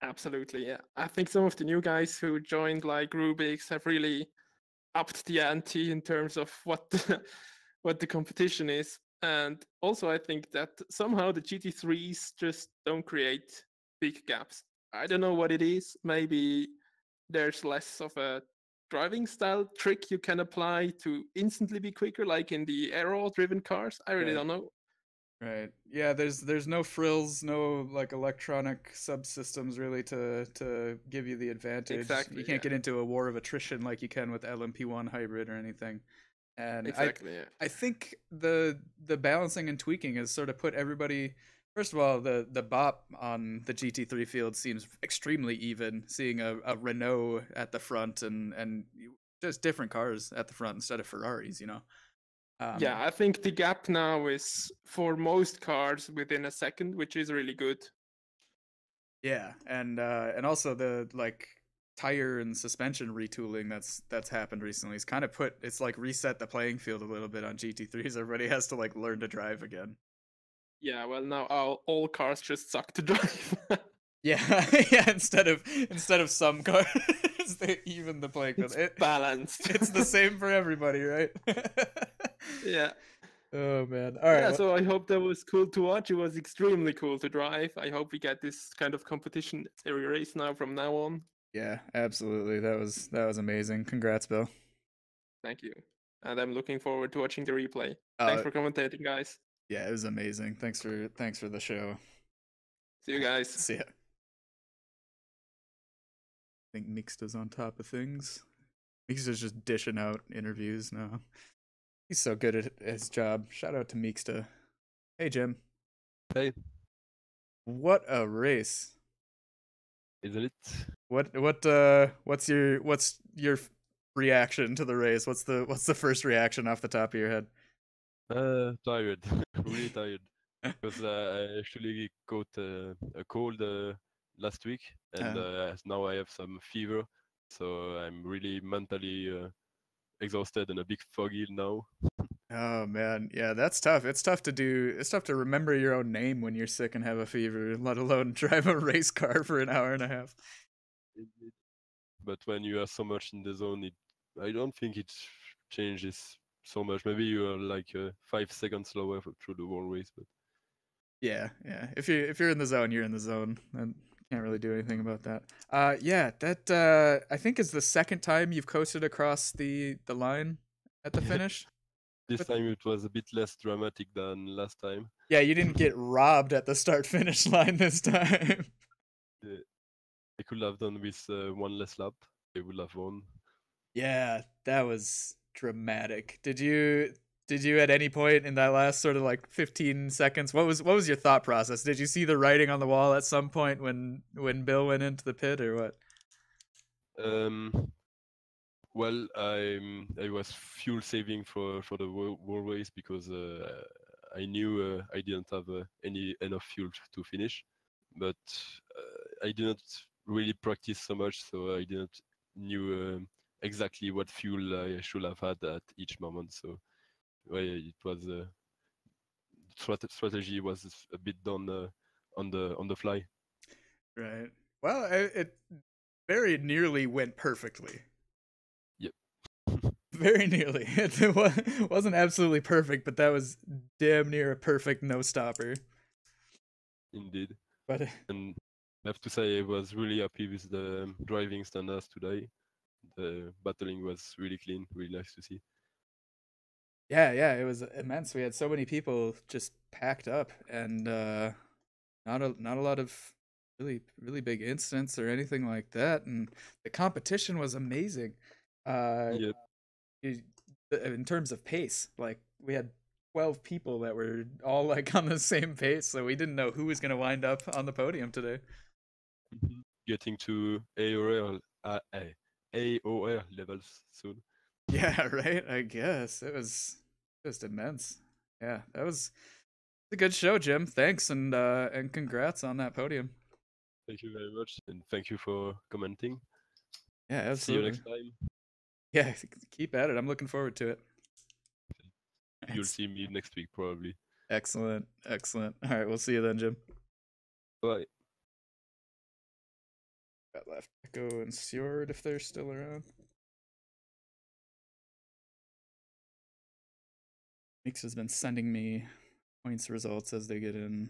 Speaker 5: Absolutely, yeah. I think some of the new guys who joined, like Rubik's, have really upped the ante in terms of what what the competition is. And also, I think that somehow the GT3s just don't create big gaps. I don't know what it is. Maybe there's less of a driving style trick you can apply to instantly be quicker, like in the aero-driven cars. I really don't know.
Speaker 1: Right. Yeah, there's no frills, no like electronic subsystems really to give you the advantage.
Speaker 5: Exactly,
Speaker 1: You can't
Speaker 5: yeah.
Speaker 1: get into a war of attrition like you can with LMP1 hybrid or anything. And
Speaker 5: Exactly, yeah.
Speaker 1: I think the balancing and tweaking has sort of put everybody. First of all, the bop on the GT3 field seems extremely even. Seeing a Renault at the front and just different cars at the front instead of Ferraris, you know.
Speaker 5: Yeah, I think the gap now is for most cars within a second, which is really good.
Speaker 1: Yeah, and also the like tire and suspension retooling that's happened recently. It's like reset the playing field a little bit on GT3s. Everybody has to like learn to drive again.
Speaker 5: Yeah, well now all cars just suck to drive.
Speaker 1: Yeah, yeah. Instead of some cars, they even the playing field.
Speaker 5: It's balanced.
Speaker 1: It's the same for everybody, right?
Speaker 5: Yeah.
Speaker 1: Oh man. All right.
Speaker 5: Yeah, so I hope that was cool to watch. It was extremely cool to drive. I hope we get this kind of competition every race now from now on.
Speaker 1: Yeah, absolutely. That was amazing. Congrats, Bill.
Speaker 5: Thank you. And I'm looking forward to watching the replay. Thanks for commentating, guys.
Speaker 1: Yeah, it was amazing. Thanks for the show.
Speaker 5: See you guys.
Speaker 1: See ya. I think Mixta's on top of things. Mixta's just dishing out interviews now. He's so good at his job. Shout out to Mixta. Hey, Jim.
Speaker 6: Hey.
Speaker 1: What a race.
Speaker 6: Isn't it?
Speaker 1: What's your reaction to the race? What's the first reaction off the top of your head?
Speaker 6: Tired. Really tired. Because I actually got a cold last week, and now I have some fever, so I'm really mentally exhausted and a bit foggy now.
Speaker 1: Oh man, yeah, that's tough. It's tough to do. It's tough to remember your own name when you're sick and have a fever, let alone drive a race car for an hour and a half.
Speaker 6: Indeed. But when you are so much in the zone, I don't think it changes so much. Maybe you are like 5 seconds slower through the whole race, but
Speaker 1: Yeah, yeah. If you're in the zone, you're in the zone. And can't really do anything about that. Yeah, that I think is the second time you've coasted across the line at the finish.
Speaker 6: this
Speaker 1: With-
Speaker 6: time it was a bit less dramatic than last time.
Speaker 1: Yeah, you didn't get robbed at the start finish line this time.
Speaker 6: I could have done with one less lap. I would have won.
Speaker 1: Yeah, that was dramatic. Did you at any point in that last sort of like 15 seconds, what was your thought process? Did you see the writing on the wall at some point when Bill went into the pit or what?
Speaker 6: Um, well, I was fuel saving for the whole race because I knew I didn't have any enough fuel to finish, but I didn't really practice so much, so I didn't knew exactly what fuel I should have had at each moment. So well, it was strategy was a bit done on the fly.
Speaker 1: Right. Well, it very nearly went perfectly.
Speaker 6: Yep.
Speaker 1: Very nearly. It wasn't absolutely perfect, but that was damn near a perfect no stopper.
Speaker 6: Indeed.
Speaker 1: But
Speaker 6: And I have to say, I was really happy with the driving standards today. The battling was really clean, really nice to see.
Speaker 1: yeah, it was immense. We had so many people just packed up, and not a lot of really big incidents or anything like that. And the competition was amazing.
Speaker 6: Yep.
Speaker 1: You- in terms of pace, like we had 12 people that were all like on the same pace, so we didn't know who was going to wind up on the podium today.
Speaker 6: Getting to AOR levels soon.
Speaker 1: Yeah, right. I guess it was just immense. Yeah, that was a good show, Jim. Thanks and congrats on that podium.
Speaker 6: Thank you very much, and thank you for commenting.
Speaker 1: Yeah,
Speaker 6: See you
Speaker 1: absolutely.
Speaker 6: next time.
Speaker 1: Yeah, keep at it. I'm looking forward to it.
Speaker 6: You'll see me next week probably.
Speaker 1: Excellent, excellent. All right, we'll see you then, Jim.
Speaker 6: Bye.
Speaker 1: Got left Echo and Stewart if they're still around. Mix has been sending me points results as they get in.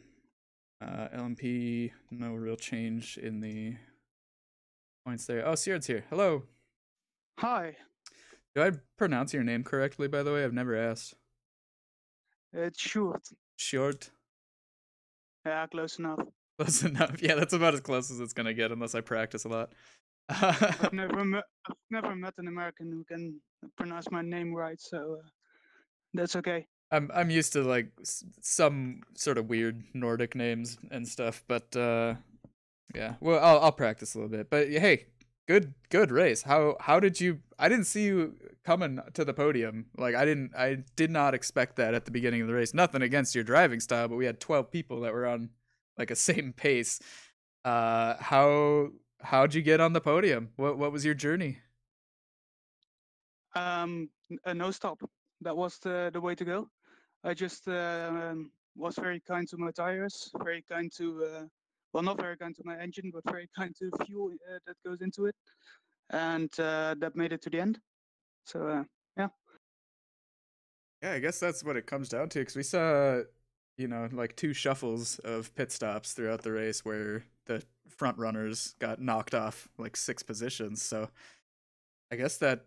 Speaker 1: LMP, no real change in the points there. Oh, Stewart's here. Hello.
Speaker 7: Hi,
Speaker 1: Do I pronounce your name correctly, by the way? I've never asked.
Speaker 7: it's Sjoerd.
Speaker 1: Short.
Speaker 7: Yeah, close enough.
Speaker 1: Close enough. Yeah, that's about as close as it's gonna get unless I practice a lot.
Speaker 7: I've never met an American who can pronounce my name right, so that's okay.
Speaker 1: I'm used to like some sort of weird Nordic names and stuff, but yeah. Well, I'll practice a little bit. But hey, good race. How did you? I didn't see you coming to the podium. Like I did not expect that at the beginning of the race. Nothing against your driving style, but we had 12 people that were on like a same pace. How'd you get on the podium? What was your journey?
Speaker 7: A no stop. That was the way to go. I just was very kind to my tires, very kind to well, not very kind to my engine, but very kind to fuel that goes into it, and that made it to the end. So yeah.
Speaker 1: Yeah, I guess that's what it comes down to because we saw, like two shuffles of pit stops throughout the race where the front runners got knocked off like 6 positions. So I guess that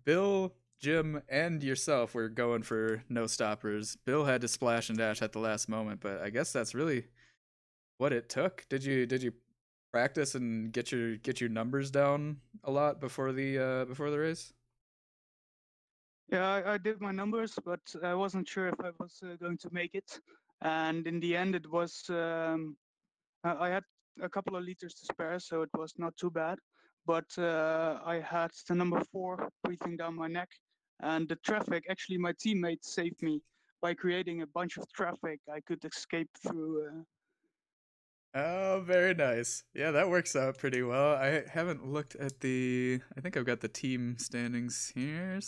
Speaker 1: Bill, Jim, and yourself were going for no stoppers. Bill had to splash and dash at the last moment, but I guess that's really what it took. Did you practice and get your numbers down a lot before the race?
Speaker 7: Yeah, I did my numbers, but I wasn't sure if I was going to make it. And in the end, it was I had a couple of liters to spare, so it was not too bad. But I had the number 4 breathing down my neck, and the traffic. Actually, my teammate saved me by creating a bunch of traffic. I could escape through.
Speaker 1: Oh, very nice. Yeah, that works out pretty well. I haven't looked at I think I've got the team standings here.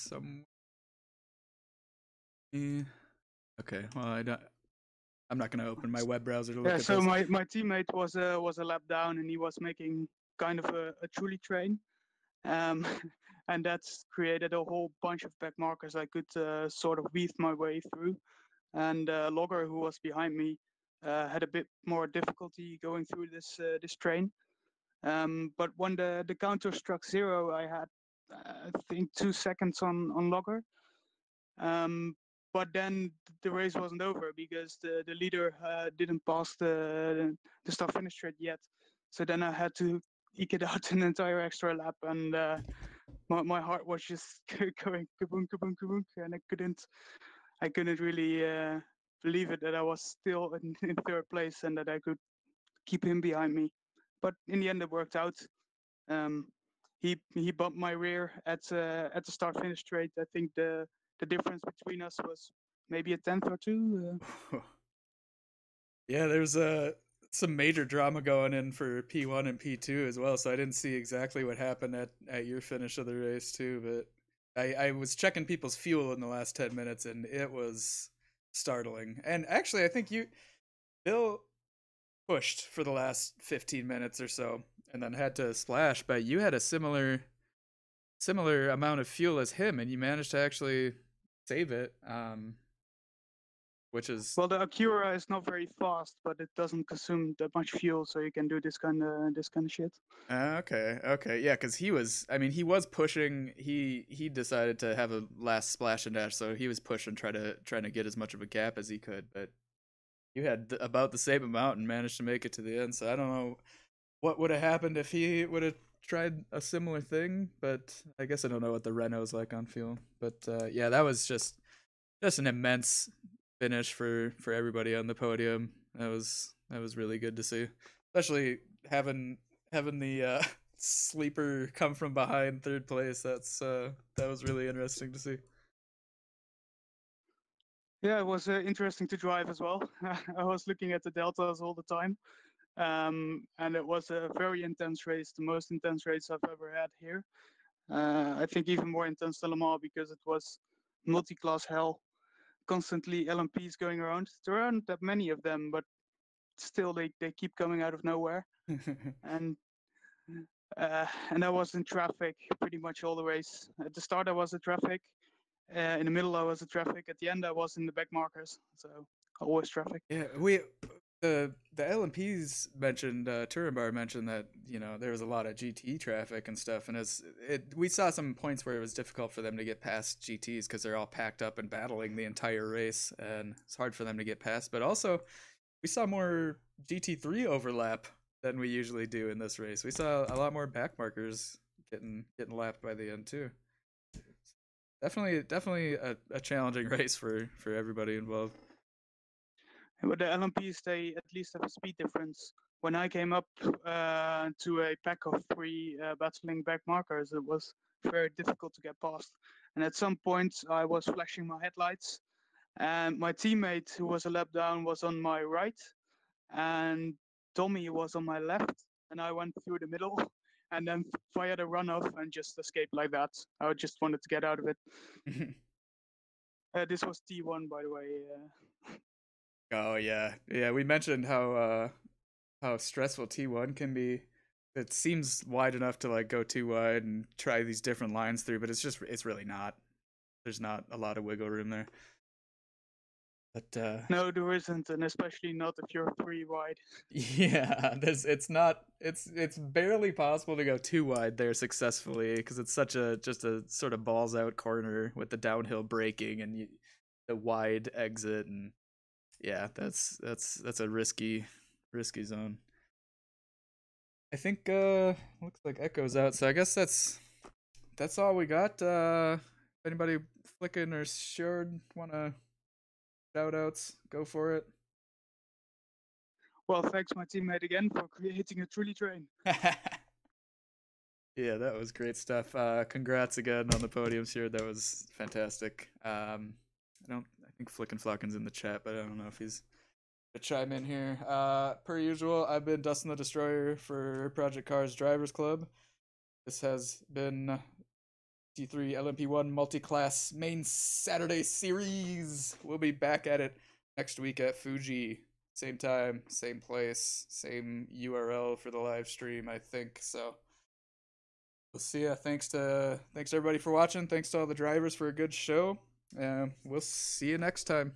Speaker 1: Yeah. Okay. Well, I'm not gonna open my web browser to look
Speaker 7: Yeah,
Speaker 1: at
Speaker 7: so
Speaker 1: this.
Speaker 7: my teammate was a lap down, and he was making kind of a truly train, um, and that's created a whole bunch of back markers I could sort of weave my way through. And Logger, who was behind me, had a bit more difficulty going through this train. But when the counter struck zero, I had I think 2 seconds on Logger. But then the race wasn't over because the leader didn't pass the start finish straight yet. So then I had to eke it out an entire extra lap, and my heart was just going kaboom, kaboom, kaboom, and I couldn't really believe it that I was still in third place and that I could keep him behind me. But in the end, it worked out. Um, he bumped my rear at the start finish straight. I think the difference between us was maybe a tenth or two.
Speaker 1: Yeah, there's some major drama going in for P1 and P2 as well, so I didn't see exactly what happened at your finish of the race too, but I was checking people's fuel in the last 10 minutes and it was startling. And actually, I think Bill pushed for the last 15 minutes or so and then had to splash, but you had a similar amount of fuel as him and you managed to actually save it. Which is
Speaker 7: Well, the Acura is not very fast, but it doesn't consume that much fuel, so you can do this kind of shit.
Speaker 1: okay, yeah, because he was pushing. He decided to have a last splash and dash, so he was pushing, trying to get as much of a gap as he could. But you had about the same amount and managed to make it to the end. So I don't know what would have happened if he would have tried a similar thing. But I guess I don't know what the Renault's like on fuel. But yeah, that was just an immense finish for everybody on the podium. That was really good to see, especially having the sleeper come from behind third place. That was really interesting to see.
Speaker 7: Yeah, it was interesting to drive as well. I was looking at the deltas all the time, and it was a very intense race, the most intense race I've ever had here. I think even more intense than Le Mans because it was multi-class hell. Constantly LMPs going around. There aren't that many of them, but still they keep coming out of nowhere. And I was in traffic pretty much all the race. At the start I was in traffic. In the middle I was in traffic. At the end I was in the back markers. So always traffic.
Speaker 1: Yeah, the LMPs mentioned Turenbar mentioned that there was a lot of GT traffic and stuff, and we saw some points where it was difficult for them to get past GTs because they're all packed up and battling the entire race, and it's hard for them to get past. But also, we saw more GT3 overlap than we usually do in this race. We saw a lot more back markers getting lapped by the end too. Definitely a challenging race for everybody involved.
Speaker 7: But the LMPs, they at least have a speed difference. When I came up to a pack of three battling back markers, it was very difficult to get past. And at some point, I was flashing my headlights, and my teammate, who was a lap down, was on my right, and Tommy was on my left, and I went through the middle, and then fired a runoff and just escaped like that. I just wanted to get out of it. This was T1, by the way.
Speaker 1: Oh yeah. We mentioned how stressful T1 can be. It seems wide enough to like go too wide and try these different lines through, but it's really not. There's not a lot of wiggle room there. But
Speaker 7: no, there isn't, and especially not if you're 3 wide.
Speaker 1: Yeah, it's barely possible to go too wide there successfully because it's just a sort of balls out corner with the downhill braking and the wide exit, and yeah, that's a risky zone. I think looks like Echo's out, so I guess that's all we got. Anybody flicking or Shard wanna shout outs? Go for it.
Speaker 7: Well, thanks my teammate again for creating a truly train.
Speaker 1: Yeah, that was great stuff. Congrats again on the podiums here. That was fantastic. I think Flickin' Flockin's in the chat, but I don't know if he's to chime in here. Per usual, I've been Dustin the Destroyer for Project Cars Drivers Club. This has been GT3 LMP1 Multiclass main Saturday series. We'll be back at it next week at Fuji. Same time, same place, same URL for the live stream, I think. So we'll see ya. Thanks everybody for watching. Thanks to all the drivers for a good show. We'll see you next time.